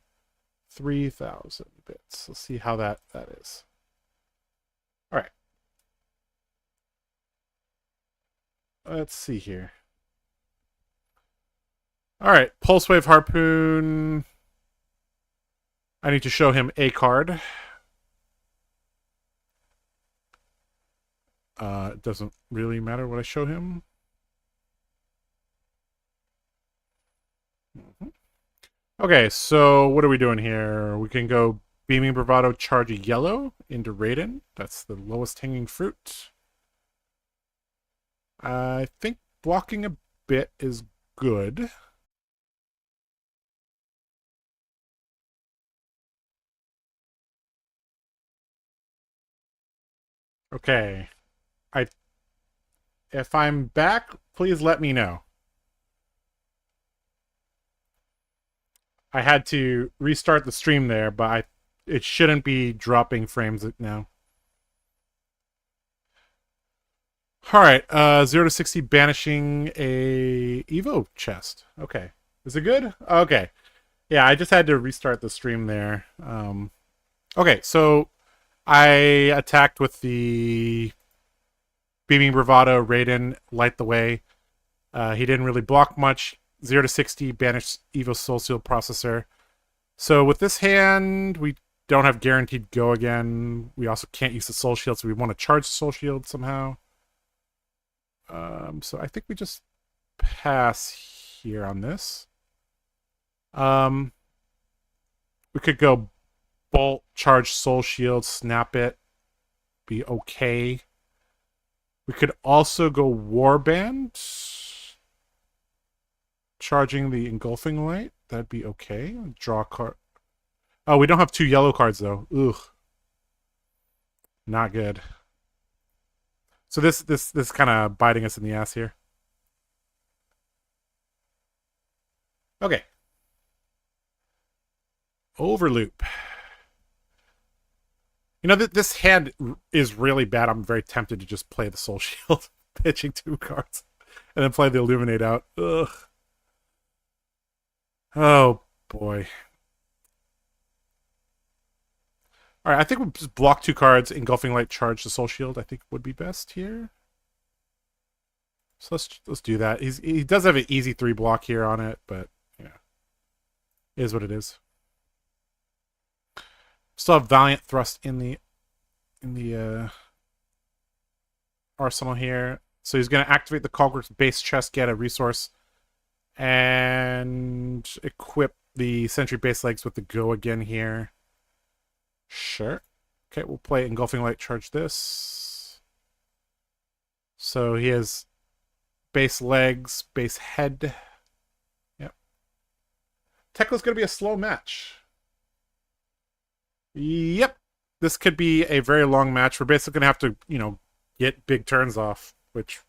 3,000 bits. Let's see how that is. All right. Let's see here. All right, Pulse Wave Harpoon. I need to show him a card. It doesn't really matter what I show him. Okay, so what are we doing here? We can go Beaming Bravado, charge a yellow into Raiden. That's the lowest hanging fruit. I think blocking a bit is good. Okay. If I'm back, please let me know. I had to restart the stream there, but it shouldn't be dropping frames now. Alright, 0 to 60 banishing a Evo chest. Okay. Is it good? Okay. Yeah, I just had to restart the stream there. Okay, so I attacked with the Beaming Bravado, Raiden, light the way. He didn't really block much. 0 to 60, banish Evo Soul Seal Processor. So with this hand, we don't have guaranteed go again. We also can't use the Soul Shield, so we want to charge the Soul Shield somehow. So I think we just pass here on this. We could go Bolt, charge Soul Shield, snap it, be okay. We could also go Warband, charging the Engulfing Light. That'd be okay. Draw a card. Oh, we don't have 2 yellow cards though. Ugh, not good. So this kind of biting us in the ass here. Okay. Overloop. You know, this hand is really bad. I'm very tempted to just play the Soul Shield, pitching 2 cards, and then play the Illuminate out. Ugh. Oh, boy. Alright, I think we'll just block 2 cards, Engulfing Light, charge the Soul Shield, I think would be best here. So let's do that. He does have an easy 3 block here on it, but yeah. It is what it is. Still have Valiant Thrust in the arsenal here. So he's gonna activate the Cogwork's base chest, get a resource, and equip the Sentry base legs with the go again here. Sure. Okay, we'll play Engulfing Light, charge this. So he has base legs, base head. Yep. Tekla's going to be a slow match. Yep. This could be a very long match. We're basically going to have to, get big turns off, which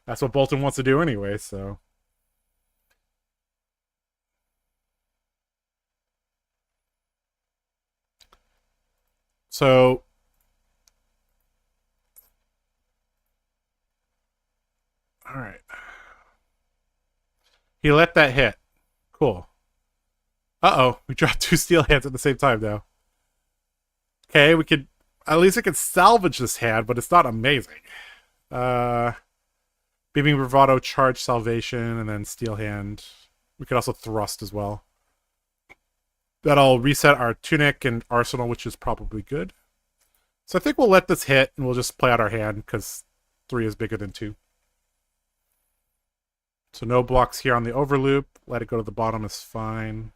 that's what Bolton wants to do anyway, so. So all right. He let that hit. Cool. Uh-oh. We dropped 2 steel hands at the same time now. Okay, we could... At least I could salvage this hand, but it's not amazing. Beaming Bravado, charge Salvation, and then Steel Hand. We could also thrust as well. That'll reset our Tunic and Arsenal, which is probably good. So I think we'll let this hit, and we'll just play out our hand, because 3 is bigger than 2. So no blocks here on the overloop. Let it go to the bottom is fine.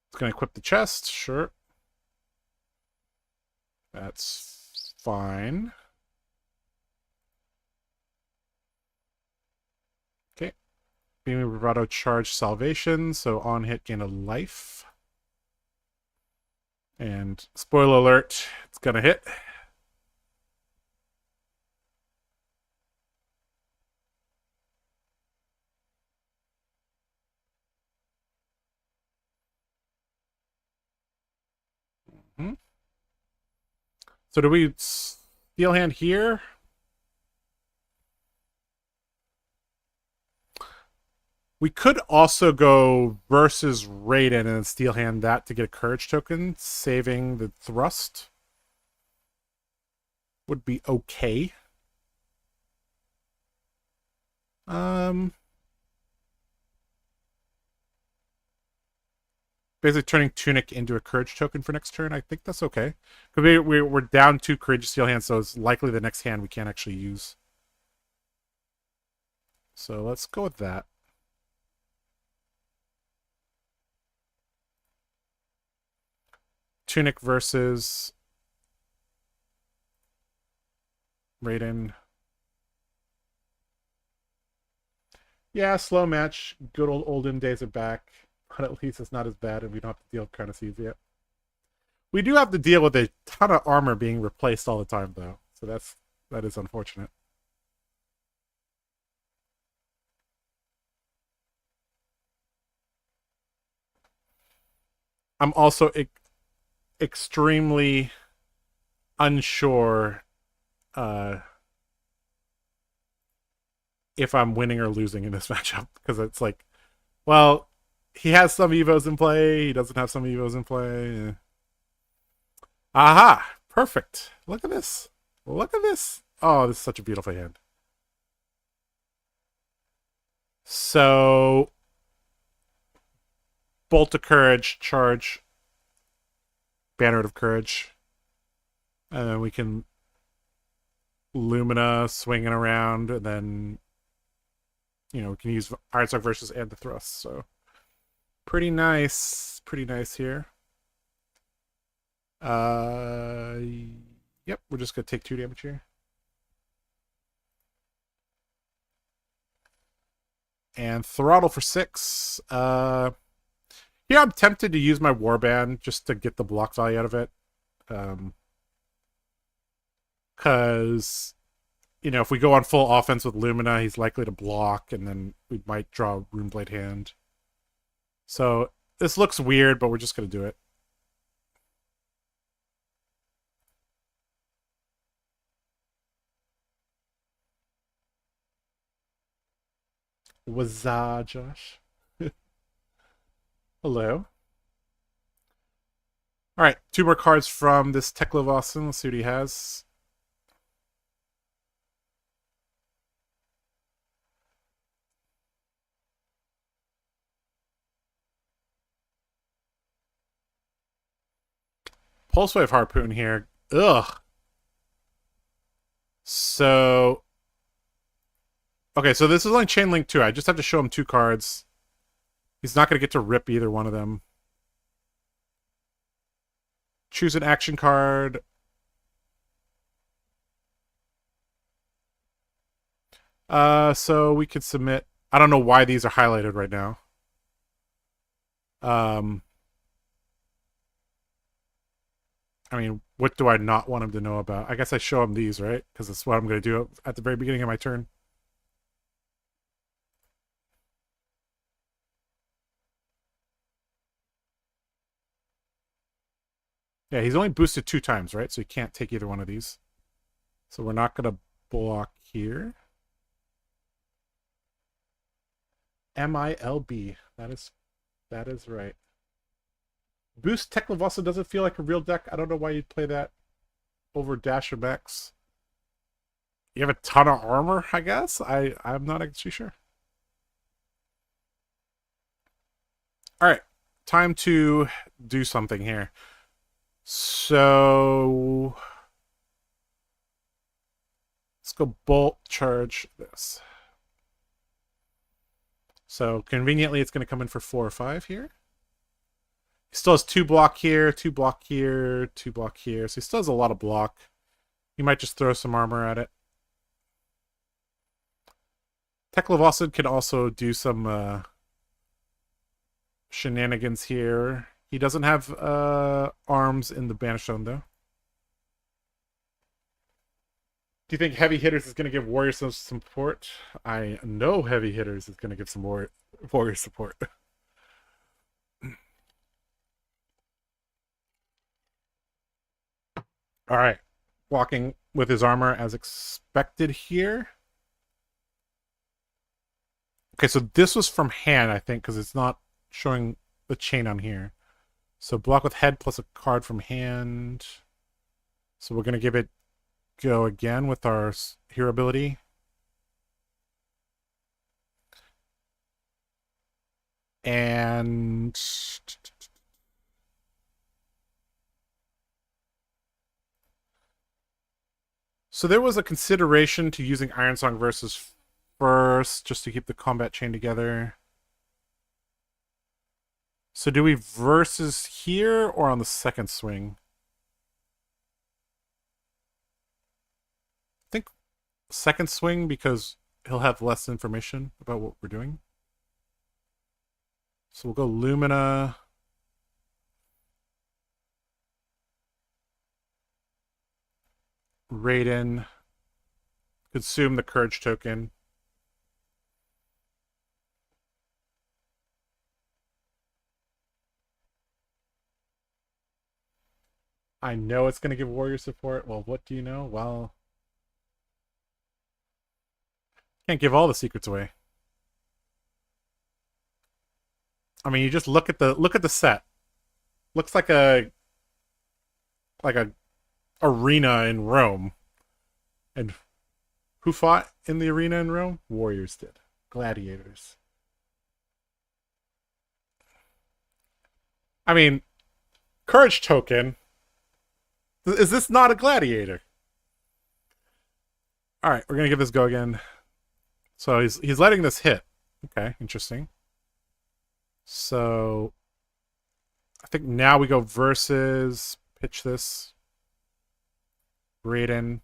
It's going to equip the chest. Sure. That's fine. Okay. Beaming Bravado, charge Salvation. So on hit, gain a life. And spoiler alert, it's going to hit. So do we Steel Hand here? We could also go versus Raiden and Steel Hand that to get a Courage token, saving the Thrust. Would be okay. basically turning Tunic into a Courage token for next turn. I think that's okay. Because we're down 2 Courageous Steel hands, so it's likely the next hand we can't actually use. So let's go with that. Tunic versus Raiden. Yeah, slow match. Good old olden days are back. But at least it's not as bad and we don't have to deal with Carnices yet. We do have to deal with a ton of armor being replaced all the time, though. So that is unfortunate. I'm also extremely unsure if I'm winning or losing in this matchup. Because it's like, well, he has some Evos in play. He doesn't have some Evos in play. Aha! Perfect. Look at this. Look at this. Oh, this is such a beautiful hand. So, Bolt of Courage, charge, Banner of Courage. And then we can Lumina swinging around, and then, you know, we can use Iron Stalk versus and the thrust. So, pretty nice here. Yep, we're just gonna take 2 damage here. And throttle for 6. Yeah, I'm tempted to use my Warband just to get the block value out of it. Because, you know, if we go on full offense with Lumina, he's likely to block, and then we might draw a Runeblade hand. So, this looks weird, but we're just going to do it. What's up, Josh? Hello. All right, 2 more cards from this Teklevossen. Let's see what he has. Pulsewave Harpoon here. Ugh. So, okay, so this is only Chain Link 2. I just have to show him 2 cards. He's not going to get to rip either one of them. Choose an action card. So we could submit. I don't know why these are highlighted right now. I mean, what do I not want him to know about? I guess I show him these, right? Because that's what I'm going to do at the very beginning of my turn. Yeah, he's only boosted 2 times, right? So he can't take either one of these. So we're not going to block here. MILB. That is right. Boost Teklevossen doesn't feel like a real deck. I don't know why you'd play that over Dash or Max. You have a ton of armor, I guess? I'm not actually sure. Alright. Time to do something here. So let's go Bolt, charge this. So conveniently it's going to come in for 4 or 5 here. He still has 2 block here, 2 block here, 2 block here. So he still has a lot of block. He might just throw some armor at it. Teklevossen can also do some shenanigans here. He doesn't have arms in the Banished Zone, though. Do you think Heavy Hitters is going to give Warriors some support? I know Heavy Hitters is going to give some Warrior support. All right. Walking with his armor as expected here. Okay, so this was from hand, I think, because it's not showing the chain on here. So block with head plus a card from hand. So we're going to give it go again with our hero ability. And So there was a consideration to using Ironsong versus first, just to keep the combat chain together. So do we versus here or on the second swing? I think second swing because he'll have less information about what we're doing. So we'll go Lumina. Raiden. Consume the Courage token. I know it's going to give warrior support. Well, what do you know? Well, can't give all the secrets away. I mean, you just look at the set. Looks like a arena in Rome. And who fought in the arena in Rome? Warriors did. Gladiators. I mean, Courage token. Is this not a gladiator? All right, we're gonna give this go again. So he's letting this hit. Okay, interesting. So I think now we go versus pitch this. Raiden.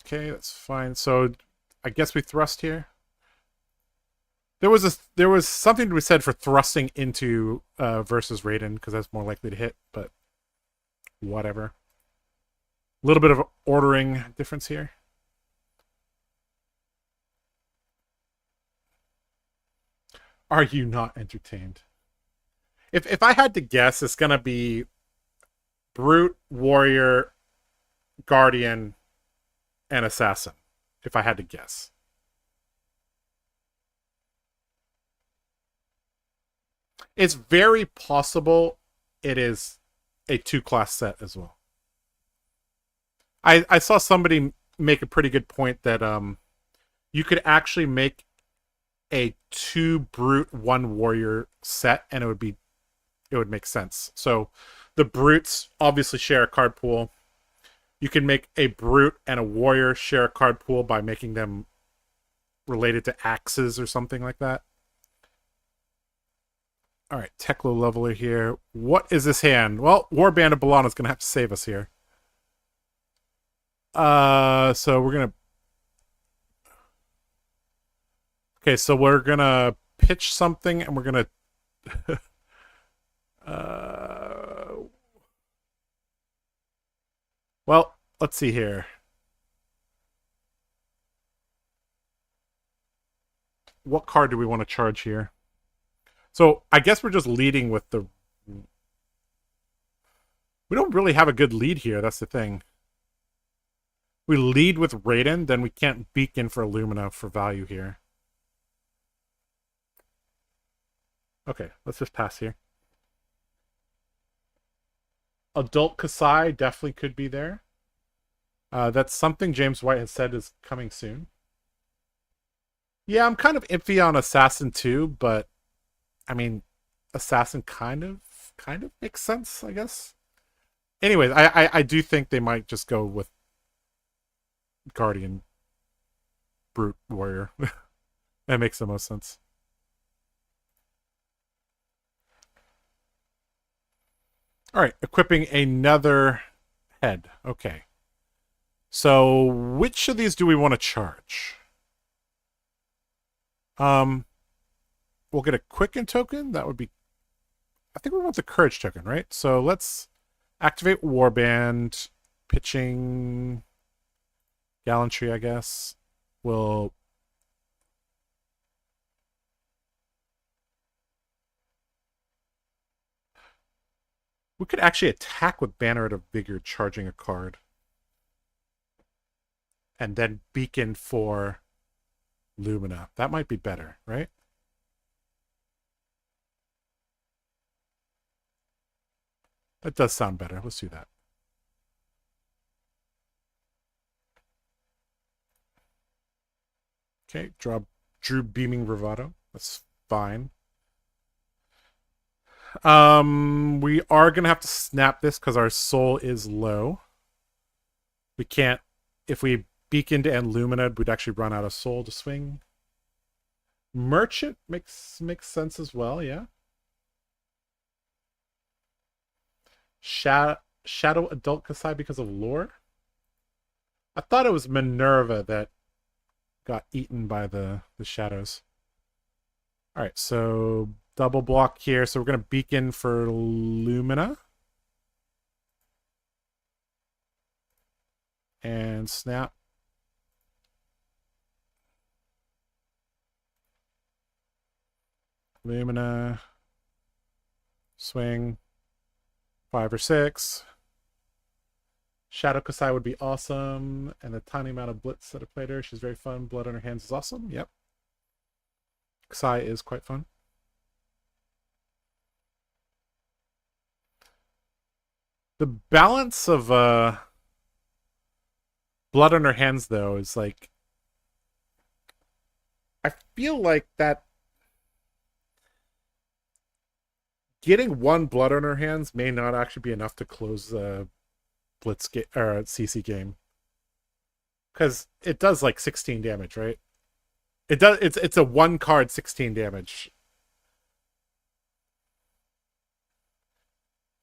Okay, that's fine. So I guess we thrust here. There was something to be said for thrusting into versus Raiden because that's more likely to hit, but whatever. A little bit of ordering difference here. Are you not entertained? If I had to guess, it's gonna be Brute, Warrior, Guardian, and Assassin. If I had to guess. It's very possible it is a 2-class set as well. I saw somebody make a pretty good point that you could actually make a 2 brute 1 warrior set and it would make sense. So the brutes obviously share a card pool. You can make a brute and a warrior share a card pool by making them related to axes or something like that. All right, Teklo leveler here. What is this hand? Well, Warband of Bolton is going to have to save us here. So we're going to... Okay, so we're going to pitch something and we're going to... Well, let's see here. What card do we want to charge here? So I guess we're just leading with the... We don't really have a good lead here, that's the thing. We lead with Raiden, then we can't beacon for Illumina for value here. Okay, let's just pass here. Adult Kasai definitely could be there. That's something James White has said is coming soon. Yeah, I'm kind of iffy on Assassin too, but I mean, Assassin kind of makes sense, I guess. Anyways, I do think they might just go with Guardian Brute Warrior. That makes the most sense. All right, equipping another head. Okay. So, which of these do we want to charge? We'll get a Quicken token. That would be... I think we want the Courage token, right? So let's activate Warband. Pitching... Gallantry, I guess. We'll... We could actually attack with Banner of Vigor, charging a card. And then beacon for Lumina. That might be better, right? That does sound better. Let's do that. Okay, drew Beaming Bravado. That's fine. We are gonna have to snap this because our soul is low. We can't. If we beacon to end Lumina, we'd actually run out of soul to swing. Merchant makes sense as well, yeah. Shadow Adult Kasai because of lore? I thought it was Minerva that got eaten by the shadows. Alright, so double block here. So we're going to beacon for Lumina. And snap. Lumina. Swing. 5 or 6. Shadow Kasai would be awesome. And the tiny amount of blitz that I played her. She's very fun. Blood on her hands is awesome. Yep. Kasai is quite fun. The balance of blood on her hands, though, is like... I feel like that... Getting one blood on her hands may not actually be enough to close the blitz or CC game, because it does like 16 damage, right? It does. It's a one card 16 damage.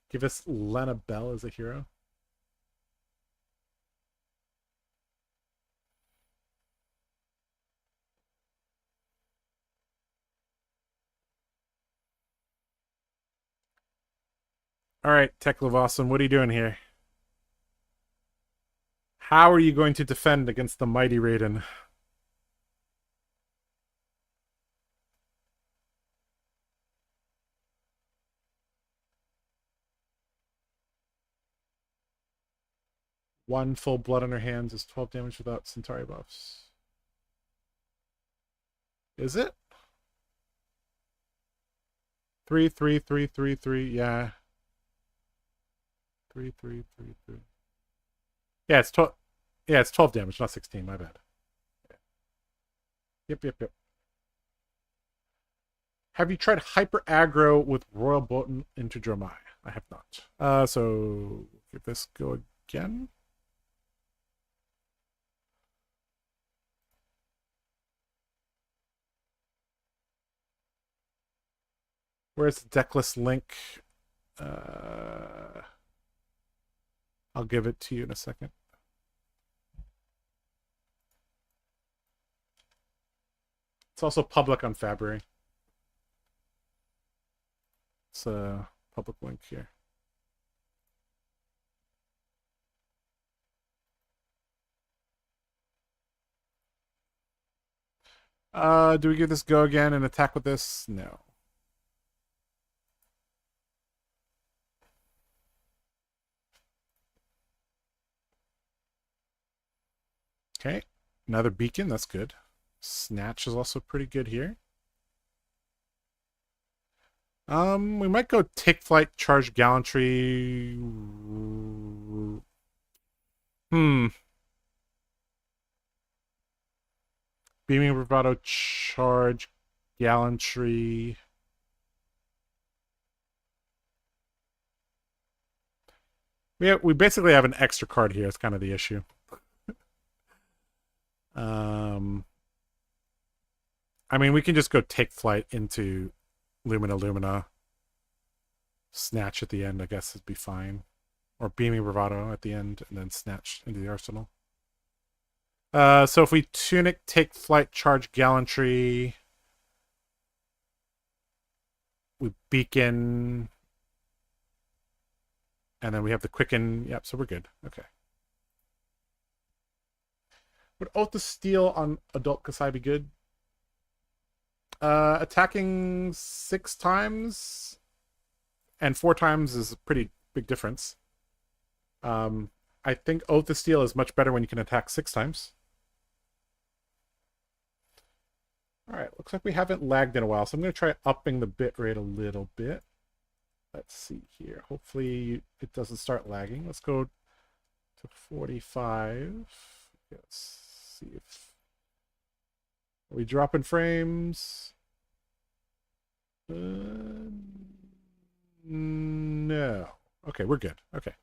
Give us Lena Bell as a hero. All right, Tech Awesome, what are you doing here? How are you going to defend against the mighty Raiden? One full blood on her hands is 12 damage without Centauri buffs. Is it? 3, 3, 3, 3, 3, yeah. 3, 3, 3, 3. Yeah, it's 12. Yeah, it's 12 damage, not 16. My bad. Yep. Have you tried hyper aggro with Royal Bolton into Dromai? I have not. So give this go again. Where's the decklist link? I'll give it to you in a second. It's also public on FABREC. It's a public link here. Do we give this go again and attack with this? No. Okay, another beacon, that's good. Snatch is also pretty good here. We might go take flight, charge gallantry. Beaming bravado, charge gallantry. We basically have an extra card here. It's kind of the issue. I mean, we can just go take flight into Lumina. Snatch at the end, I guess, would be fine. Or Beaming Bravado at the end, and then Snatch into the arsenal. So if we Tunic, take flight, charge gallantry, we beacon, and then we have the quicken. Yep, so we're good. Okay. Would Oath of Steel on Adult Kasai be good? Attacking 6 times and 4 times is a pretty big difference. I think Oath of Steel is much better when you can attack 6 times. Alright, looks like we haven't lagged in a while, so I'm going to try upping the bit rate a little bit. Let's see here. Hopefully it doesn't start lagging. Let's go to 45. Let's see if... Are we dropping frames? No. Okay, we're good. Okay.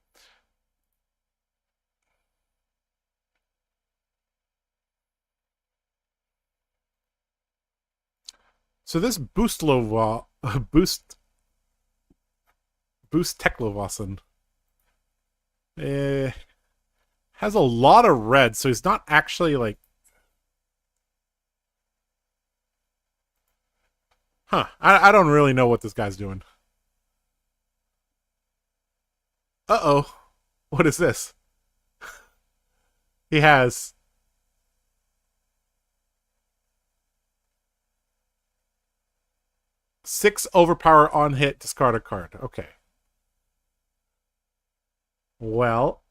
So this boost Teklovasen has a lot of red, so he's not actually like. Huh. I don't really know what this guy's doing. Uh-oh. What is this? He has 6 overpower on hit, discard a card. Okay. Well,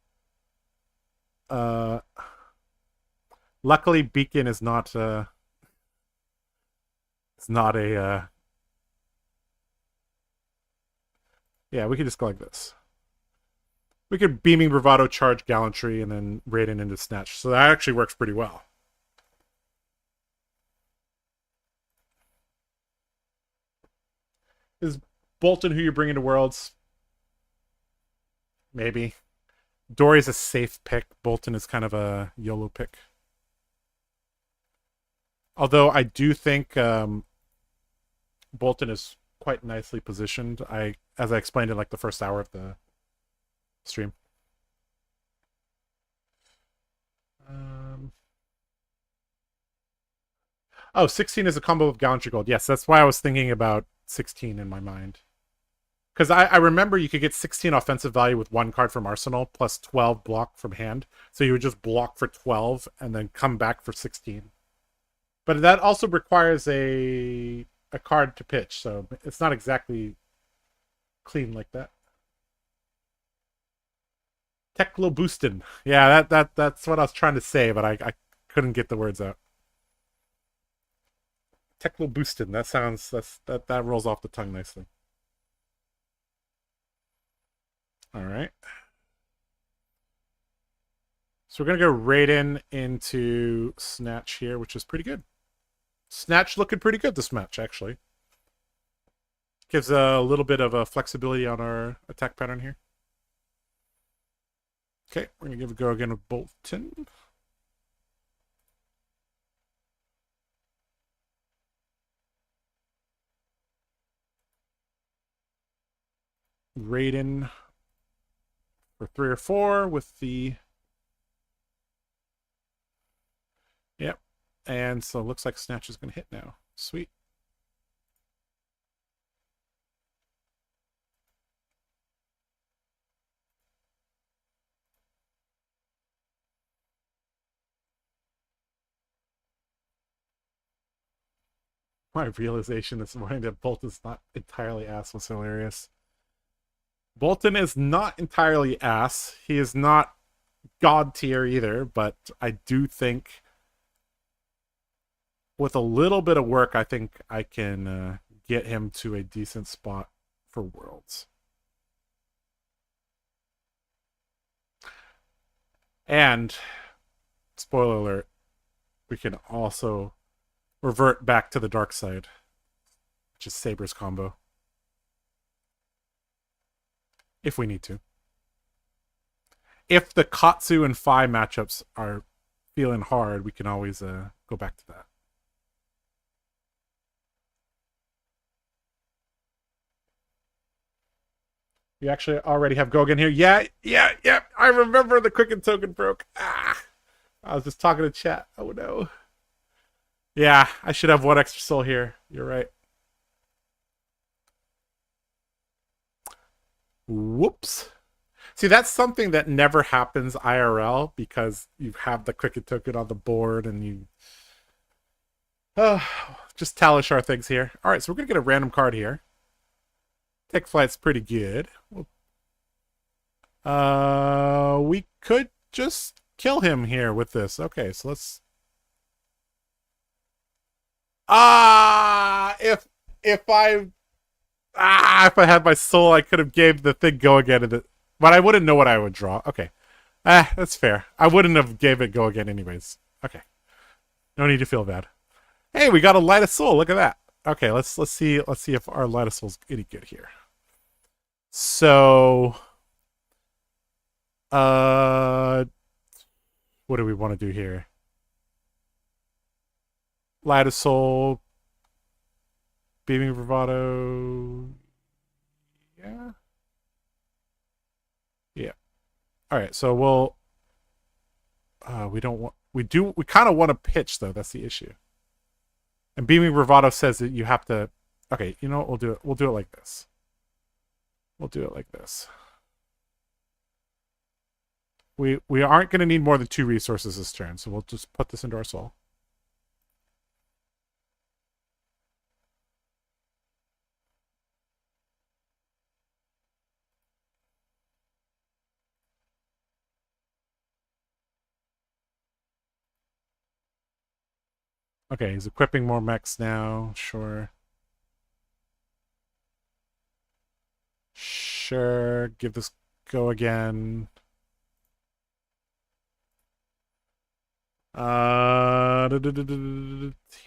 luckily Beacon is not it's not a yeah, we could just go like this. We could Beaming Bravado, charge Gallantry, and then Raiden into Snatch. So that actually works pretty well. Is Bolton who you bring into Worlds? Maybe. Dory's a safe pick. Bolton is kind of a YOLO pick. Although I do think Bolton is quite nicely positioned. As I explained in like the first hour of the stream. Oh, 16 is a combo of Gallantry Gold. Yes, that's why I was thinking about 16 in my mind. Because I remember you could get 16 offensive value with 1 card from Arsenal plus 12 block from hand. So you would just block for 12 and then come back for 16. But that also requires a card to pitch, so it's not exactly clean like that. Teklo Boostin. Yeah, that's what I was trying to say, but I couldn't get the words out. Teklo Boostin. That sounds that rolls off the tongue nicely. All right. So we're gonna go Raiden into Snatch here, which is pretty good. Snatch looking pretty good this match, actually. Gives a little bit of a flexibility on our attack pattern here. Okay, we're going to give a go again with Bolton. Raiden for 3 or 4 with the... Yep. And so it looks like Snatch is going to hit now. Sweet. My realization this morning that Bolton's not entirely ass was hilarious. Bolton is not entirely ass. He is not god tier either, but I do think with a little bit of work, I think I can get him to a decent spot for Worlds. And, spoiler alert, we can also revert back to the dark side, which is Saber's combo. If we need to. If the Katsu and Fai matchups are feeling hard, we can always go back to that. You actually already have Gogan here. Yeah. I remember the Quicken token broke. Ah, I was just talking to chat. Oh no. Yeah, I should have 1 extra soul here. You're right. Whoops. See, that's something that never happens IRL because you have the Quicken token on the board and you... just Talishar things here. Alright, so we're going to get a random card here. Take Flight's pretty good. We could just kill him here with this. Okay, so let's... If I had my soul, I could have gave the thing go again, but I wouldn't know what I would draw. Okay, that's fair. I wouldn't have gave it go again anyways. Okay, no need to feel bad. Hey, we got a Light of Soul. Look at that. Okay, let's see if our Light of Soul's any good here. So, uh, what do we want to do here? Light of Soul, Beaming Bravado. Yeah. Yeah. All right. So we'll. We don't want. We do. We kind of want to pitch though. That's the issue. And Beaming Bravado says that you have to. Okay. You know what? We'll do it. We'll do it like this. We'll do it like this. We aren't going to need more than 2 resources this turn, so we'll just put this into our soul. Okay, he's equipping more mechs now. Sure. Sure. Give this go again.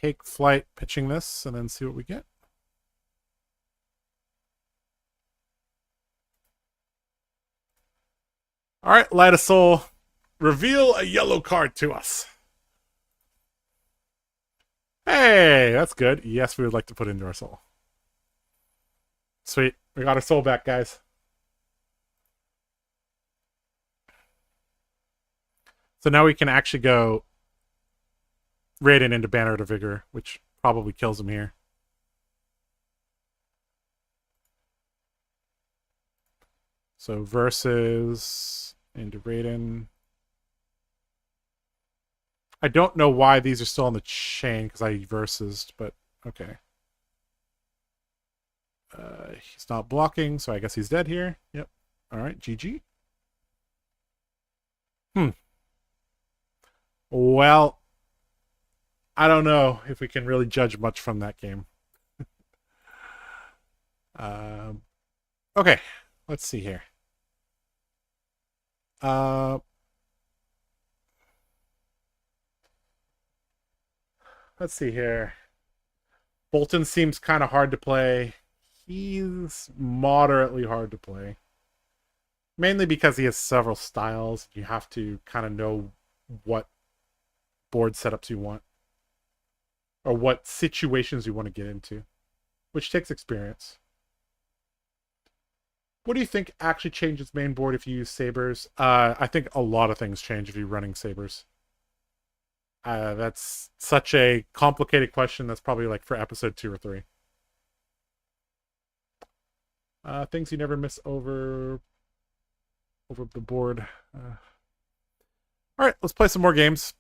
Take flight pitching this and then see what we get. All right, Light of Soul. Reveal a yellow card to us. Hey, that's good. Yes, we would like to put into our soul. Sweet. We got our soul back, guys. So now we can actually go Raiden into Banner to Vigor, which probably kills him here. So versus into Raiden. I don't know why these are still on the chain because I versus, but okay. He's not blocking, so I guess he's dead here. Yep. All right, GG. Well, I don't know if we can really judge much from that game. Okay, let's see here. Let's see here. Bolton seems kind of hard to play. He's moderately hard to play. Mainly because he has several styles. You have to kind of know what board setups you want. Or what situations you want to get into. Which takes experience. What do you think actually changes main board if you use sabers? I think a lot of things change if you're running sabers. That's such a complicated question. That's probably like for episode 2 or 3. Things you never miss over the board. All right, let's play some more games.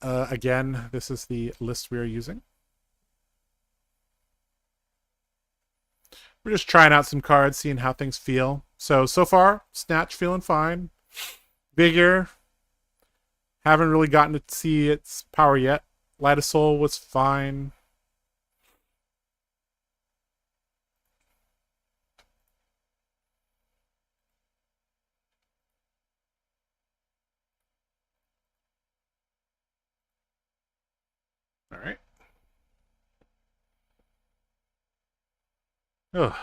Again, this is the list we are using. We're just trying out some cards, seeing how things feel. So far, Snatch feeling fine. Vigor, haven't really gotten to see its power yet. Light of Soul was fine. All right. Ugh.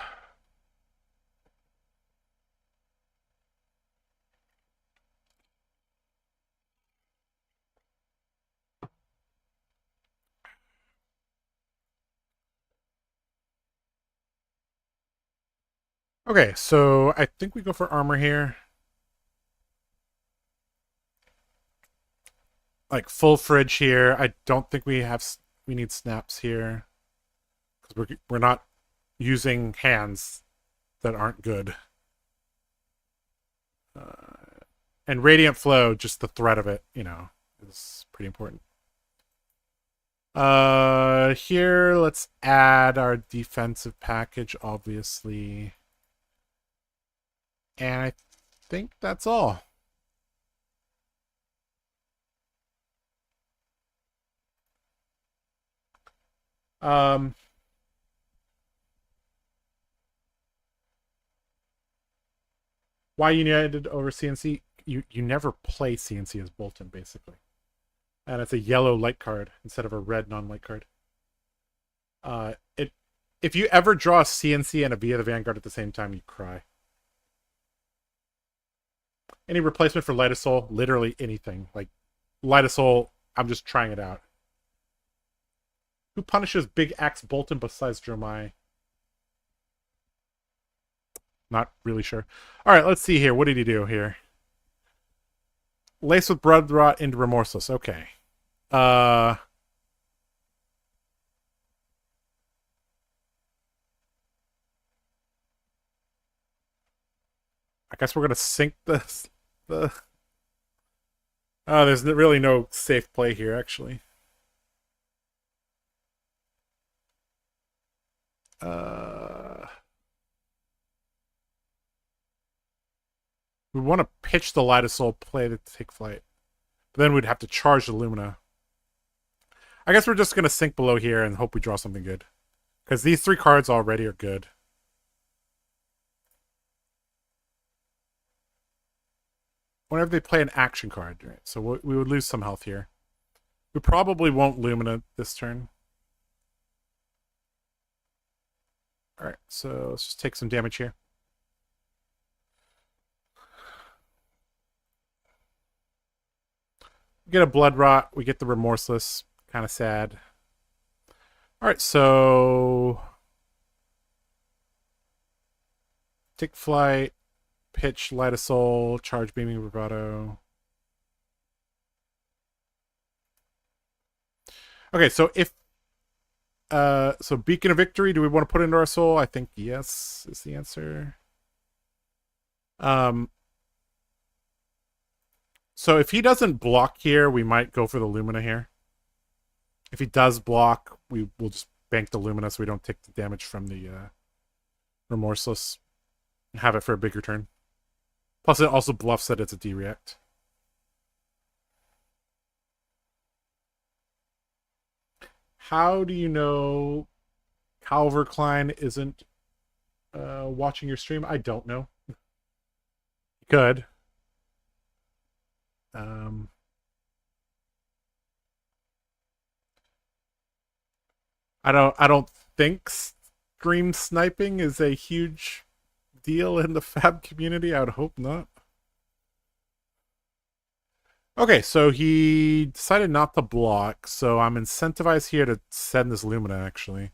Okay, so I think we go for armor here. Like full fridge here. I don't think we need snaps here because we're not using hands that aren't good. And Radiant Flow, just the threat of it, is pretty important. Here, let's add our defensive package, obviously. And I think that's all. Why United over CNC? You never play CNC as Bolton, basically. And it's a yellow light card instead of a red non-light card. If you ever draw a CNC and a Via the Vanguard at the same time, you cry. Any replacement for Light-of-Soul? Literally anything. Like, Light-of-Soul, I'm just trying it out. Who punishes Big Axe Bolton besides Dromai? Not really sure. Alright, let's see here. What did he do here? Lace with Blood Rot into Remorseless. Okay. I guess we're gonna sink the there's really no safe play here, actually. We want to pitch the Light-of-Soul play to take flight. But then we'd have to charge the Lumina. I guess we're just going to sink below here and hope we draw something good. Because these 3 cards already are good. Whenever they play an action card, right? So we would lose some health here. We probably won't Lumina this turn. Alright, so let's just take some damage here. We get a Blood Rot, we get the Remorseless. Kind of sad. Alright, so... Take flight, pitch, Light-of-Soul, charge Beaming Bravado. Okay, so if... so Beacon of Victory, do we want to put into our soul? I think yes is the answer. So if he doesn't block here, we might go for the Lumina here. If he does block, we will just bank the Lumina so we don't take the damage from the Remorseless. Have it for a bigger turn. Plus it also bluffs that it's a D-react. How do you know Calvert Klein isn't watching your stream? I don't know. He could. I don't think stream sniping is a huge deal in the Fab community. I would hope not. Okay, so he decided not to block, so I'm incentivized here to send this Lumina, actually.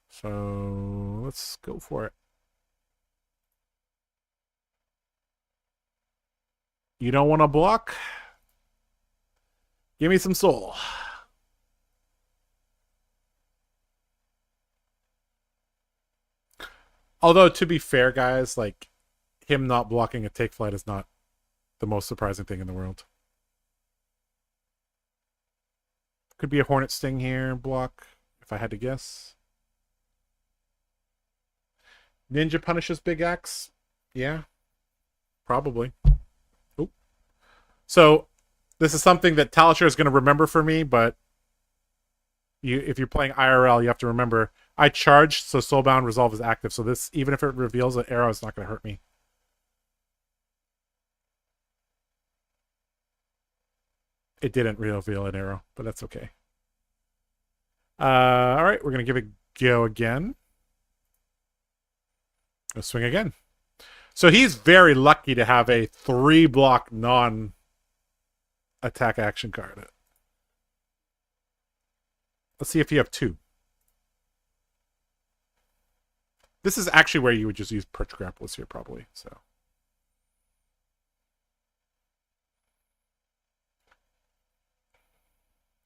So let's go for it. You don't want to block? Give me some soul. Although, to be fair, guys, like, him not blocking a take flight is not the most surprising thing in the world. Could be a Hornet Sting here, block, if I had to guess. Ninja punishes Big Axe? Yeah, probably. Oop. So, this is something that Talasher is going to remember for me, but if you're playing IRL, you have to remember, I charged, so Soulbound Resolve is active, so this, even if it reveals an arrow, it's not going to hurt me. It didn't reveal an arrow, but that's okay. Alright, we're going to give it a go again. Let's swing again. So he's very lucky to have a 3-block non-attack action card. Let's see if you have 2. This is actually where you would just use Perch Grapplers here, probably. So,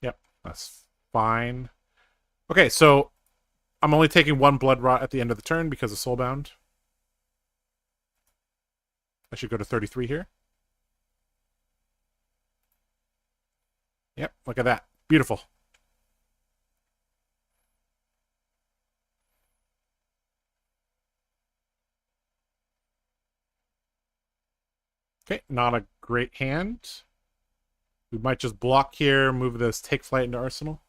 yep, that's fine. Okay, so I'm only taking 1 Blood Rot at the end of the turn because of Soulbound. I should go to 33 here. Yep, look at that. Beautiful. Okay, not a great hand. We might just block here, move this Take Flight into Arsenal.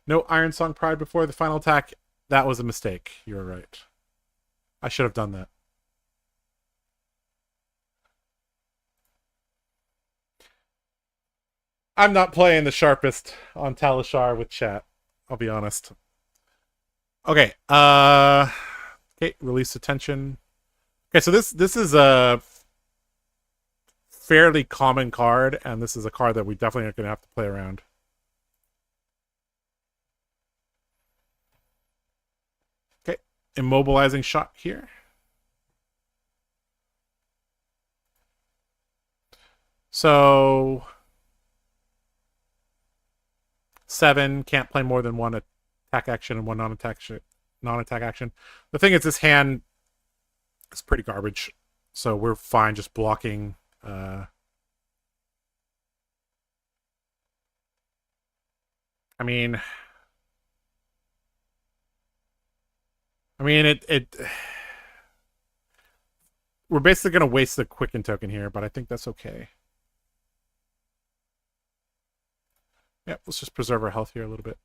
No Iron Song Pride before the final attack. That was a mistake. You're right. I should have done that. I'm not playing the sharpest on Talishar with chat. I'll be honest. Okay. Okay. Release attention. Okay. So this is a fairly common card, and this is a card that we definitely are going to have to play around. Okay. Immobilizing shot here. So 7 can't play more than one attack action and one non-attack action. The thing is, this hand is pretty garbage, so we're fine just blocking. I mean, it. We're basically gonna waste the quicken token here, but I think that's okay. Yep, let's just preserve our health here a little bit.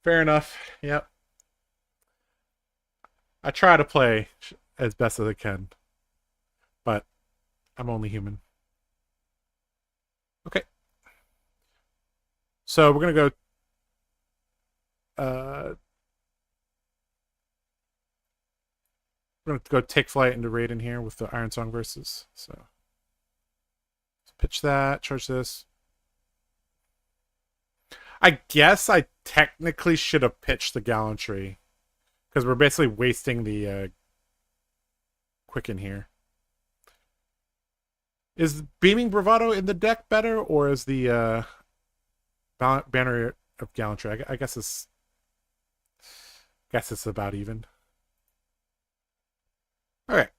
Fair enough. Yep. I try to play as best as I can, but I'm only human. Okay. So we're going to go... we're going to go take flight into Raiden here with the Iron Song versus. So let's pitch that, charge this. I guess I technically should have pitched the Gallantry, because we're basically wasting the Quicken here. Is Beaming Bravado in the deck better, or is the Banner of Gallantry? I guess it's about even. Alright.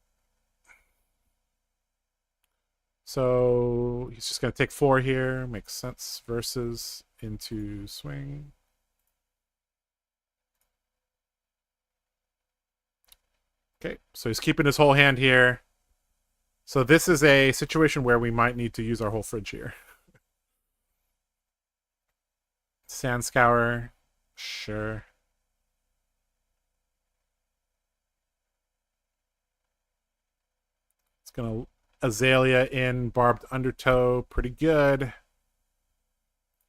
So he's just going to take 4 here. Makes sense. Versus into swing. Okay, so he's keeping his whole hand here. So this is a situation where we might need to use our whole fridge here. Sand Scour. Sure. It's going to Azalea in Barbed Undertow. Pretty good.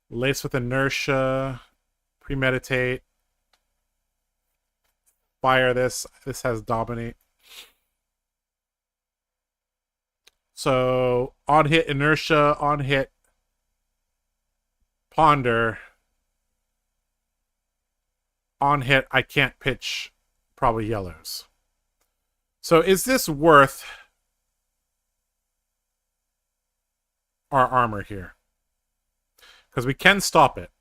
Lace with Inertia. Premeditate. Fire this. This has Dominate. So on hit Inertia, on hit Ponder. On hit I can't pitch probably yellows. So is this worth our armor here? Because we can stop it.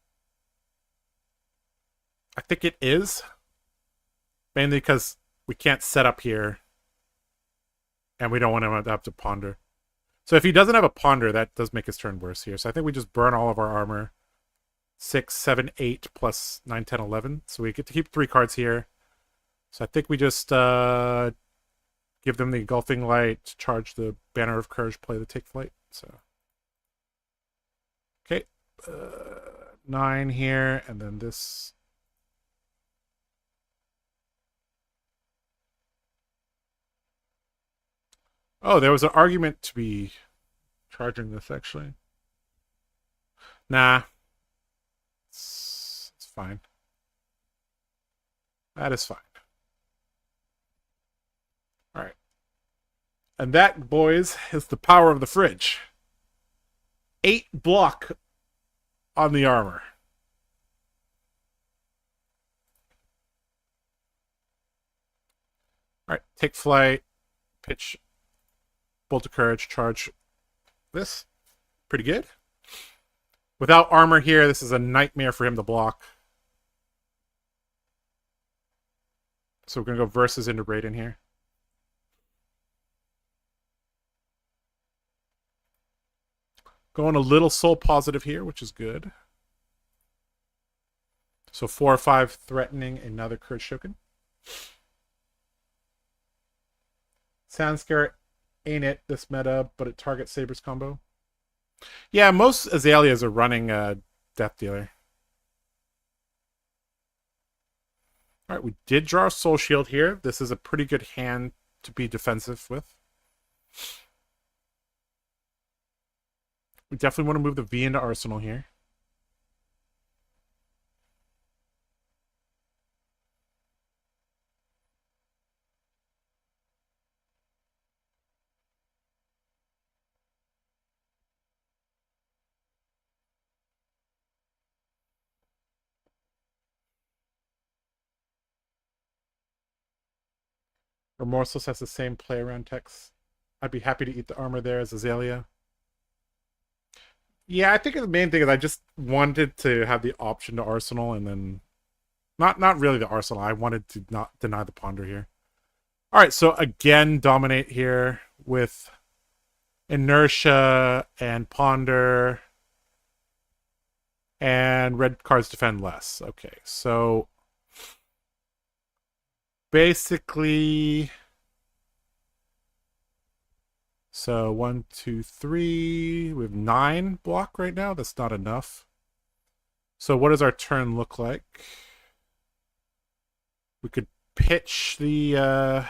I think it is. Mainly because we can't set up here. And we don't want him to have to ponder. So if he doesn't have a ponder, that does make his turn worse here. So I think we just burn all of our armor. 6, 7, 8 plus 9, 10, 11. So we get to keep 3 cards here. So I think we just give them the Engulfing Light, charge the Banner of Courage, play the Take Flight. So okay. 9 here, and then this. Oh, there was an argument to be charging this, actually. Nah. It's fine. That is fine. Alright. And that, boys, is the power of the fridge. 8 block on the armor. Alright, take flight. Pitch. Bolt of Courage, charge this. Pretty good. Without armor here, this is a nightmare for him to block. So we're going to go versus into Raiden here. Going a little soul positive here, which is good. So 4 or 5 threatening another Courage token. Sandscare ain't it this meta, but it targets Saber's combo. Yeah, most Azaleas are running Death Dealer. Alright, we did draw a Soul Shield here. This is a pretty good hand to be defensive with. We definitely want to move the V into Arsenal here. Remorseless has the same play around text. I'd be happy to eat the armor there as Azalea. Yeah, I think the main thing is I just wanted to have the option to Arsenal, and then not really the Arsenal. I wanted to not deny the Ponder here. All right, so again, dominate here with Inertia and Ponder, and red cards defend less. Okay, so basically, so 1, 2, 3. We have 9 block right now. That's not enough. So what does our turn look like? We could pitch the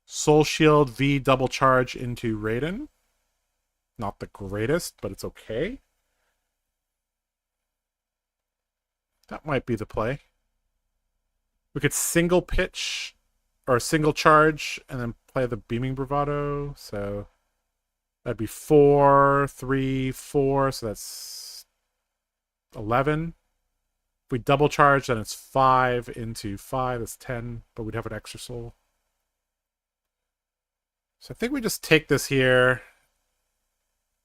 Soul Shield V double charge into Raiden. Not the greatest, but it's okay. That might be the play. We could single pitch or single charge and then play the Beaming Bravado. So that'd be 4, 3, 4. So that's 11. If we double charge, then it's 5 into 5. That's 10, but we'd have an extra soul. So I think we just take this here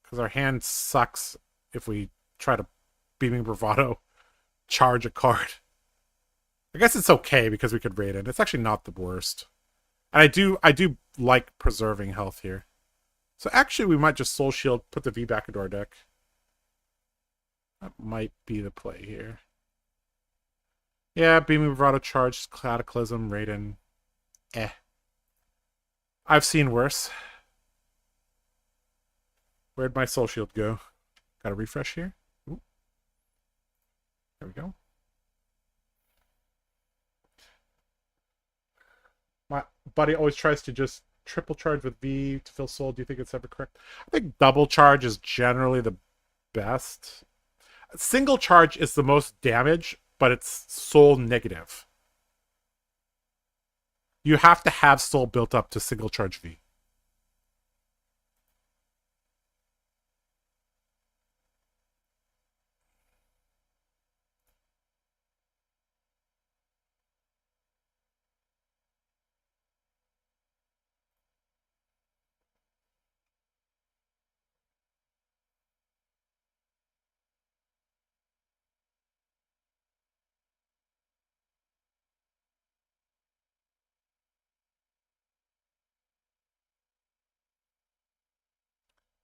because our hand sucks if we try to Beaming Bravado charge a card. I guess it's okay because we could raid it. It's actually not the worst. And I do like preserving health here. So actually we might just Soul Shield, put the V back into our deck. That might be the play here. Yeah, Beaming Bravado charge, Cataclysm, Raiden. I've seen worse. Where'd my Soul Shield go? Got a refresh here. Ooh. There we go. My buddy always tries to just triple charge with V to fill soul. Do you think it's ever correct? I think double charge is generally the best. Single charge is the most damage, but it's soul negative. You have to have soul built up to single charge V.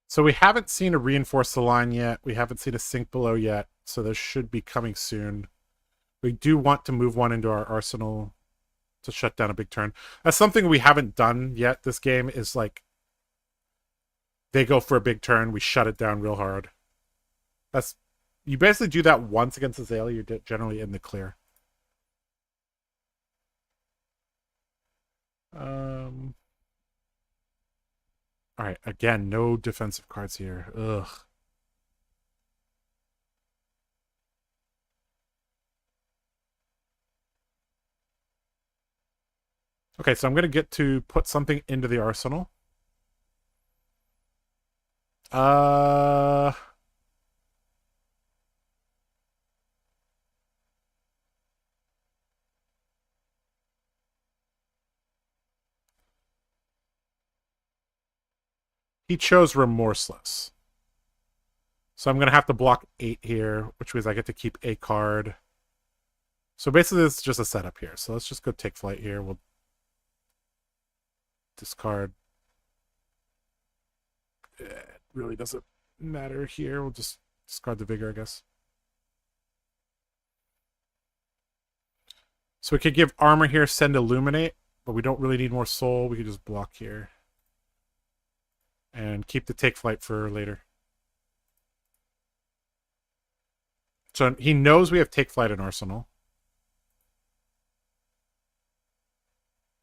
So we haven't seen a reinforce the line yet. We haven't seen a sink below yet. So this should be coming soon. We do want to move one into our arsenal to shut down a big turn. That's something we haven't done yet. This game is like they go for a big turn, we shut it down real hard. That's you basically do that once against Azalea, you're generally in the clear. All right, again, no defensive cards here. Ugh. Okay, so I'm going to get to put something into the arsenal. He chose Remorseless. So I'm going to have to block 8 here, which means I get to keep a card. So basically, it's just a setup here. So let's just go take flight here. We'll discard. It really doesn't matter here. We'll just discard the Vigor, I guess. So we could give armor here, send Illuminate, but we don't really need more soul. We could just block here. And keep the take flight for later. So he knows we have take flight in Arsenal.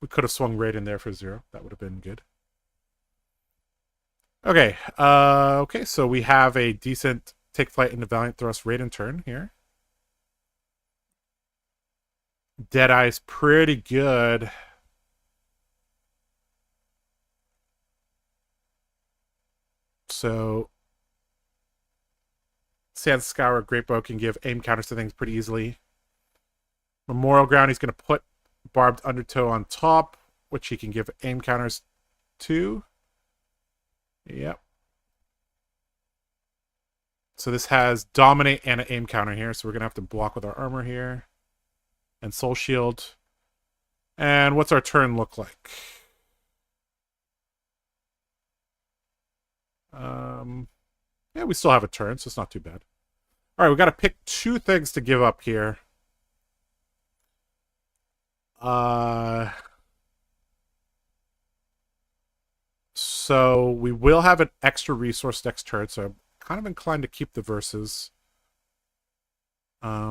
We could have swung right in there for 0. That would have been good. Okay, okay, so we have a decent take flight into Valiant Thrust raid and turn here. Deadeye's pretty good. So Sand Scour, Great Bow can give aim counters to things pretty easily. Memorial Ground, he's going to put Barbed Undertow on top, which he can give aim counters to. Yep. So this has Dominate and an aim counter here, so we're going to have to block with our armor here. And Soul Shield. And what's our turn look like? Yeah, we still have a turn, so it's not too bad. All right, we got to pick two things to give up here. So we will have an extra resource next turn, so I'm kind of inclined to keep the verses. Yeah.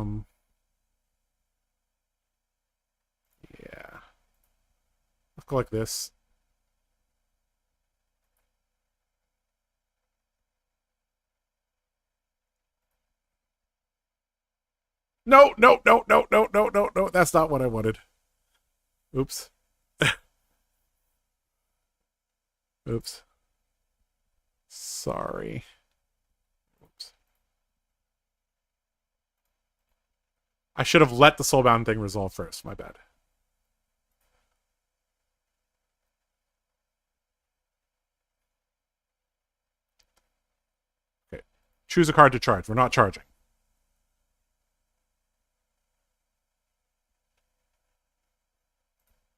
Let's go like this. No, no, no, no, no, no, no, no. That's not what I wanted. Oops. Oops. Sorry. Oops. I should have let the soulbound thing resolve first. My bad. Okay. Choose a card to charge. We're not charging.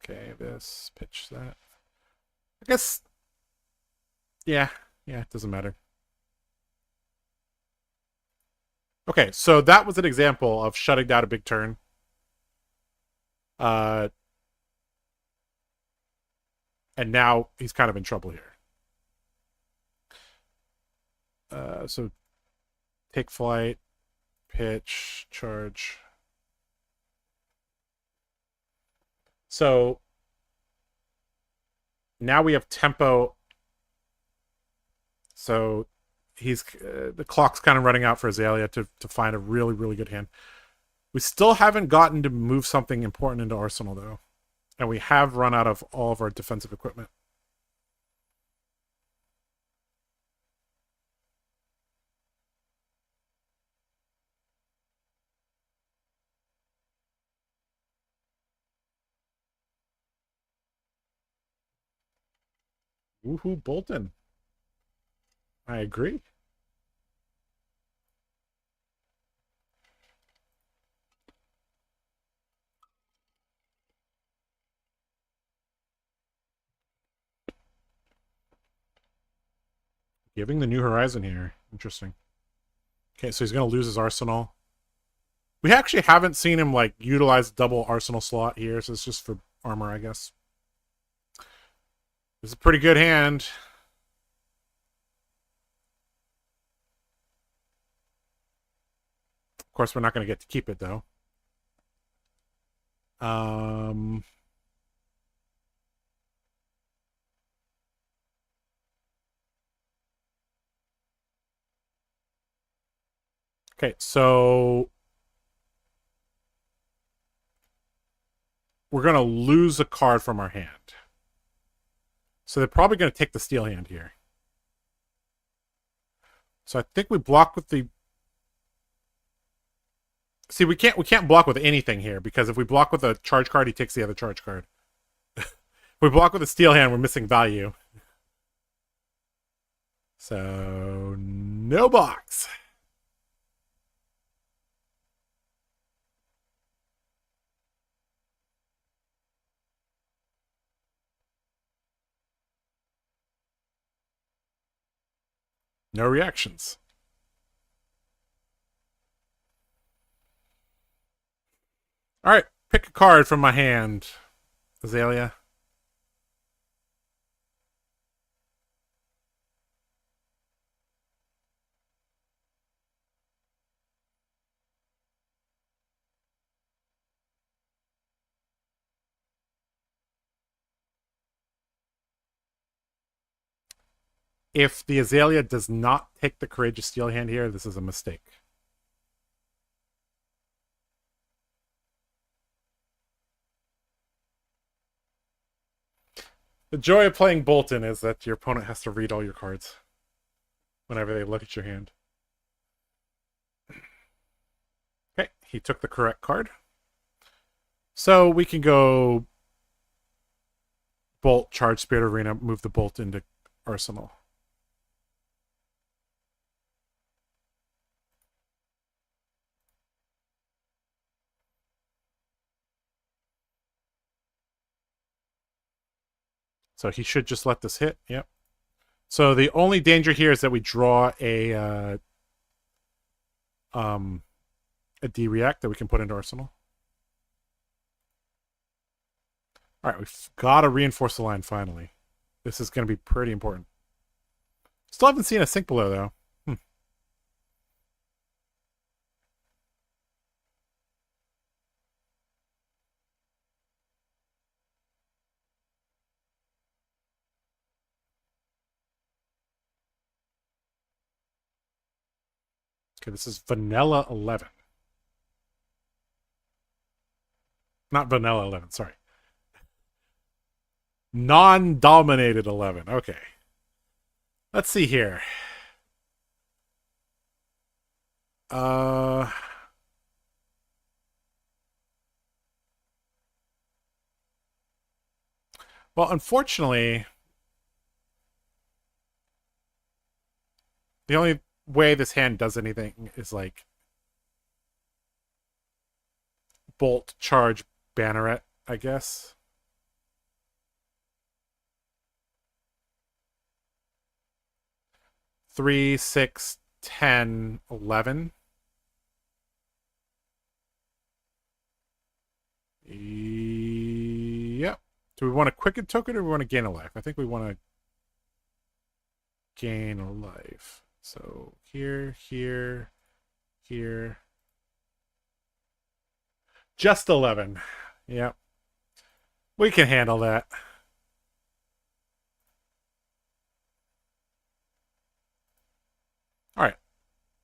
Okay, this, pitch that. I guess. Yeah, it doesn't matter. Okay, so that was an example of shutting down a big turn. And now he's kind of in trouble here. So take flight, pitch, charge. So now we have tempo. So he's the clock's kind of running out for Azalea to find a really, really good hand. We still haven't gotten to move something important into Arsenal, though. And we have run out of all of our defensive equipment. Woohoo, Bolton. I agree. Giving the new horizon here. Interesting. Okay, so he's going to lose his arsenal. We actually haven't seen him, like, utilize double arsenal slot here, so it's just for armor, I guess. This is a pretty good hand. Of course, we're not going to get to keep it, though. Okay, so we're going to lose a card from our hand. So they're probably going to take the steel hand here. So I think we block with the... See, we can't block with anything here, because if we block with a charge card, he takes the other charge card. If we block with a steel hand, we're missing value. So, no box. No reactions. All right, pick a card from my hand, Azalea. If the Azalea does not take the Courageous Steel hand here, this is a mistake. The joy of playing Bolton is that your opponent has to read all your cards whenever they look at your hand. Okay, he took the correct card. So we can go Bolt, charge Spirit Arena, move the Bolt into Arsenal. So he should just let this hit. Yep. So the only danger here is that we draw a D-React that we can put into Arsenal. All right, we've got to reinforce the line finally. This is going to be pretty important. Still haven't seen a sink below, though. Okay, this is Vanilla 11. Not Vanilla 11, sorry. Non-dominated 11. Okay. Let's see here. Well, unfortunately, the only way this hand does anything is like Bolt, charge, Banneret, I guess. Three, 6, 10, 11. Yep. Do we want to quicken token or do we want to gain a life? I think we want to gain a life. So here, here, here. Just 11. Yep. We can handle that. All right.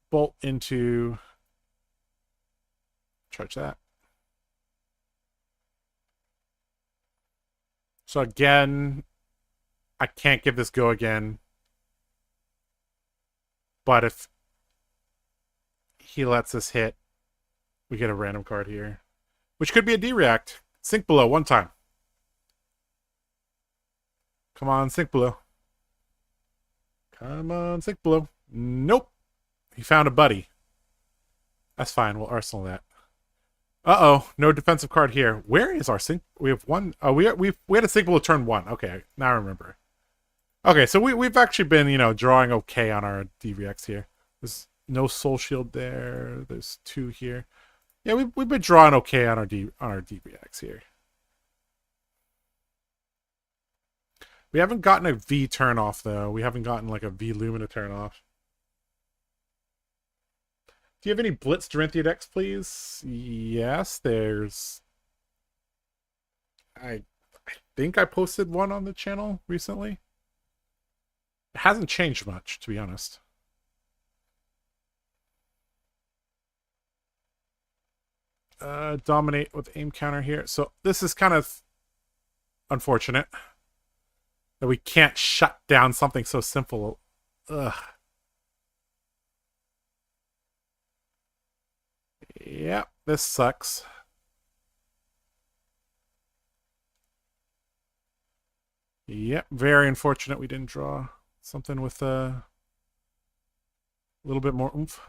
Bolt into... Charge that. So again, I can't give this go again. But if he lets us hit, we get a random card here. Which could be a D-React. Sink below one time. Come on, sink below. Come on, sink below. Nope. He found a buddy. That's fine. We'll arsenal that. Uh-oh. No defensive card here. Where is our sink? We have one. Oh, we had a sink below turn 1. Okay, now I remember. Okay, so we've actually been, you know, drawing okay on our D-Reacts here. There's no Soul Shield there. There's 2 here. Yeah, we've been drawing okay on our D-Reacts here. We haven't gotten a V turn off though. We haven't gotten like a V Lumina turn off. Do you have any Blitz Dorinthia decks, please? Yes, there's... I think I posted one on the channel recently. It hasn't changed much, to be honest. Dominate with aim counter here. So this is kind of unfortunate that we can't shut down something so simple. Ugh. Yep, this sucks. Yep, very unfortunate we didn't draw something with a little bit more oomph.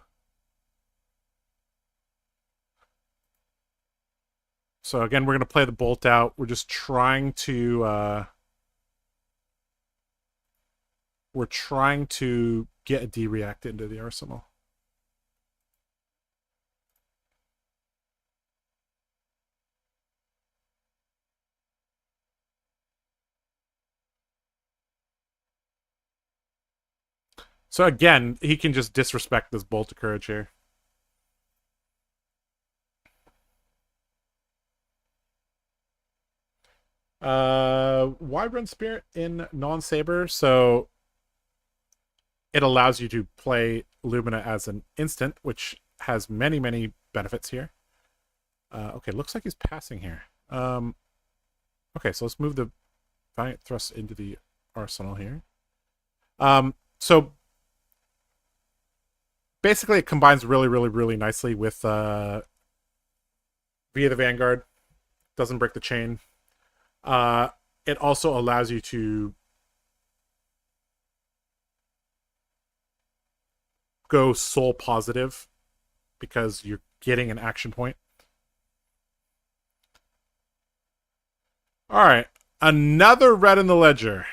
So again, we're going to play the Bolt out. We're just trying to... we're trying to get a D-React into the arsenal. So again, he can just disrespect this Bolt of Courage here. Why run Spirit in non-Saber? So it allows you to play Lumina as an instant, which has many, many benefits here. Okay, looks like he's passing here. Okay, so let's move the Valiant Thrust into the arsenal here. So basically it combines really, really, really nicely with Via the Vanguard. Doesn't break the chain. It also allows you to go soul positive because you're getting an action point. All right, another red in the ledger.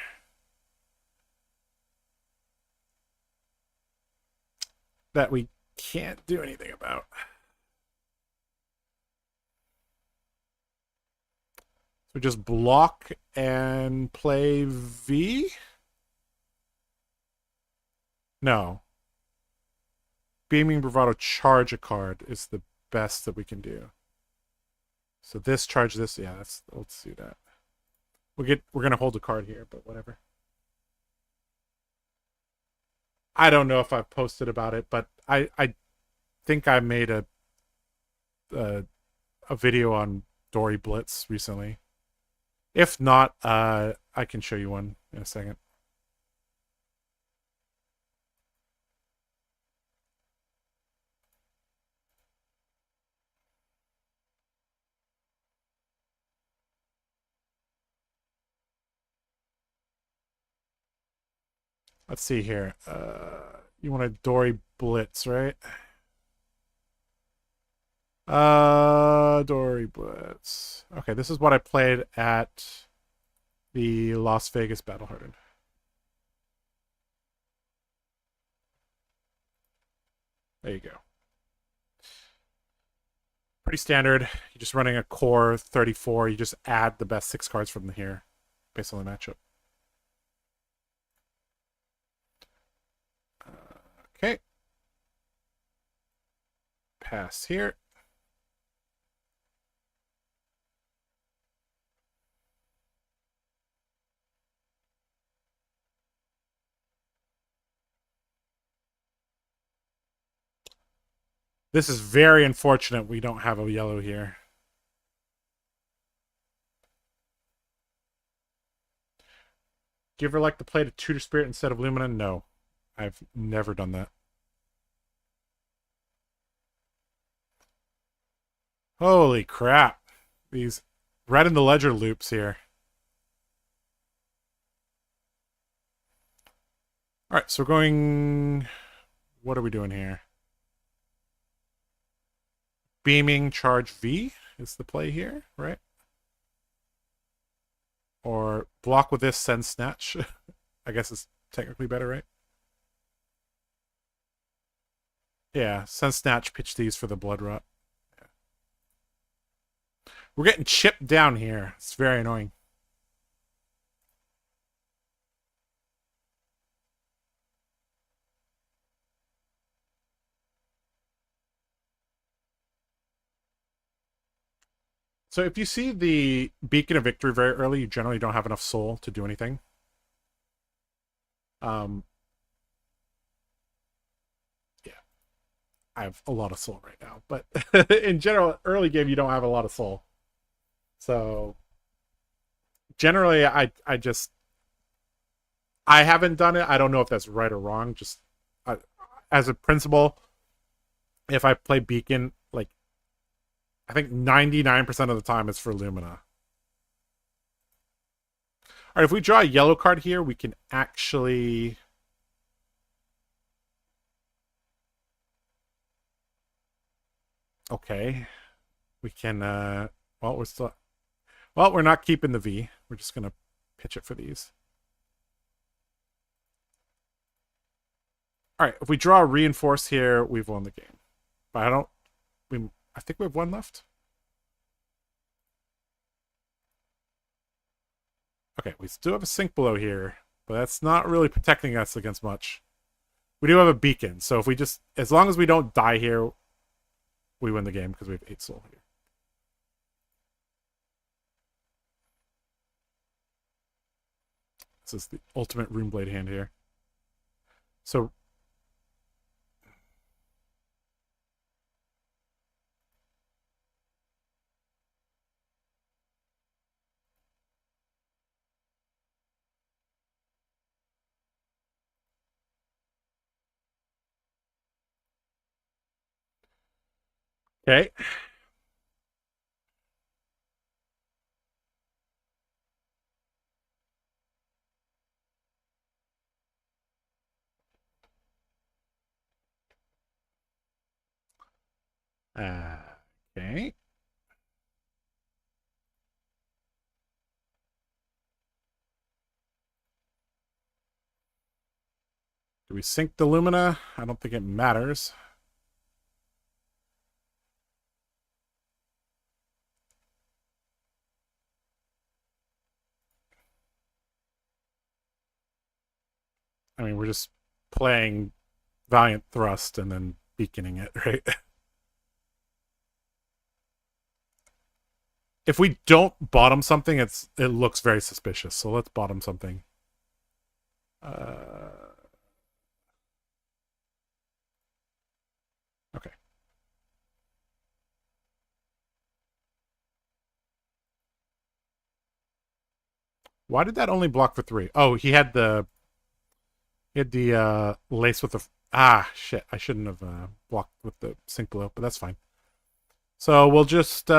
That we can't do anything about. So just block and play V? No. Beaming Bravado, charge a card is the best that we can do. So this, charge this. Yeah, let's do that. We're gonna hold a card here, but whatever. I don't know if I've posted about it, but I think I made a video on Dory Blitz recently. If not, I can show you one in a second. Let's see here. You want a Dory Blitz, right? Dory Blitz. Okay, this is what I played at the Las Vegas Battle Hardened. There you go. Pretty standard. You're just running a core 34. You just add the best 6 cards from here based on the matchup. Okay. Pass here. This is very unfortunate we don't have a yellow here. Do you ever like to play the Tutor Spirit instead of Lumina? No. I've never done that. Holy crap. These red in the ledger loops here. Alright, so we're going... What are we doing here? Beaming charge V is the play here, right? Or block with this, send snatch. I guess it's technically better, right? Yeah, send snatch, pitch these for the blood rot. Yeah. We're getting chipped down here. It's very annoying. So if you see the Beacon of Victory very early, you generally don't have enough soul to do anything. Yeah. I have a lot of soul right now, but in general, early game, you don't have a lot of soul. So generally, I haven't done it. I don't know if that's right or wrong. Just as a principle, if I play Beacon, like, I think 99% of the time it's for Lumina. All right, if we draw a yellow card here, we can actually... Okay. We can, well, we're still... Well, we're not keeping the V. We're just going to pitch it for these. All right, if we draw a reinforce here, we've won the game. But I think we have one left. Okay, we still have a sink below here, but that's not really protecting us against much. We do have a beacon, so if we just, as long as we don't die here, we win the game because we have 8 soul here. This is the ultimate Runeblade hand here. So okay. Okay. Do we sync the Lumina? I don't think it matters. I mean, we're just playing Valiant Thrust and then beaconing it, right? If we don't bottom something, it looks very suspicious. So let's bottom something. Okay. Why did that only block for 3? Oh, he had the lace with the shit. I shouldn't have blocked with the sink below, but that's fine. So we'll just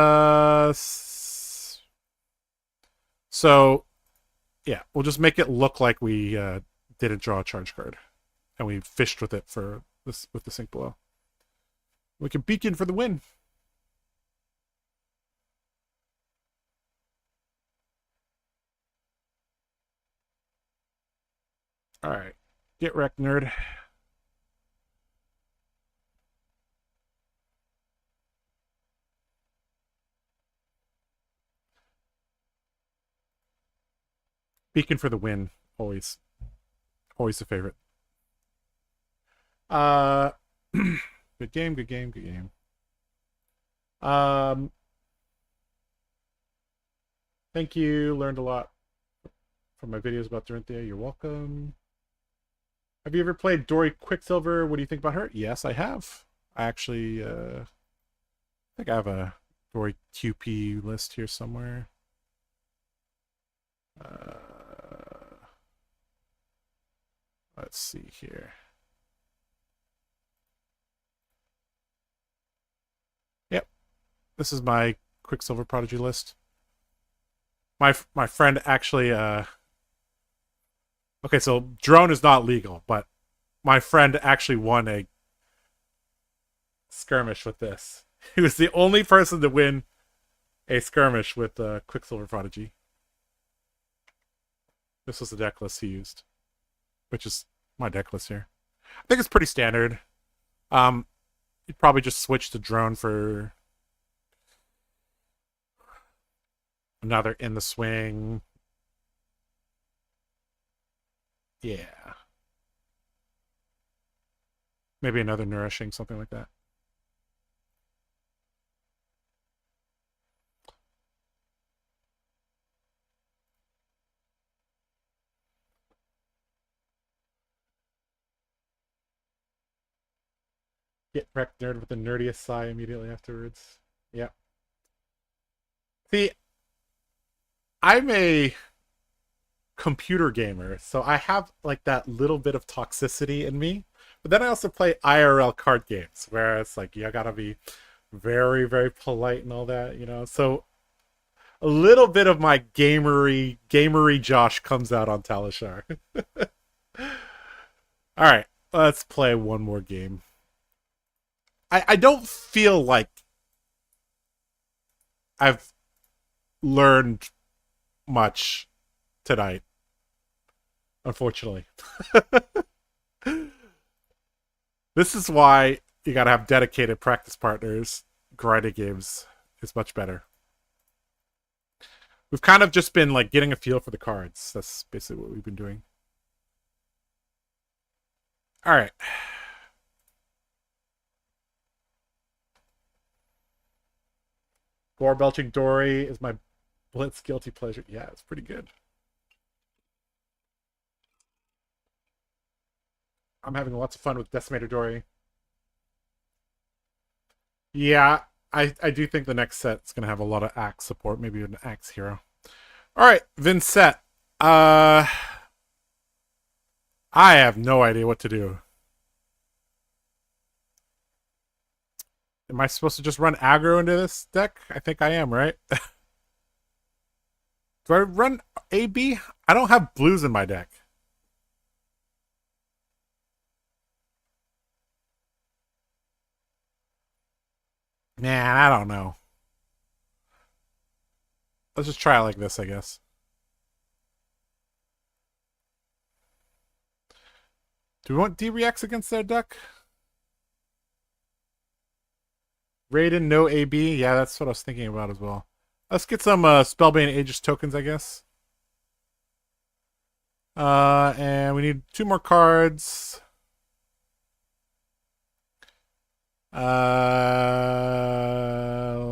so yeah, we'll just make it look like we didn't draw a charge card, and we fished with it for this with the sink below. We can beacon for the win. All right, get wrecked, nerd. Beacon for the win, always a favorite. Good game, good game, good game. Thank you. Learned a lot from my videos about Dorinthia. You're welcome. Have you ever played Dory Quicksilver? What do you think about her? Yes, I have. I actually think I have a Dory QP list here somewhere. Let's see here. Yep. This is my Quicksilver Prodigy list. My friend actually okay, so drone is not legal, but my friend actually won a skirmish with this. He was the only person to win a skirmish with Quicksilver Prodigy. This was the deck list he used, which is my deck list here. I think it's pretty standard. You'd probably just switch to drone for another in the swing. Yeah. Maybe another nourishing, something like that. Get wrecked, nerd, with the nerdiest sigh immediately afterwards. Yeah. See, I'm a computer gamer, so I have like that little bit of toxicity in me. But then I also play IRL card games where it's like you gotta be very, very polite and all that, you know. So a little bit of my gamery Josh comes out on Talishar. Alright, let's play one more game. I don't feel like I've learned much tonight, unfortunately. This is why you gotta have dedicated practice partners. Grinding games is much better. We've kind of just been like getting a feel for the cards. That's basically what we've been doing. All right. Gore Belching Dory is my Blitz guilty pleasure. Yeah, it's pretty good. I'm having lots of fun with Decimator Dory. Yeah, I do think the next set's gonna have a lot of axe support, maybe an axe hero. Alright, Vincent. Uh I have no idea what to do. Am I supposed to just run aggro into this deck? I think I am, right? Do I run AB? I don't have blues in my deck. Man, I don't know. Let's just try it like this, I guess. Do we want D-Reacts against their deck? Raiden, no AB? Yeah, that's what I was thinking about as well. Let's get some Spellbane Aegis tokens, I guess. And we need 2 more cards.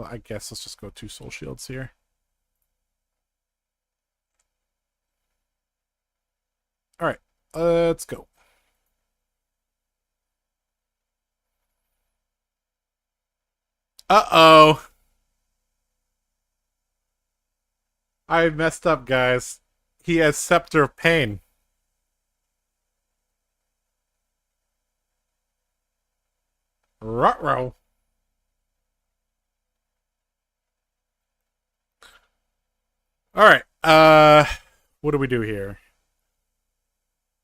I guess let's just go 2 Soul Shields here. Alright, let's go. Uh-oh. I messed up, guys. He has Scepter of Pain. Ruh-roh. Alright, what do we do here?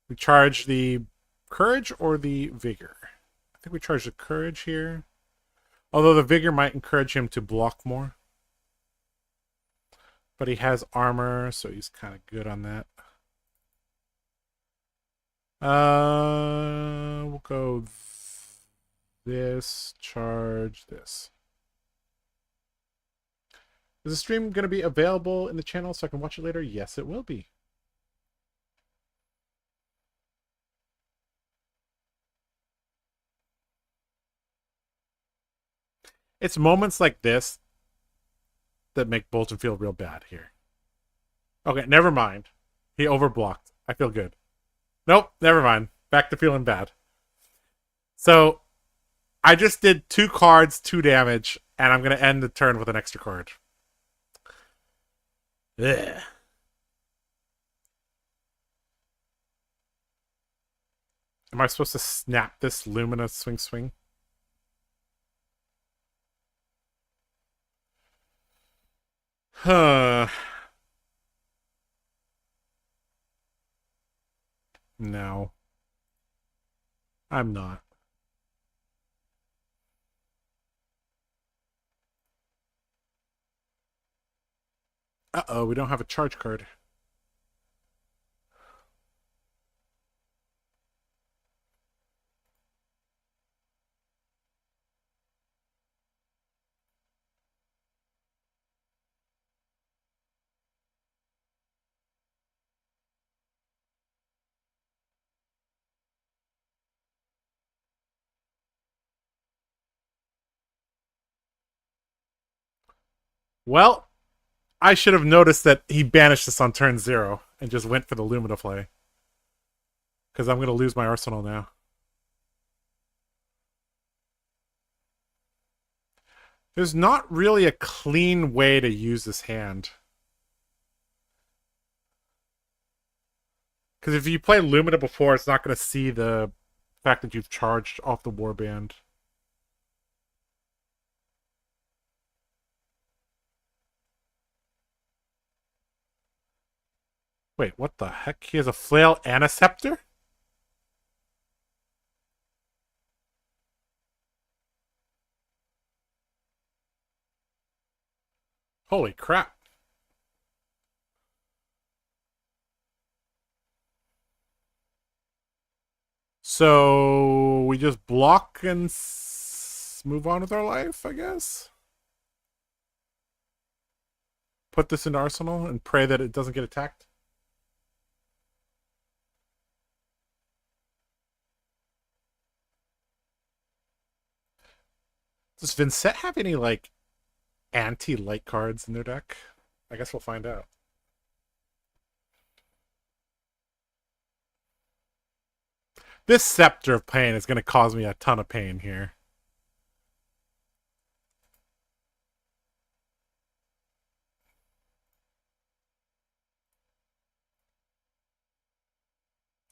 We charge the Courage or the Vigor? I think we charge the Courage here. Although the Vigor might encourage him to block more. But he has armor, so he's kind of good on that. We'll go this, charge this. Is the stream going to be available in the channel so I can watch it later? Yes, it will be. It's moments like this that make Bolton feel real bad here. Okay, never mind. He overblocked. I feel good. Nope, never mind. Back to feeling bad. So, I just did 2 cards, 2 damage, and I'm going to end the turn with an extra card. Ugh. Am I supposed to snap this Lumina swing? Huh. No. I'm not. Uh-oh, we don't have a charge card. Well, I should have noticed that he banished this on turn 0 and just went for the Lumina play. Because I'm going to lose my arsenal now. There's not really a clean way to use this hand. Because if you play Lumina before, it's not going to see the fact that you've charged off the warband. Wait, what the heck? He has a flail and a scepter? Holy crap. So we just block and move on with our life, I guess? Put this into Arsenal and pray that it doesn't get attacked? Does Vincent have any, like, anti-light cards in their deck? I guess we'll find out. This Scepter of Pain is going to cause me a ton of pain here.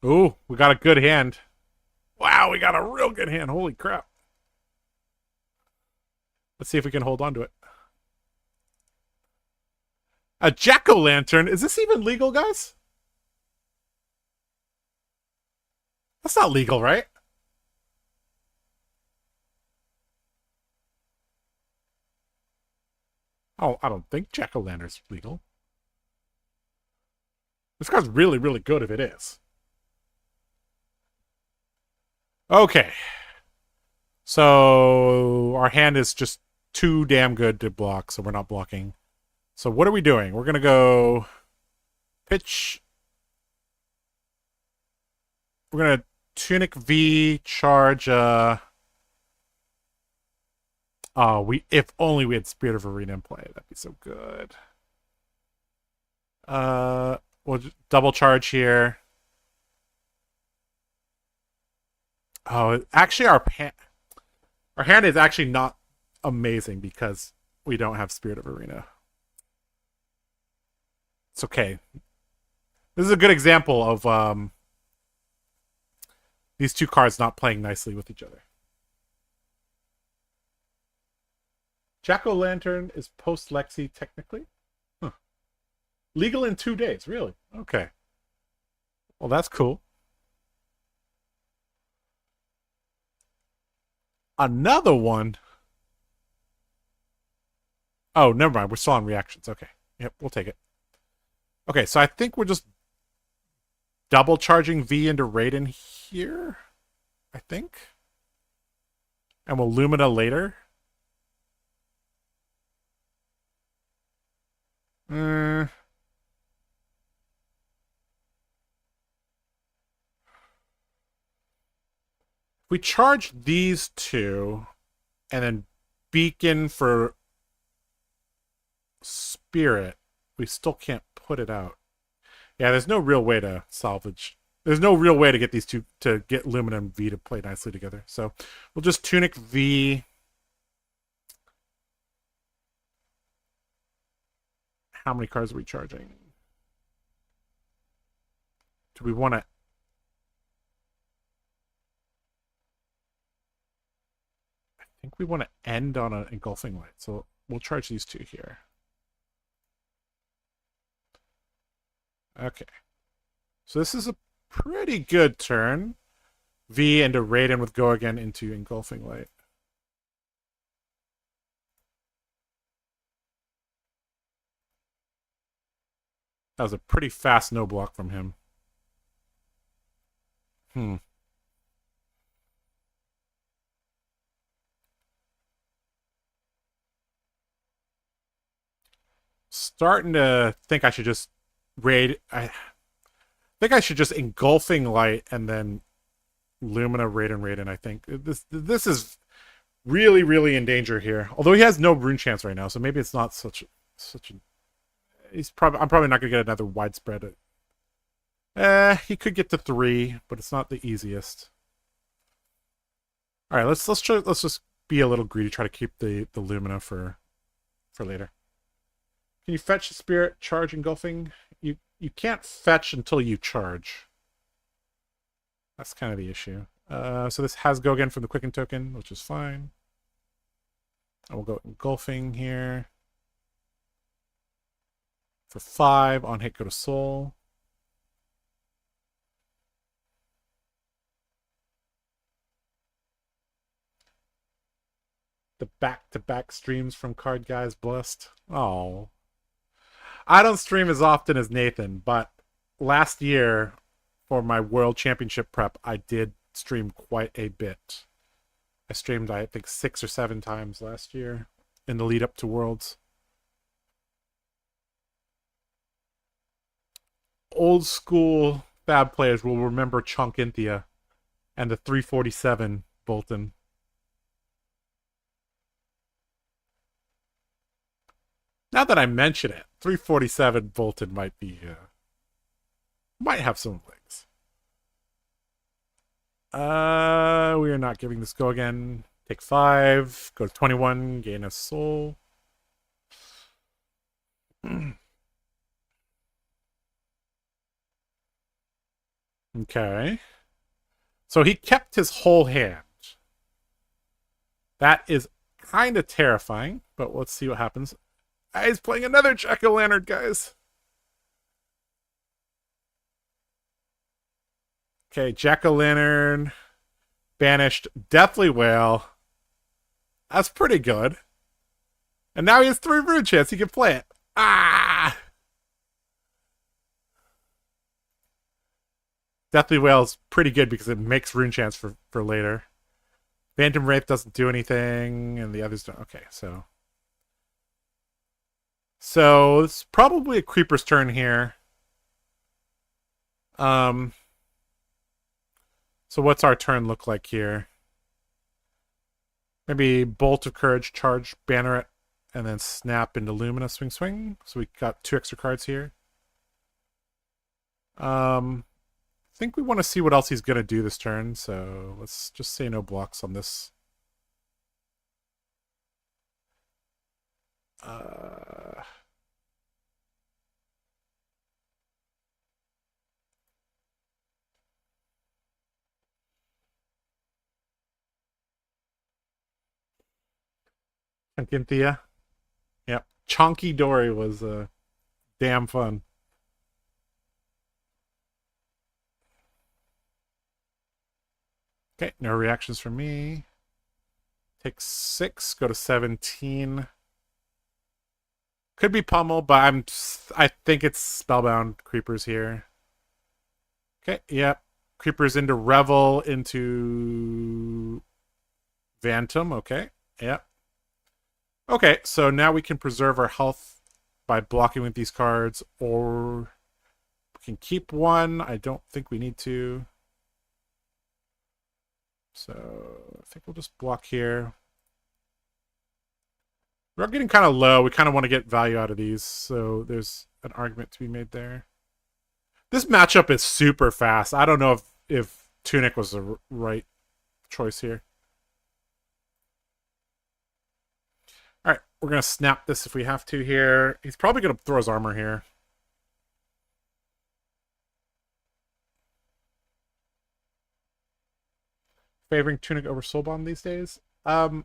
Ooh, we got a good hand. Wow, we got a real good hand. Holy crap. Let's see if we can hold on to it. A jack-o'-lantern? Is this even legal, guys? That's not legal, right? Oh, I don't think jack-o'-lantern's legal. This card's really, really good if it is. Okay. So our hand is just too damn good to block, so we're not blocking. So what are we doing? We're going to go pitch. We're going to Tunic V, charge. Oh, if only we had Spirit of Arena in play. That'd be so good. We'll just double charge here. Oh, actually, our hand is actually not amazing because we don't have Spirit of Arena. It's okay. This is a good example of these two cards not playing nicely with each other. Jack-o'-lantern is post-Lexi technically? Huh. Legal in 2 days, really? Okay. Well, that's cool. Another one. Oh, never mind. We're still on reactions. Okay. Yep, we'll take it. Okay, so I think we're just double charging V into Raiden here. I think. And we'll Lumina later. If we charge these two and then Beacon for Spirit, we still can't put it out. Yeah, there's no real way to salvage. There's no real way to get these two, to get Lumina and V to play nicely together. So we'll just Tunic V. How many cards are we charging? Do we want to... I think we want to end on an Engulfing Light. So we'll charge these two here. Okay. So this is a pretty good turn. V into Raiden with Go Again into Engulfing Light. That was a pretty fast no block from him. Starting to think I should just raid. I think I should just Engulfing Light and then Lumina, Raiden. I think this is really, really in danger here. Although he has no rune chance right now, so maybe it's not such a. I'm probably not gonna get another widespread. He could get to 3, but it's not the easiest. All right, let's just be a little greedy. Try to keep the Lumina for later. Can you fetch the Spirit, charge Engulfing? You can't fetch until you charge. That's kind of the issue. So this has Go Again from the Quicken token, which is fine. And we'll go Engulfing here. For 5, on hit, go to Soul. The back-to-back streams from TheCardGuyz blessed. Oh. I don't stream as often as Nathan, but last year for my World Championship prep, I did stream quite a bit. I streamed, I think, 6 or 7 times last year in the lead up to Worlds. Old school Fab players will remember Chonkinthia and the 347 Bolton. Now that I mention it, 347 Bolton might be might have some legs. We are not giving this go again. Take 5. Go to 21. Gain a soul. Okay. So he kept his whole hand. That is kind of terrifying, but let's see what happens. He's playing another Jack-o'-lantern, guys. Okay, Jack-o'-lantern. Banished Deathly Whale. That's pretty good. And now he has 3 rune chance. He can play it. Ah! Deathly Whale is pretty good because it makes rune chance for later. Phantom Wraith doesn't do anything, and the others don't. Okay, so it's probably a creeper's turn here. So what's our turn look like here? Maybe Bolt of Courage, charge Banneret, and then snap into Lumina, swing. So we got 2 extra cards here. I think we want to see what else he's going to do this turn, so let's just say no blocks on this. Chunkinthea. Yep. Chonky Dory was damn fun. Okay, no reactions from me. Take 6, go to 17. Could be Pummel, but I think it's Spellbound Creepers here. Okay, yep. Creepers into Revel, into Phantom, okay. Yep. Okay, so now we can preserve our health by blocking with these cards, or we can keep 1. I don't think we need to. So I think we'll just block here. We're getting kind of low. We kind of want to get value out of these, so there's an argument to be made there. This matchup is super fast. I don't know if Tunic was the right choice here. All right, we're going to snap this if we have to here. He's probably going to throw his armor here. Favoring Tunic over Soulbond these days? I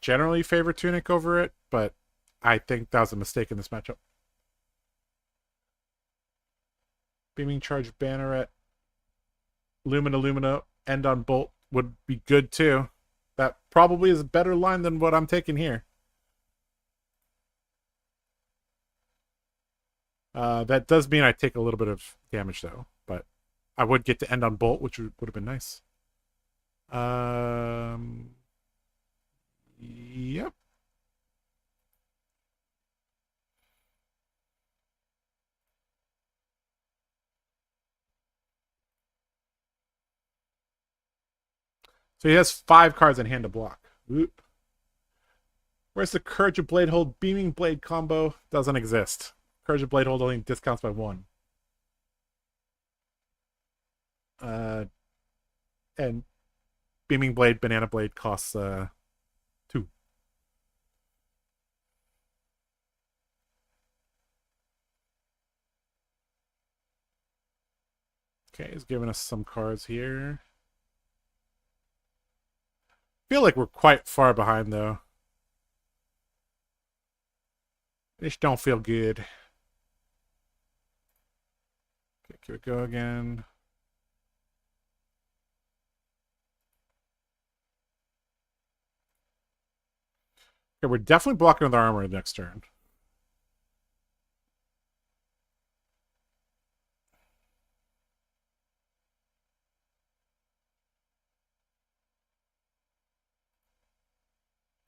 generally favor Tunic over it, but I think that was a mistake in this matchup. Beaming Charge Banneret. Lumina, end on Bolt would be good too. That probably is a better line than what I'm taking here. That does mean I take a little bit of damage though, but I would get to end on Bolt, which would have been nice. Yep. So he has 5 cards in hand to block. Oop. Where's the Courage of Bladehold Beaming Blade combo? Doesn't exist. Courage of Bladehold only discounts by 1. And Beaming Blade, Banana Blade costs 2. Okay, he's giving us some cards here. I feel like we're quite far behind though. This don't feel good. Okay, give it a go again. Okay, we're definitely blocking with our armor next turn.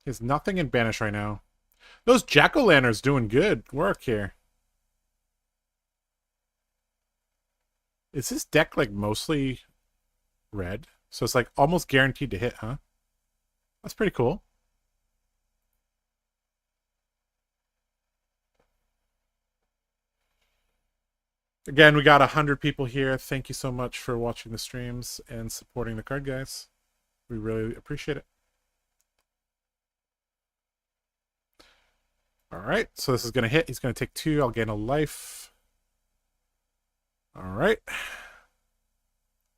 He has nothing in Banish right now. Those Jack-o'-lanterns doing good work here. Is this deck like mostly red? So it's like almost guaranteed to hit, huh? That's pretty cool. Again, we got 100 people here. Thank you so much for watching the streams and supporting the card guys. We really appreciate it. All right, so this is going to hit. He's going to take 2. I'll gain a life. All right.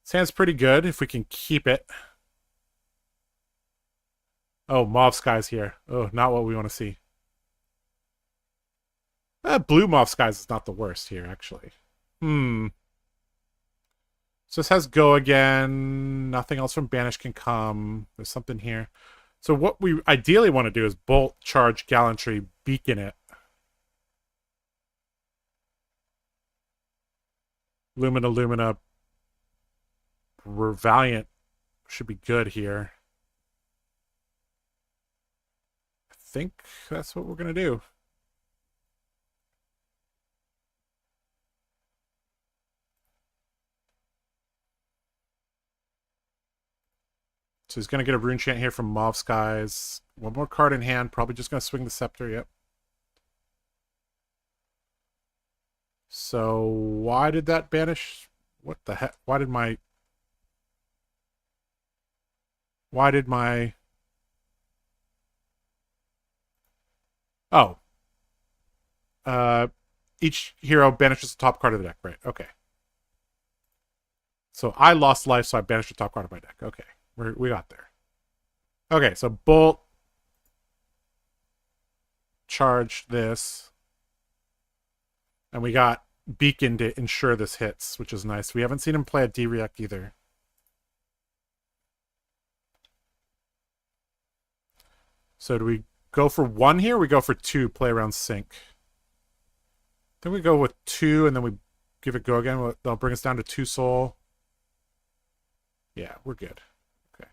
Sounds pretty good if we can keep it. Oh, Mauve Skies here. Oh, not what we want to see. Blue Mauve Skies is not the worst here, actually. So this has go again. Nothing else from Banish can come. There's something here. So what we ideally want to do is Bolt, Charge, Gallantry, Beacon it. Lumina, Lumina. Valiant should be good here. I think that's what we're going to do. So he's going to get a rune chant here from Mauve Skies. One more card in hand. Probably just going to swing the scepter. Yep. So why did that banish? What the heck? Why did my... Oh. Each hero banishes the top card of the deck. Right. Okay. So I lost life, so I banished the top card of my deck. Okay. We got there. Okay, so Bolt. Charge this. And we got Beacon to ensure this hits, which is nice. We haven't seen him play a D-React either. So do we go for 1 here? Or we go for 2, play around sync. Then we go with 2, and then we give it go again. That'll bring us down to 2 soul. Yeah, we're good. Okay.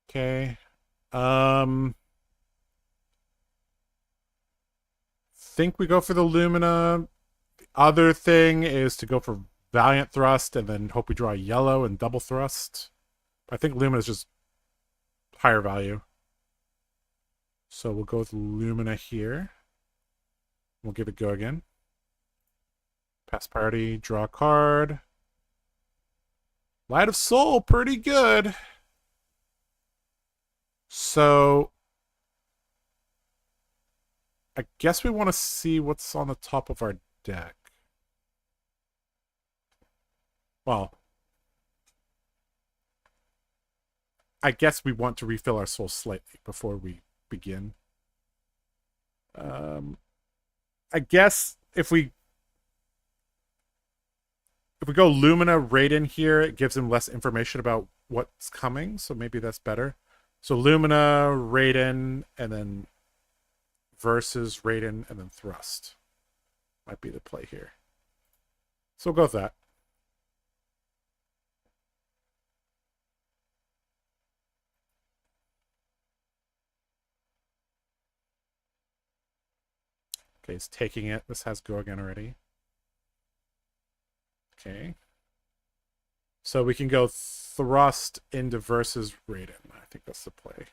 Okay. Think we go for the Lumina. The other thing is to go for Valiant Thrust and then hope we draw a yellow and double thrust. I think Lumina is just higher value. So we'll go with Lumina here. We'll give it go again. Pass party, draw a card. Light of Soul, pretty good. So I guess we want to see what's on the top of our deck. Well, I guess we want to refill our soul slightly before we begin. I guess if we go Lumina Raiden here, it gives him less information about what's coming, so maybe that's better. So Lumina, Raiden, and then versus Raiden, and then Thrust might be the play here. So we'll go with that. Okay, he's taking it. This has go again already. Okay. So we can go Thrust into versus Raiden. I think that's the play.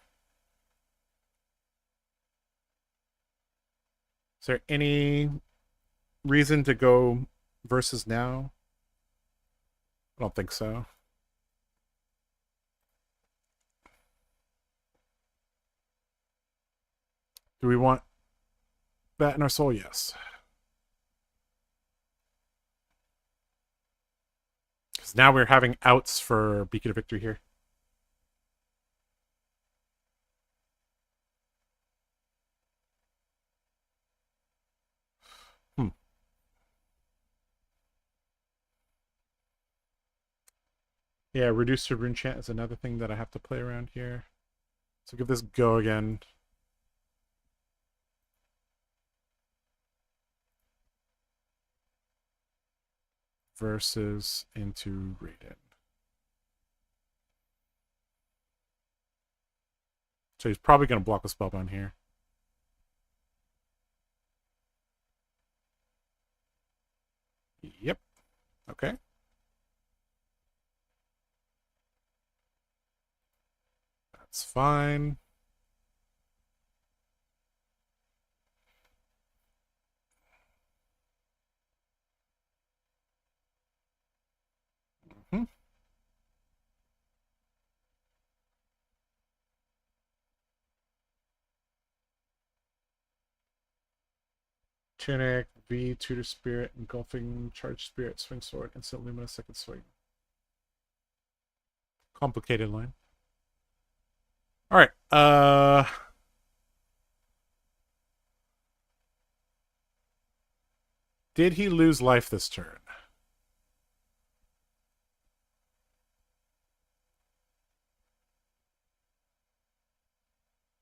Is there any reason to go versus now? I don't think so. Do we want that in our soul? Yes. Because now we're having outs for Beacon of Victory here. Yeah, reduce to rune chant is another thing that I have to play around here. So give this go again. Versus into Raiden. So he's probably going to block the spellbound here. Yep. Okay. That's fine. Tunic, V, Tutor Spirit, Engulfing, Charge Spirit, Swing Sword, Instant Luminous, Second Swing. Complicated line. Alright, did he lose life this turn?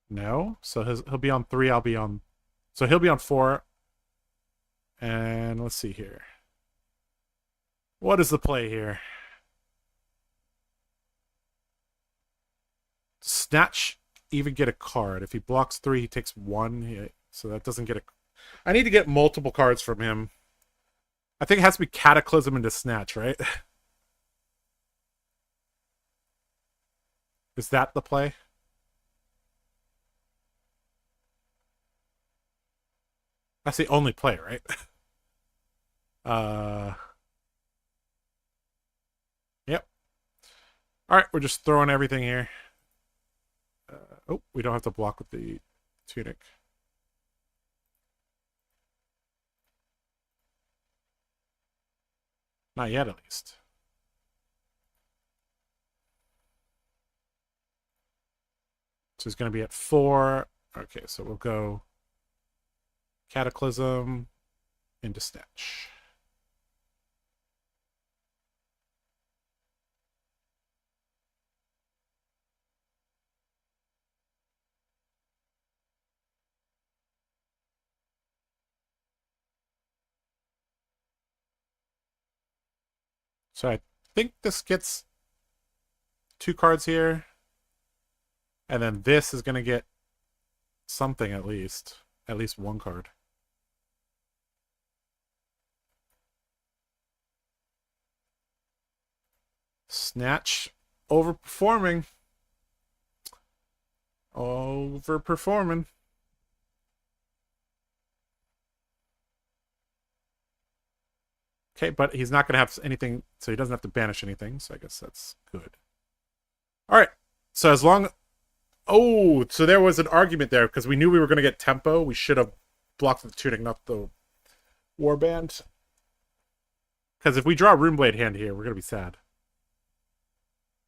No. So he'll be on 3, I'll be on... So he'll be on 4. And let's see here. What is the play here? Snatch, even get a card. If he blocks 3, he takes 1. So that doesn't get a... I need to get multiple cards from him. I think it has to be Cataclysm into Snatch, right? Is that the play? That's the only play, right? Yep. Alright, we're just throwing everything here. Oh, we don't have to block with the Tunic. Not yet, at least. So he's going to be at 4. Okay, so we'll go Cataclysm into Snatch. So I think this gets 2 cards here. And then this is going to get something at least. At least 1 card. Snatch overperforming. Overperforming. Okay, but he's not going to have anything, so he doesn't have to banish anything, so I guess that's good. Alright, so as long... Oh, so there was an argument there, because we knew we were going to get tempo. We should have blocked the Tunic, not the Warband. Because if we draw a Runeblade hand here, we're going to be sad.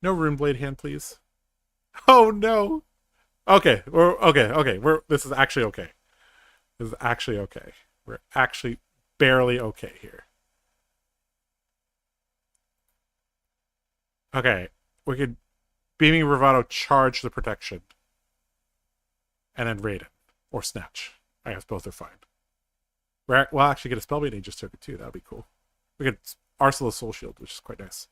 No Runeblade hand, please. Oh, no. Okay, this is actually okay. This is actually okay. We're actually barely okay here. Okay, we could Beaming Bravado charge the protection. And then raid it. Or Snatch. I guess both are fine. We'll actually get a Spellbait Aegis token too. That would be cool. We get Arsenal Soul Shield, which is quite nice.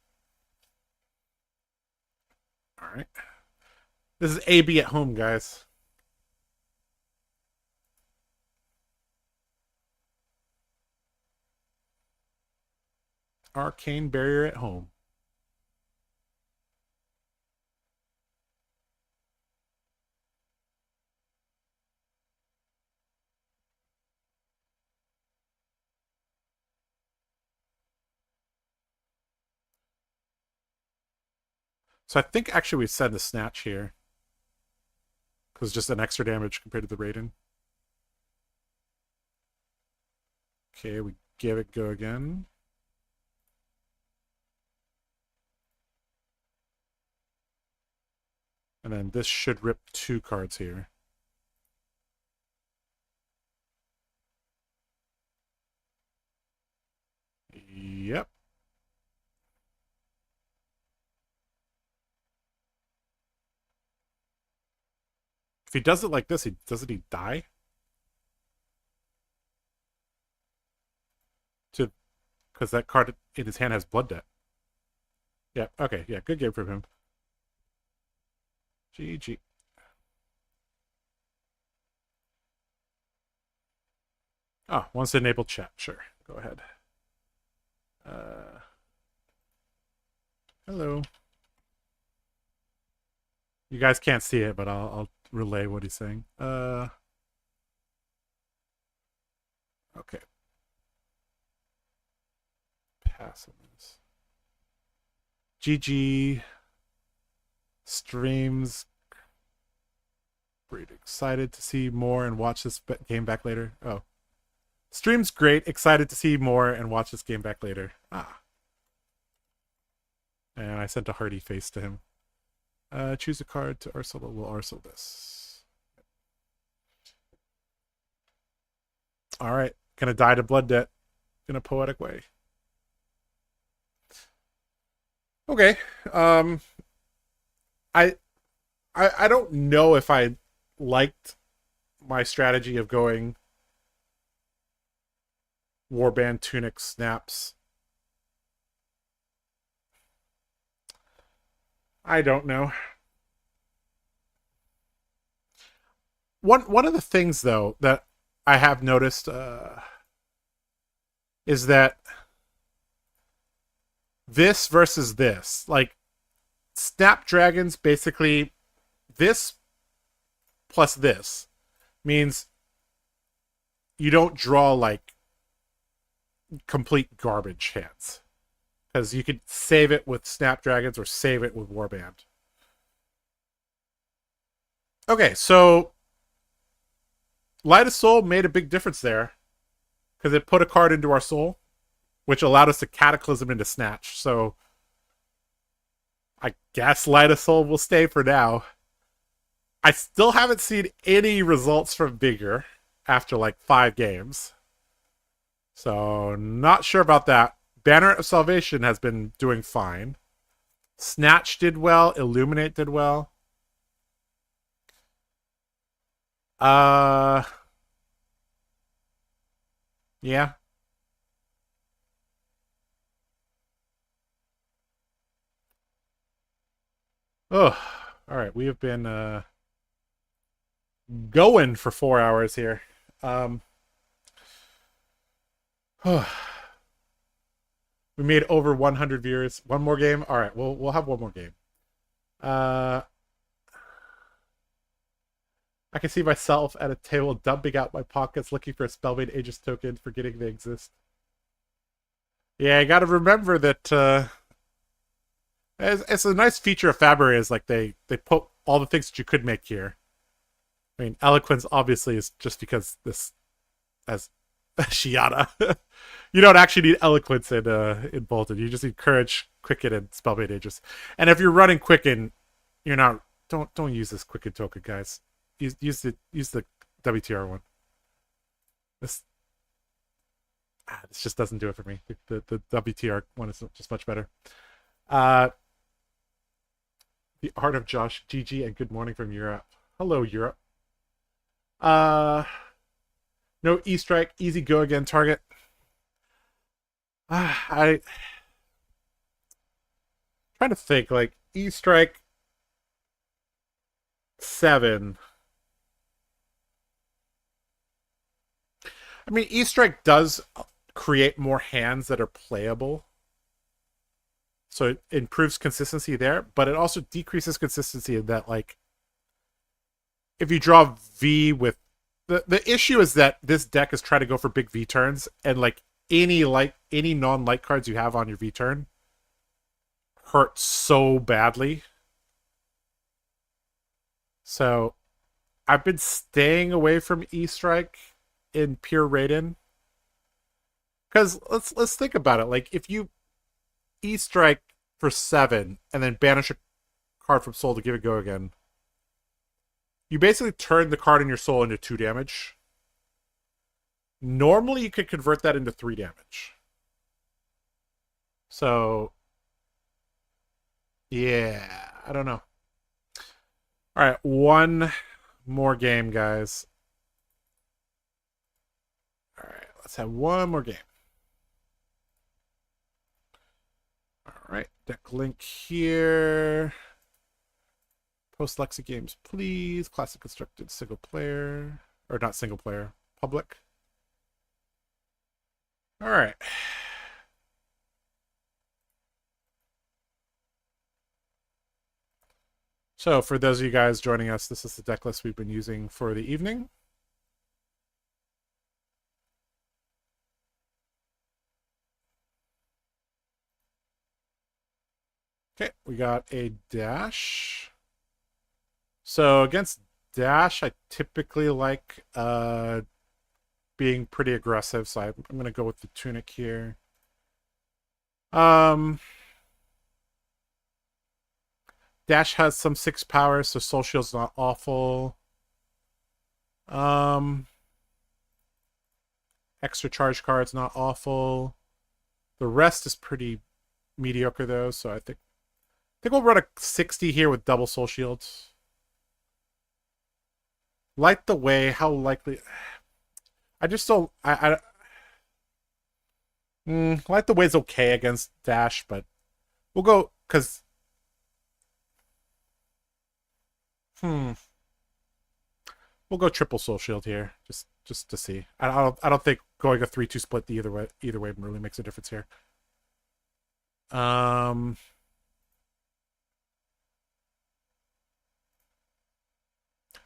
Alright. This is AB at home, guys. Arcane Barrier at home. So I think actually we said the Snatch here. Because just an extra damage compared to the Raiden. Okay, we give it go again. And then this should rip 2 cards here. Yep. If he does it like this, doesn't he die? Because that card in his hand has Blood Debt. Yeah, okay, yeah, good game from him. GG. Oh, wants to enable chat. Sure, go ahead. Hello. You guys can't see it, but I'll relay what he's saying. Okay. Pass on this. GG. Streams. Pretty excited to see more and watch this game back later. Oh. Stream's great. Excited to see more and watch this game back later. Ah. And I sent a hearty face to him. Choose a card to Ursula. We'll Ursula this. Alright. Gonna die to blood debt in a poetic way. Okay. I don't know if I liked my strategy of going Warband, Tunic, Snaps. I don't know. One of the things, though, that I have noticed is that this versus this, like, Snapdragons, basically, this plus this means you don't draw, like, complete garbage hands. Because you could save it with Snapdragons or save it with Warband. Okay, so Light of Soul made a big difference there. Because it put a card into our soul, which allowed us to Cataclysm into Snatch. So I guess Light of Soul will stay for now. I still haven't seen any results from Vigor after like 5 games. So not sure about that. Banner of Salvation has been doing fine. Snatch did well. Illuminate did well. Yeah. Oh, all right. We have been going for 4 hours here. We made over 100 viewers. One more game. All right, we'll have one more game. I can see myself at a table dumping out my pockets, looking for a Spellmade Aegis token, forgetting they exist. Yeah, I got to remember that. It's a nice feature of FABREC is like they put all the things that you could make here. I mean, Eloquence obviously is just because this has Shiana. You don't actually need Eloquence in Bolton. You just need Courage, Quicken, and Spellmade Aegis. And if you're running Quicken, you're not. Don't use this Quicken token, guys. Use the WTR one. This just doesn't do it for me. The WTR one is just much better. The Art of Josh, GG, and good morning from Europe. Hello, Europe. No E-Strike, easy go again target. I trying to think, like, E-Strike 7. I mean, E-Strike does create more hands that are playable. So it improves consistency there, but it also decreases consistency in that, like, if you draw V with... The issue is that this deck is trying to go for big V turns, and, like, any non-light cards you have on your V turn hurt so badly. So I've been staying away from E-Strike in pure Raiden. Because let's think about it. Like, if you E-Strike for 7 and then banish a card from Soul to give it go again, you basically turn the card in your Soul into 2 damage. Normally, you could convert that into 3 damage. So, yeah, I don't know. All right, one more game, guys. All right, let's have one more game. All right, deck link here. Post Lexi games, please. Classic constructed single player, or not single player, public. All right. So for those of you guys joining us, this is the deck list we've been using for the evening. Okay, we got a dash. So against dash, I typically like being pretty aggressive, so I'm going to go with the Tunic here. Dash has some 6 power, so Soul Shield's not awful. Extra charge card's not awful. The rest is pretty mediocre though, so I think we'll run a 60 here with double Soul Shields. Light the Way, how likely? I just don't. Light the Way's okay against Dash, but we'll go because. We'll go triple Soul Shield here, just to see. I don't think going a 3-2 split either way really makes a difference here.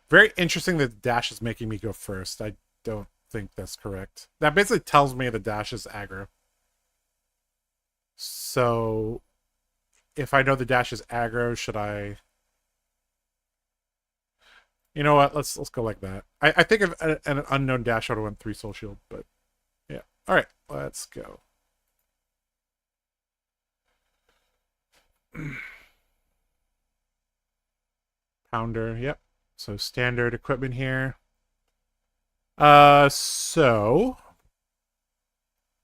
Very interesting that Dash is making me go first. I don't think that's correct. That basically tells me the Dash is aggro. So, if I know the Dash is aggro, should I... You know what? Let's go like that. I think if an unknown Dash, I would have went 3 Soul Shield, but yeah. All right, let's go. Pounder, yep. So standard equipment here. So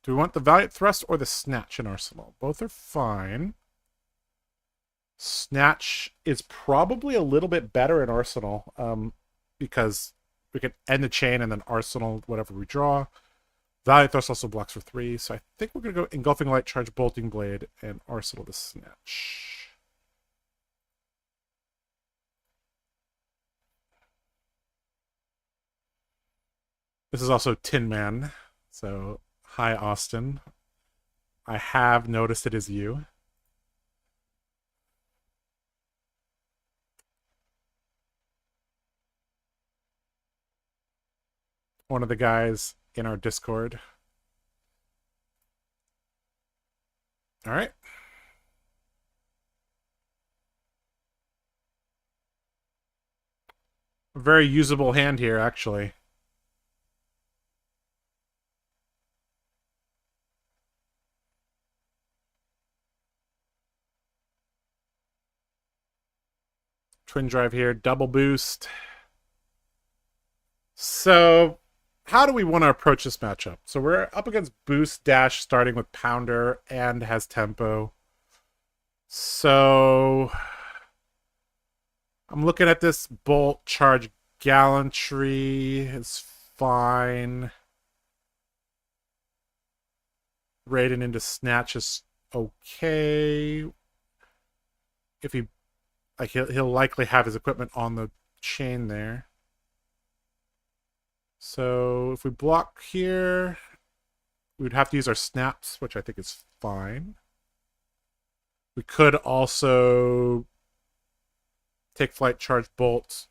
do we want the Valiant Thrust or the Snatch in Arsenal? Both are fine. Snatch is probably a little bit better in Arsenal, because we can end the chain and then Arsenal whatever we draw. Valiant Thrust also blocks for 3, so I think we're gonna go Engulfing Light, Charge, Bolting Blade, and Arsenal the Snatch. This is also Tin Man, so hi Austin. I have noticed it is you. One of the guys in our Discord. All right. A very usable hand here, actually. Twin Drive here, double boost. So, how do we want to approach this matchup? So we're up against Boost Dash starting with Pounder and has tempo. So I'm looking at this Bolt, Charge, Gallantry is fine. Raiden into Snatch is okay. If he, like, he'll likely have his equipment on the chain there. So if we block here, we'd have to use our snaps, which I think is fine. We could also take Flight, Charge, Bolt,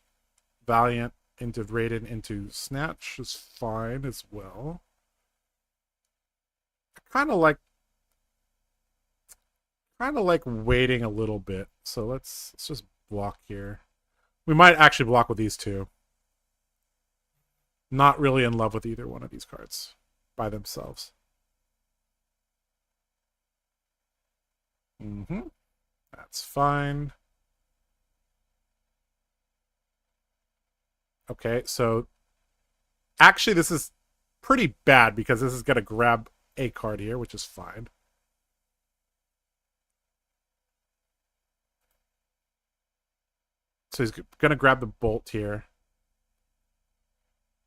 Valiant into Raiden into Snatch is fine as well. I kind of like waiting a little bit. So let's just block here. We might actually block with these two. Not really in love with either one of these cards by themselves. That's fine. Okay, so actually this is pretty bad because this is going to grab a card here, which is fine. So he's going to grab the Bolt here.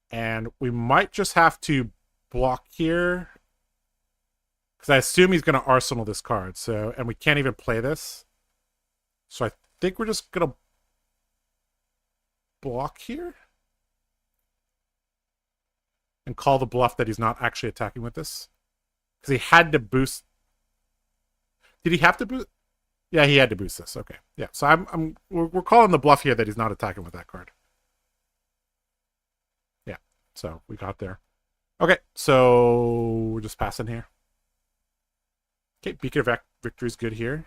And we might just have to block here. Because I assume he's going to Arsenal this card. So, and we can't even play this. So I think we're just going to block here. And call the bluff that he's not actually attacking with this. Because he had to boost. Did he have to boost? Yeah, he had to boost this. Okay. Yeah, so we're calling the bluff here that he's not attacking with that card. So we got there. Okay, so we're just passing here. Okay, Beacon of Victory is good here.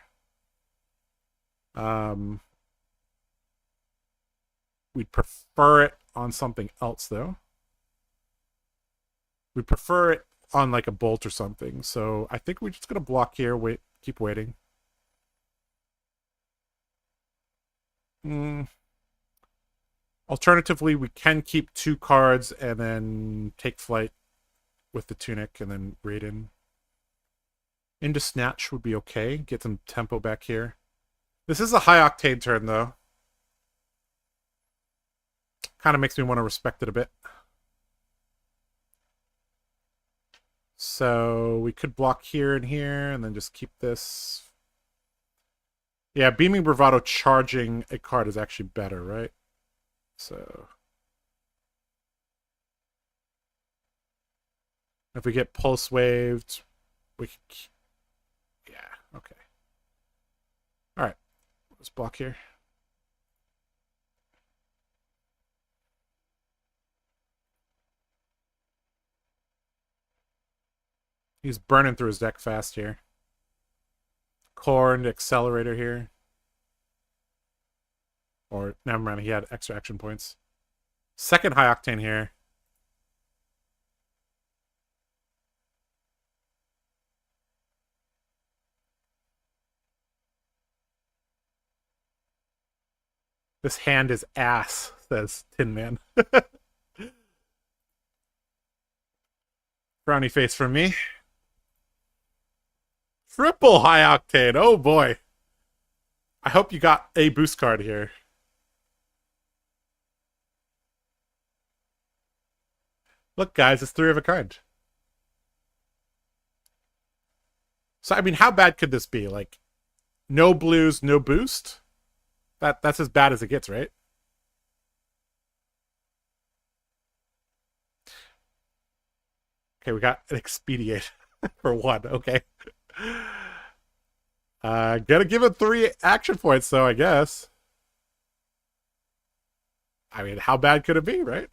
We'd prefer it on something else, though. We prefer it on like a bolt or something. So I think we're just gonna block here. Wait, keep waiting. Alternatively, we can keep 2 cards and then take flight with the Tunic and then raid in. Into Snatch would be okay. Get some tempo back here. This is a high octane turn, though. Kind of makes me want to respect it a bit. So we could block here and here and then just keep this. Yeah, Beaming Bravado charging a card is actually better, right? So if we get pulse waved, we can... Yeah, okay. All right, let's block here. He's burning through his deck fast here. Corn, Accelerator here. Or, never mind, he had extra action points. Second high octane here. This hand is ass, says Tin Man. Frowny face from me. Triple high octane. Oh boy. I hope you got a boost card here. Look, guys, it's 3 of a kind. So, I mean, how bad could this be? Like, no blues, no boost? That's as bad as it gets, right? Okay, we got an Expedite for 1. Okay. Gotta give it 3 action points, though, I guess. I mean, how bad could it be, right?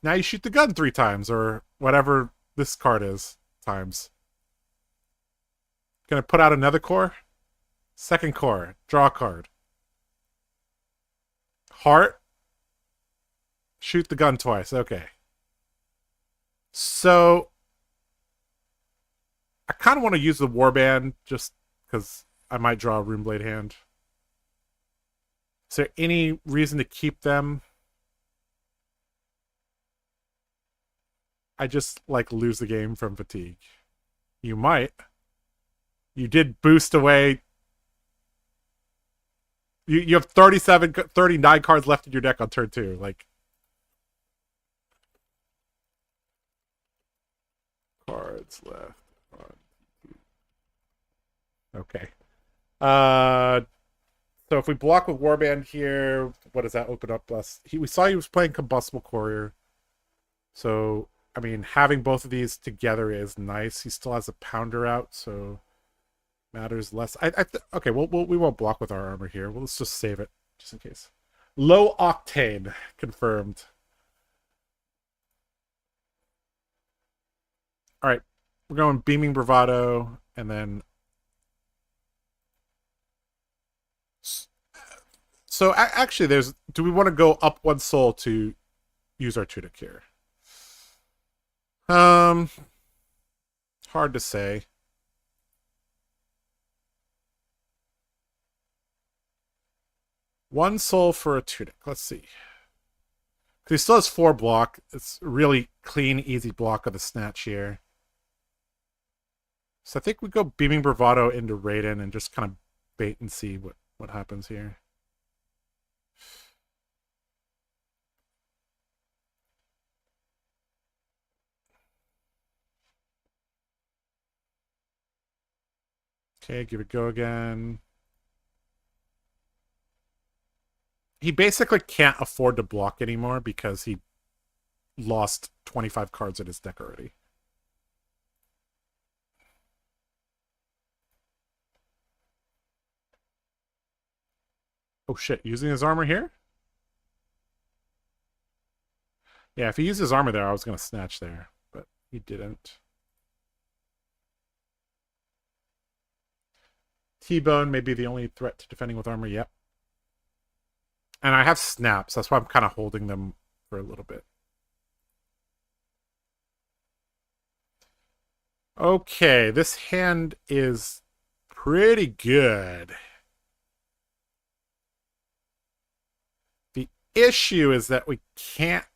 Now you shoot the gun 3 times, or whatever this card is, times. Gonna put out another core. Second core. Draw a card. Heart. Shoot the gun twice. Okay. So, I kind of want to use the Warband, just because I might draw a Runeblade hand. Is there any reason to keep them? I just, like, lose the game from fatigue. You might. You did boost away. You have 39 cards left in your deck on turn 2. Like, cards left on. Okay. So if we block with Warband here, what does that open up us? We saw he was playing Combustible Courier. So, I mean, having both of these together is nice. He still has a Pounder out, so matters less. Okay, we won't block with our armor here. Well, let's just save it, just in case. Low Octane, confirmed. All right, we're going Beaming Bravado, and then... So, actually, do we want to go up 1 soul to use our Tunic here? Hard to say. One soul for a Tunic. Let's see. Because he still has 4 block. It's a really clean, easy block of the Snatch here. So I think we go Beaming Bravado into Raiden and just kind of bait and see what happens here. Okay, give it a go again. He basically can't afford to block anymore because he lost 25 cards in his deck already. Oh shit, using his armor here? Yeah, if he used his armor there, I was going to snatch there, but he didn't. T-Bone may be the only threat to defending with armor, yep. And I have snaps, that's why I'm kind of holding them for a little bit. Okay, this hand is pretty good. The issue is that we can't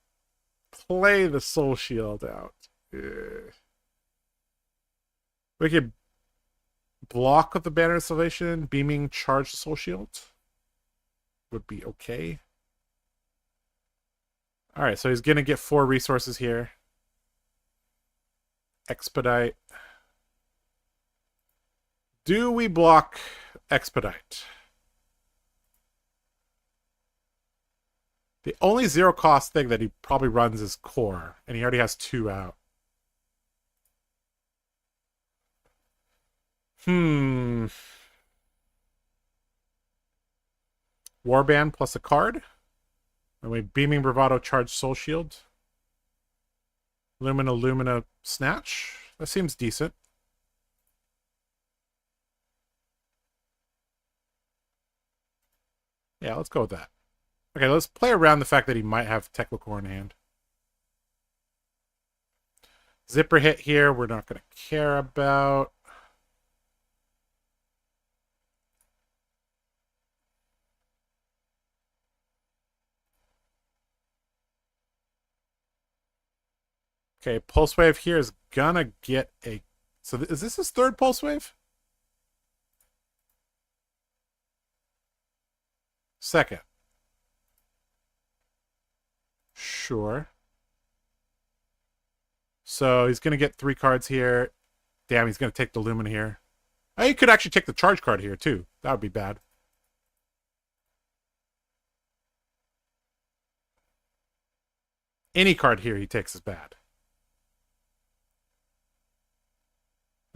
play the Soul Shield out. Ugh. We could block with the Banner of Salvation, beaming, charge the Soul Shield. Would be okay. Alright, so he's going to get 4 resources here. Expedite. Do we block Expedite? The only 0 cost thing that he probably runs is Core, and he already has 2 out. Warband plus a card. And we Beaming Bravado, charge Soul Shield. Lumina, Snatch. That seems decent. Yeah, let's go with that. Okay, let's play around the fact that he might have Techlicore in hand. Zipper hit here, we're not going to care about. Okay, Pulse Wave here is gonna get a... So is this his 3rd Pulse Wave? 2nd. Sure. So he's gonna get 3 cards here. Damn, he's gonna take the Lumina here. Oh, he could actually take the charge card here, too. That would be bad. Any card here he takes is bad.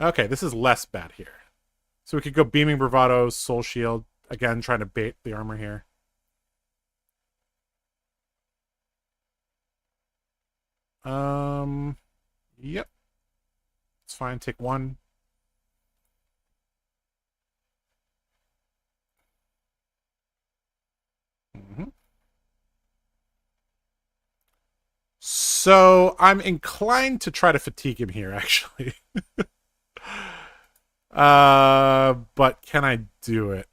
Okay, this is less bad here. So we could go Beaming Bravado, Soul Shield. Again, trying to bait the armor here. Yep. It's fine, take 1. So I'm inclined to try to fatigue him here, actually. But can I do it?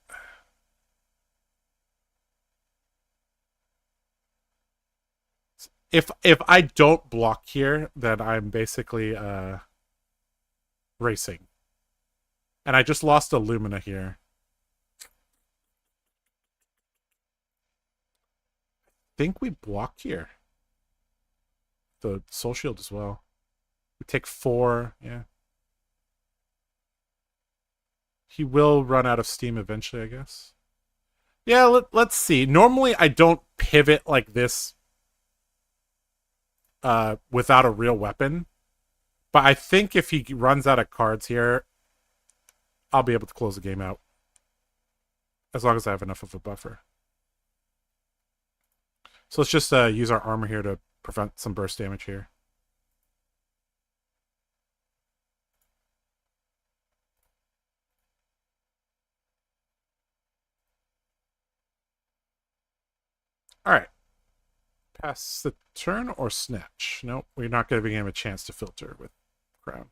If I don't block here, then I'm basically racing. And I just lost a Lumina here. I think we block here. The Soul Shield as well. We take 4, yeah. He will run out of steam eventually, I guess. Yeah, let's see. Normally I don't pivot like this without a real weapon. But I think if he runs out of cards here, I'll be able to close the game out. As long as I have enough of a buffer. So let's just use our armor here to prevent some burst damage here. Alright. Pass the turn or snatch? Nope, we're not giving him a chance to filter with Crown.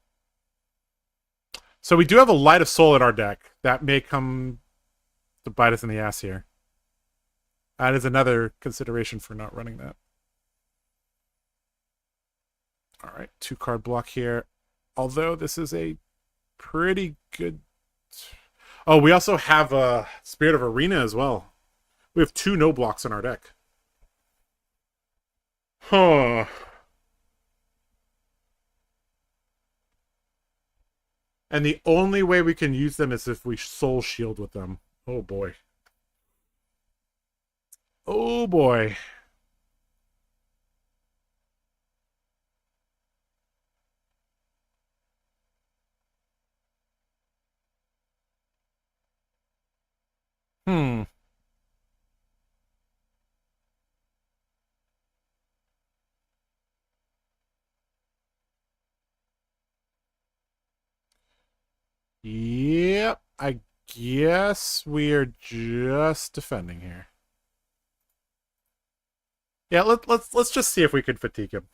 So we do have a Light of Soul in our deck. That may come to bite us in the ass here. That is another consideration for not running that. Alright, 2 card block here. Although this is a pretty good... Oh, we also have a Spirit of Arena as well. We have 2 no blocks in our deck. Huh. And the only way we can use them is if we Soul Shield with them. Oh boy. Oh boy. Yep, I guess we're just defending here. Yeah, let's just see if we can fatigue him.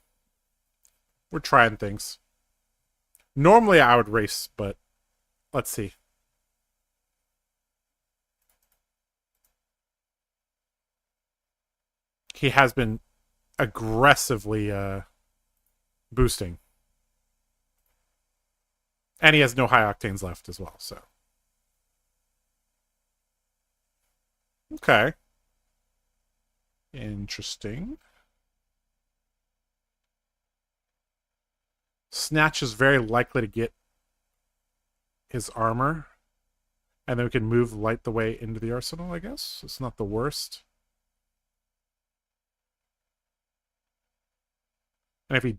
We're trying things. Normally I would race, but let's see. He has been aggressively boosting. And he has no high octanes left as well, so. Okay. Interesting. Snatch is very likely to get his armor. And then we can move light the way into the arsenal, I guess. It's not the worst. And if he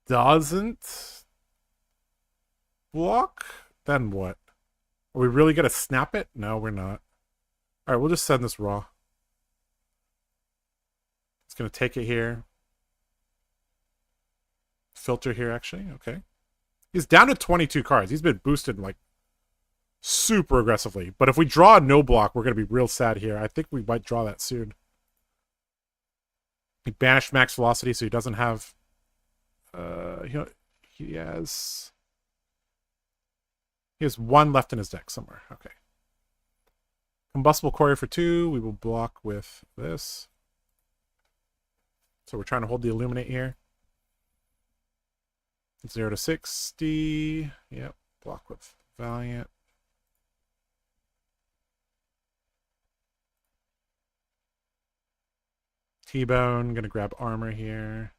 doesn't block, then what? Are we really going to snap it? No, we're not. All right, we'll just send this raw. It's going to take it here. Filter here, actually. Okay. He's down to 22 cards. He's been boosted like super aggressively. But if we draw a no block, we're going to be real sad here. I think we might draw that soon. He banished max velocity, so he doesn't have... he has one left in his deck somewhere. Okay. Combustible Courier for 2. We will block with this. So we're trying to hold the Illuminate here. 0 to 60. Yep. Block with Valiant. T-Bone. Gonna grab armor here.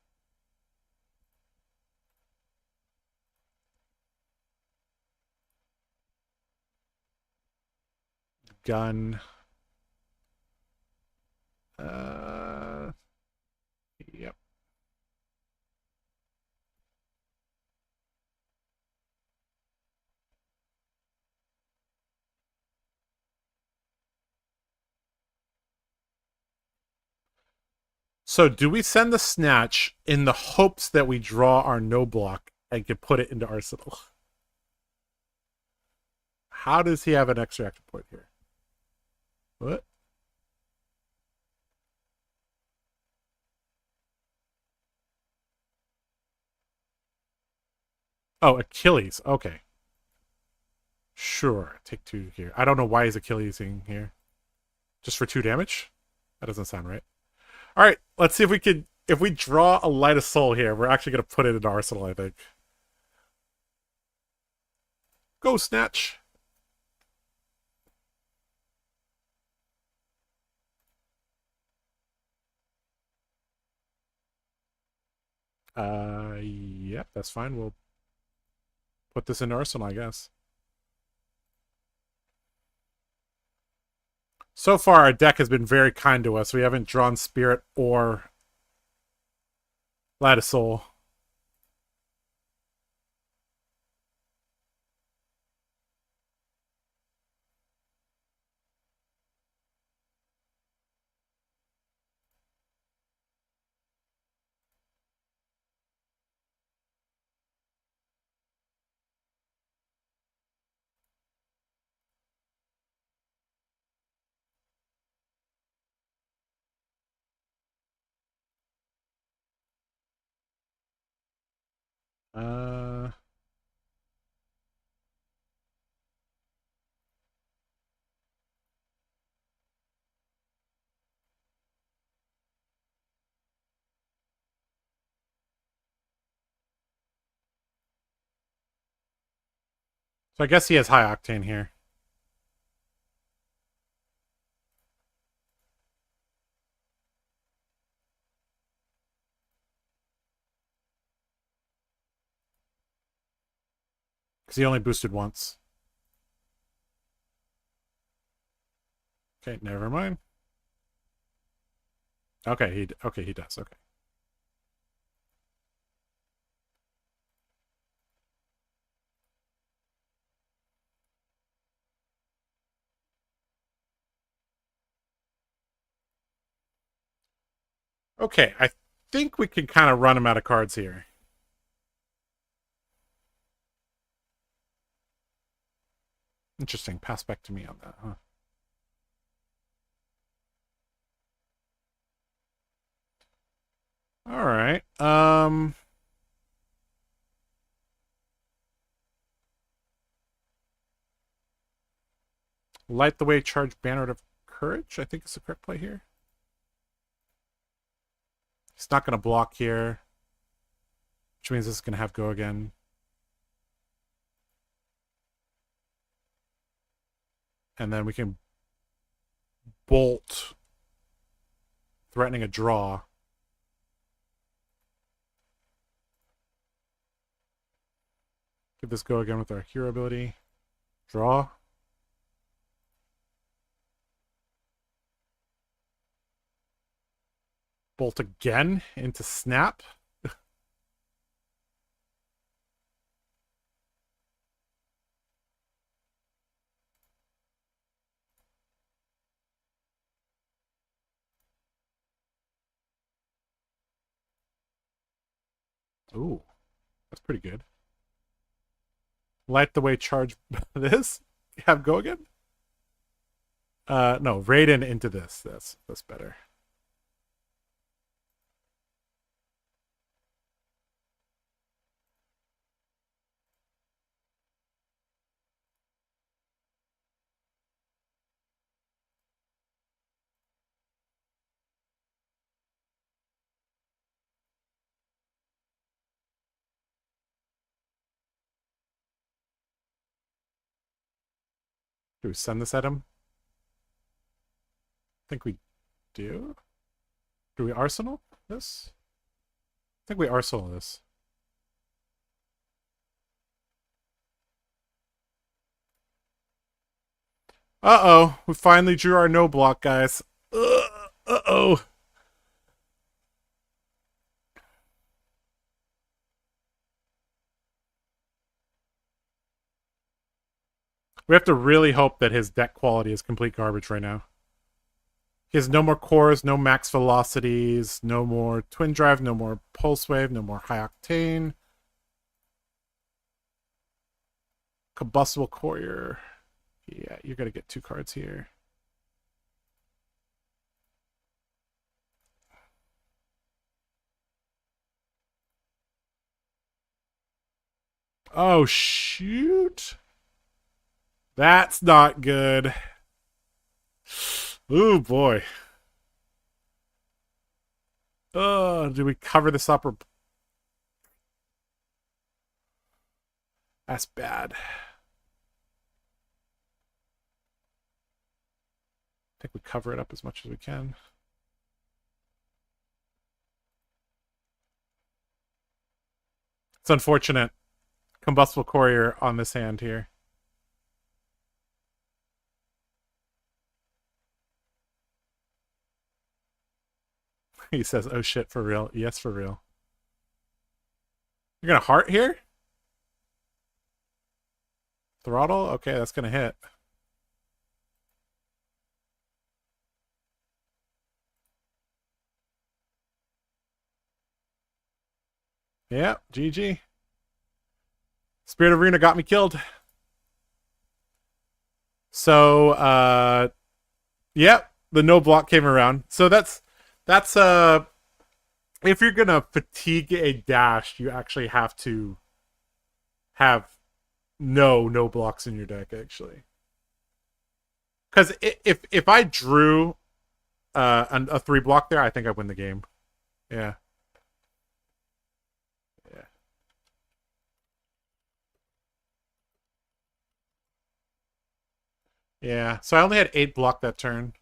Gun. Yep. So do we send the Snatch in the hopes that we draw our no block and can put it into Arsenal? How does he have an extra active point here? What? Oh, Achilles. Okay. Sure. Take 2 here. I don't know why he's Achillesing here. Just for 2 damage? That doesn't sound right. All right. Let's see if we could... If we draw a Light of Soul here, we're actually going to put it into Arsenal, I think. Go, Snatch. Yep, that's fine. We'll put this in Arsenal, I guess. So far, our deck has been very kind to us. We haven't drawn Spirit or Light of Soul. Uh... So I guess he has high octane here. Because he only boosted once. Okay, never mind. Okay, he does. Okay. Okay, I think we can kind of run him out of cards here. Interesting. Pass back to me on that, huh? All right. Light the Way, charge Banner of Courage, I think is the correct play here. He's not going to block here, which means this is going to have go again. And then we can bolt, threatening a draw. Give this go again with our hero ability. Draw. Bolt again into snap. Ooh, that's pretty good. Light the Way, charge this. Have go again. No, Raiden into this. That's better. Do we send this at him? I think we do. Do we arsenal this? I think we arsenal this. Uh-oh. We finally drew our no block, guys. Uh-oh. We have to really hope that his deck quality is complete garbage right now. He has no more cores, no max velocities, no more twin drive, no more pulse wave, no more high octane. Combustible courier. Yeah, you're going to get 2 cards here. Oh, shoot. That's not good. Ooh, boy. Do we cover this up or... That's bad. I think we cover it up as much as we can. It's unfortunate. Combustible courier on this hand here. He says, oh shit, for real. Yes, for real. You're gonna heart here? Throttle? Okay, that's gonna hit. Yeah, GG. Spirit Arena got me killed. So, yeah, the no block came around. So that's if you're gonna fatigue a dash, you actually have to have no blocks in your deck, actually. Because if I drew a 3 block there, I think I win the game. Yeah. Yeah. Yeah. So I only had 8 block that turn.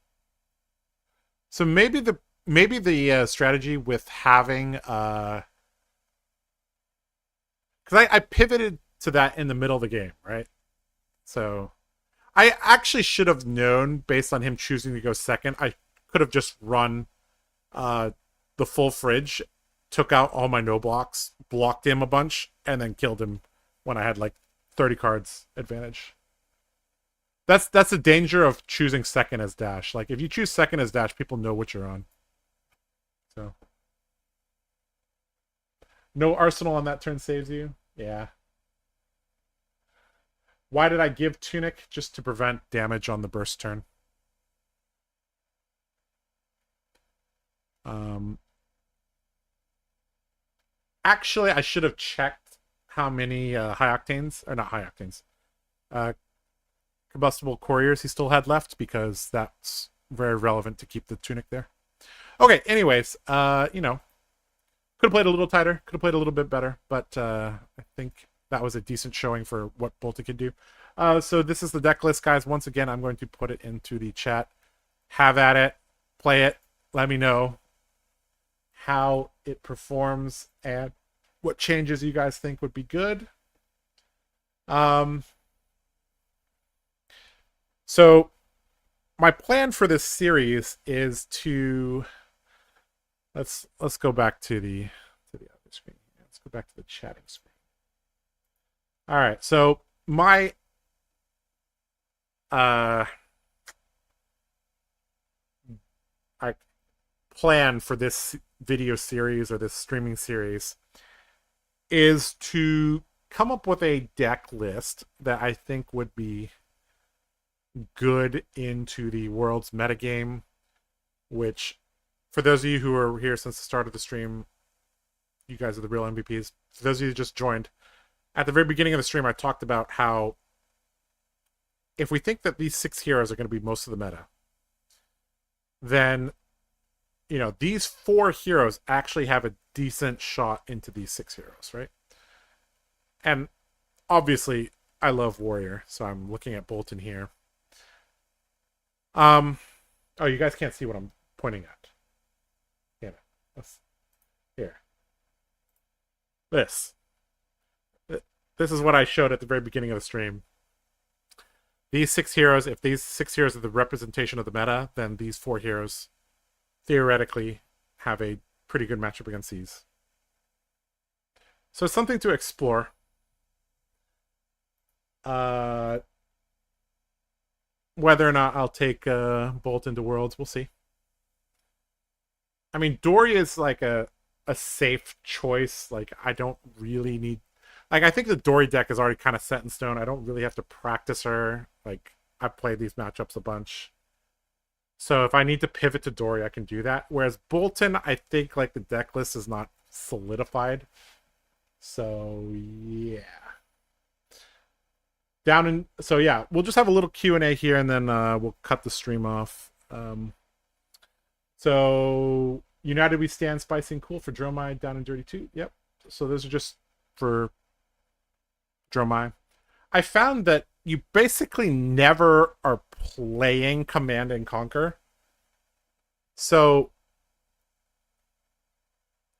So maybe the strategy with having because I pivoted to that in the middle of the game, right? So I actually should have known based on him choosing to go second. I could have just run the full fridge, took out all my no blocks, blocked him a bunch, and then killed him when I had like 30 cards advantage. That's the danger of choosing second as dash. Like if you choose second as dash, people know what you're on. So no arsenal on that turn saves you. Yeah. Why did I give Tunic? Just to prevent damage on the burst turn. Actually, I should have checked how many high octanes, or not high octanes, combustible couriers he still had left, because that's very relevant to keep the tunic there. Okay, anyways, you know, could have played a little tighter, could have played a little bit better, but I think that was a decent showing for what Bolton could do. So this is the deck list, guys. Once again, I'm going to put it into the chat. Have at it, play it, let me know how it performs and what changes you guys think would be good. So my plan for this series is to let's go back to the other screen. Let's go back to the chatting screen. All right, so my plan for this video series or this streaming series is to come up with a deck list that I think would be good into the world's metagame, which, for those of you who are here since the start of the stream, you guys are the real MVPs. For those of you who just joined, at the very beginning of the stream, I talked about how if we think that these 6 heroes are going to be most of the meta, then, you know, these 4 heroes actually have a decent shot into these 6 heroes, right? And obviously, I love Warrior, so I'm looking at Bolton here. Oh, you guys can't see what I'm pointing at. Damn it. Here. This is what I showed at the very beginning of the stream. These 6 heroes, if these 6 heroes are the representation of the meta, then these 4 heroes theoretically have a pretty good matchup against these. So it's something to explore. Whether or not I'll take Bolton to Worlds, we'll see. I mean, Dory is like a safe choice. Like, I don't really need... Like, I think the Dory deck is already kind of set in stone. I don't really have to practice her. Like, I've played these matchups a bunch. So if I need to pivot to Dory, I can do that. Whereas Bolton, I think, like, the deck list is not solidified. So, yeah. So yeah, we'll just have a little Q&A here, and then we'll cut the stream off. So United We Stand, Spicy and Cool for Dromai, Down and Dirty 2. Yep. So those are just for Dromai. I found that you basically never are playing Command and Conquer. So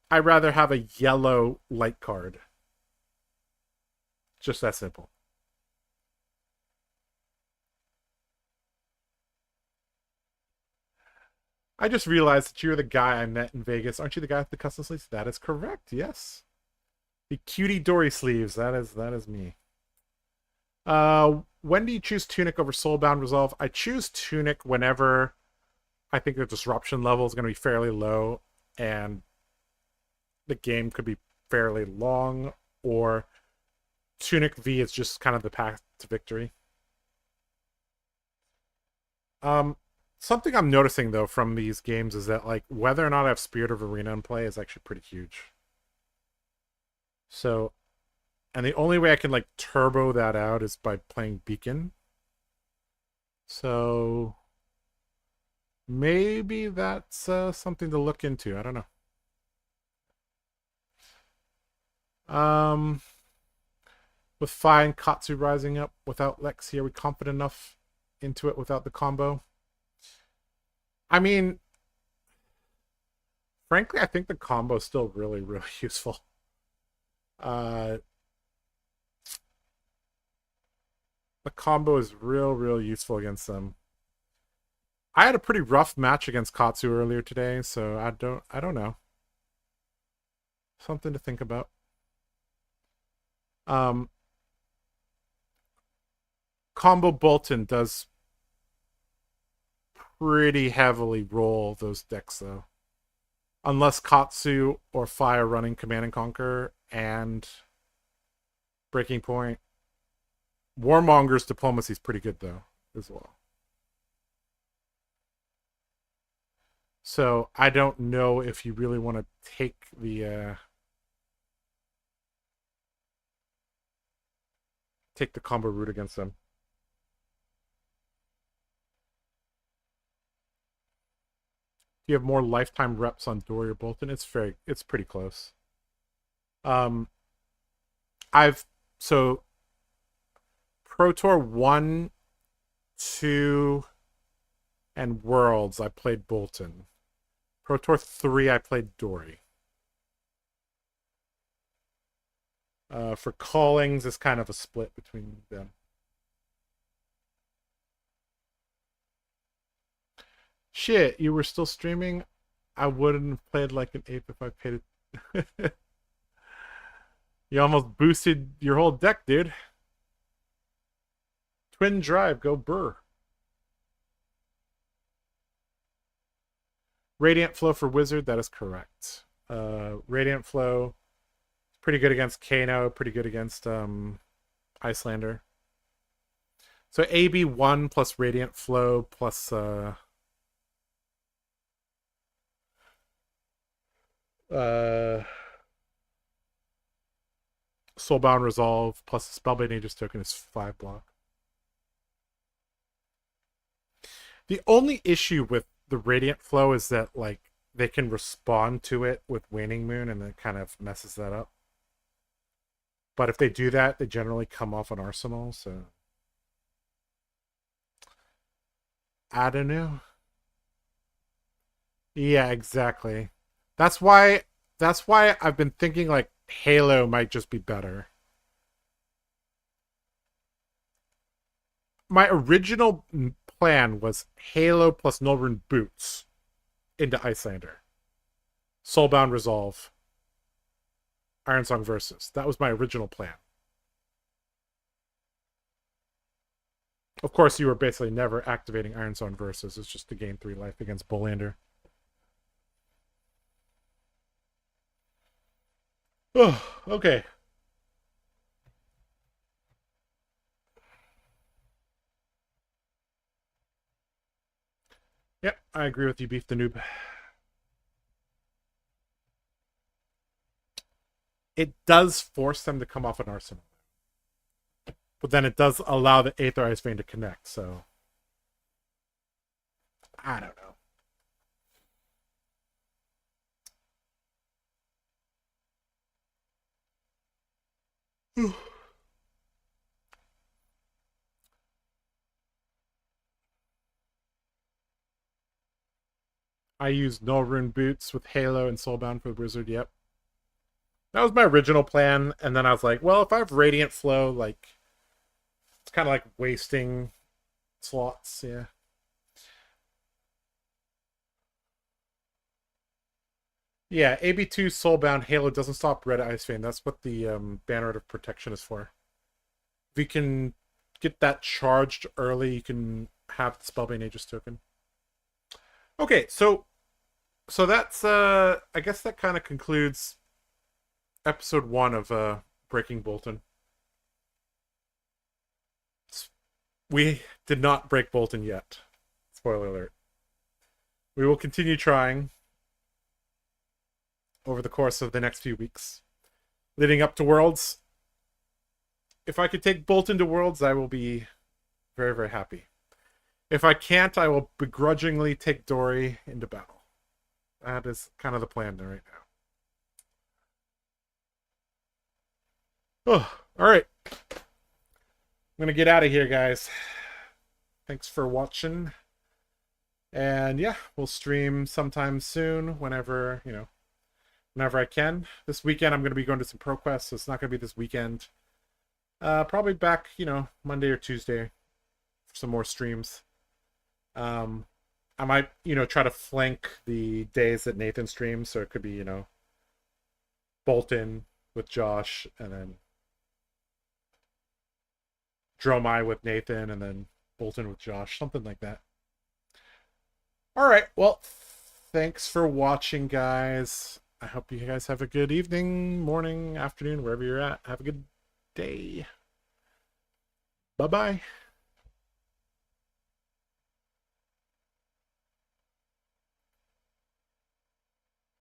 I'd rather have a yellow light card. Just that simple. I just realized that you're the guy I met in Vegas. Aren't you the guy with the custom sleeves? That is correct, yes. The cutie Dory sleeves. That is me. When do you choose Tunic over Soulbound Resolve? I choose Tunic whenever I think the disruption level is going to be fairly low and the game could be fairly long, or Tunic V is just kind of the path to victory. Something I'm noticing, though, from these games is that, like, whether or not I have Spirit of Arena in play is actually pretty huge. So, and the only way I can, like, turbo that out is by playing Beacon. So, maybe that's something to look into. I don't know. With Fai and Katsu rising up without Lexi, are we confident enough into it without the combo? I mean, frankly, I think the combo is still really, really useful. The combo is real useful against them. I had a pretty rough match against Katsu earlier today, so I don't know. Something to think about. Combo Bolton does pretty heavily roll those decks, though. Unless Katsu or Fai are running Command and Conquer and Breaking Point. Warmonger's Diplomacy is pretty good, though, as well. So I don't know if you really want to take the combo route against them. you have more lifetime reps on Dory or Bolton? It's pretty close. So Pro Tour 1, 2, and Worlds, I played Bolton. Pro Tour 3, I played Dory. For callings, it's kind of a split between them. Shit, you were still streaming? I wouldn't have played like an ape if I paid it. You almost boosted your whole deck, dude. Twin Drive, go Burr. Radiant Flow for Wizard, that is correct. Radiant Flow, pretty good against Kano, pretty good against Icelander. So AB1 plus Radiant Flow plus Soulbound Resolve plus the Spellbinding Aegis token is 5 block. The only issue with the Radiant Flow is that like they can respond to it with Waning Moon and it kind of messes that up. But if they do that, they generally come off an arsenal, so I don't know. Yeah, exactly. That's why I've been thinking like Halo might just be better. My original plan was Halo plus Nullrune Boots into Icelander. Soulbound Resolve. Ironsong Versus. That was my original plan. Of course, you were basically never activating Ironsong Versus. It's just to gain 3 life against Bullander. Oh, okay. Yep, I agree with you, Beef the Noob. It does force them to come off an arsenal. But then it does allow the Aether Ice Vein to connect, so I don't know. I used Nullrune Boots with Halo and Soulbound for the Wizard, yep. That was my original plan, and then I was like, well, if I have Radiant Flow, like, it's kind of like wasting slots, yeah. Yeah, AB2 Soulbound Halo doesn't stop Red Ice Vein. That's what the Banner of Protection is for. If you can get that charged early, you can have the Spellbinding Aegis token. Okay, so that's I guess that kind of concludes episode 1 of Breaking Bolton. We did not break Bolton yet. Spoiler alert. We will continue trying over the course of the next few weeks, leading up to Worlds. If I could take Bolton to Worlds, I will be very, very happy. If I can't, I will begrudgingly take Dory into battle. That is kind of the plan right now. Oh, all right. I'm going to get out of here, guys. Thanks for watching. And yeah, we'll stream sometime soon whenever I can. This weekend, I'm going to be going to some ProQuest, so it's not going to be this weekend. Probably back, Monday or Tuesday for some more streams. I might, try to flank the days that Nathan streams, so it could be, Bolton with Josh, and then Dromai with Nathan, and then Bolton with Josh, something like that. All right, well, thanks for watching, guys. I hope you guys have a good evening, morning, afternoon, wherever you're at. Have a good day. Bye-bye.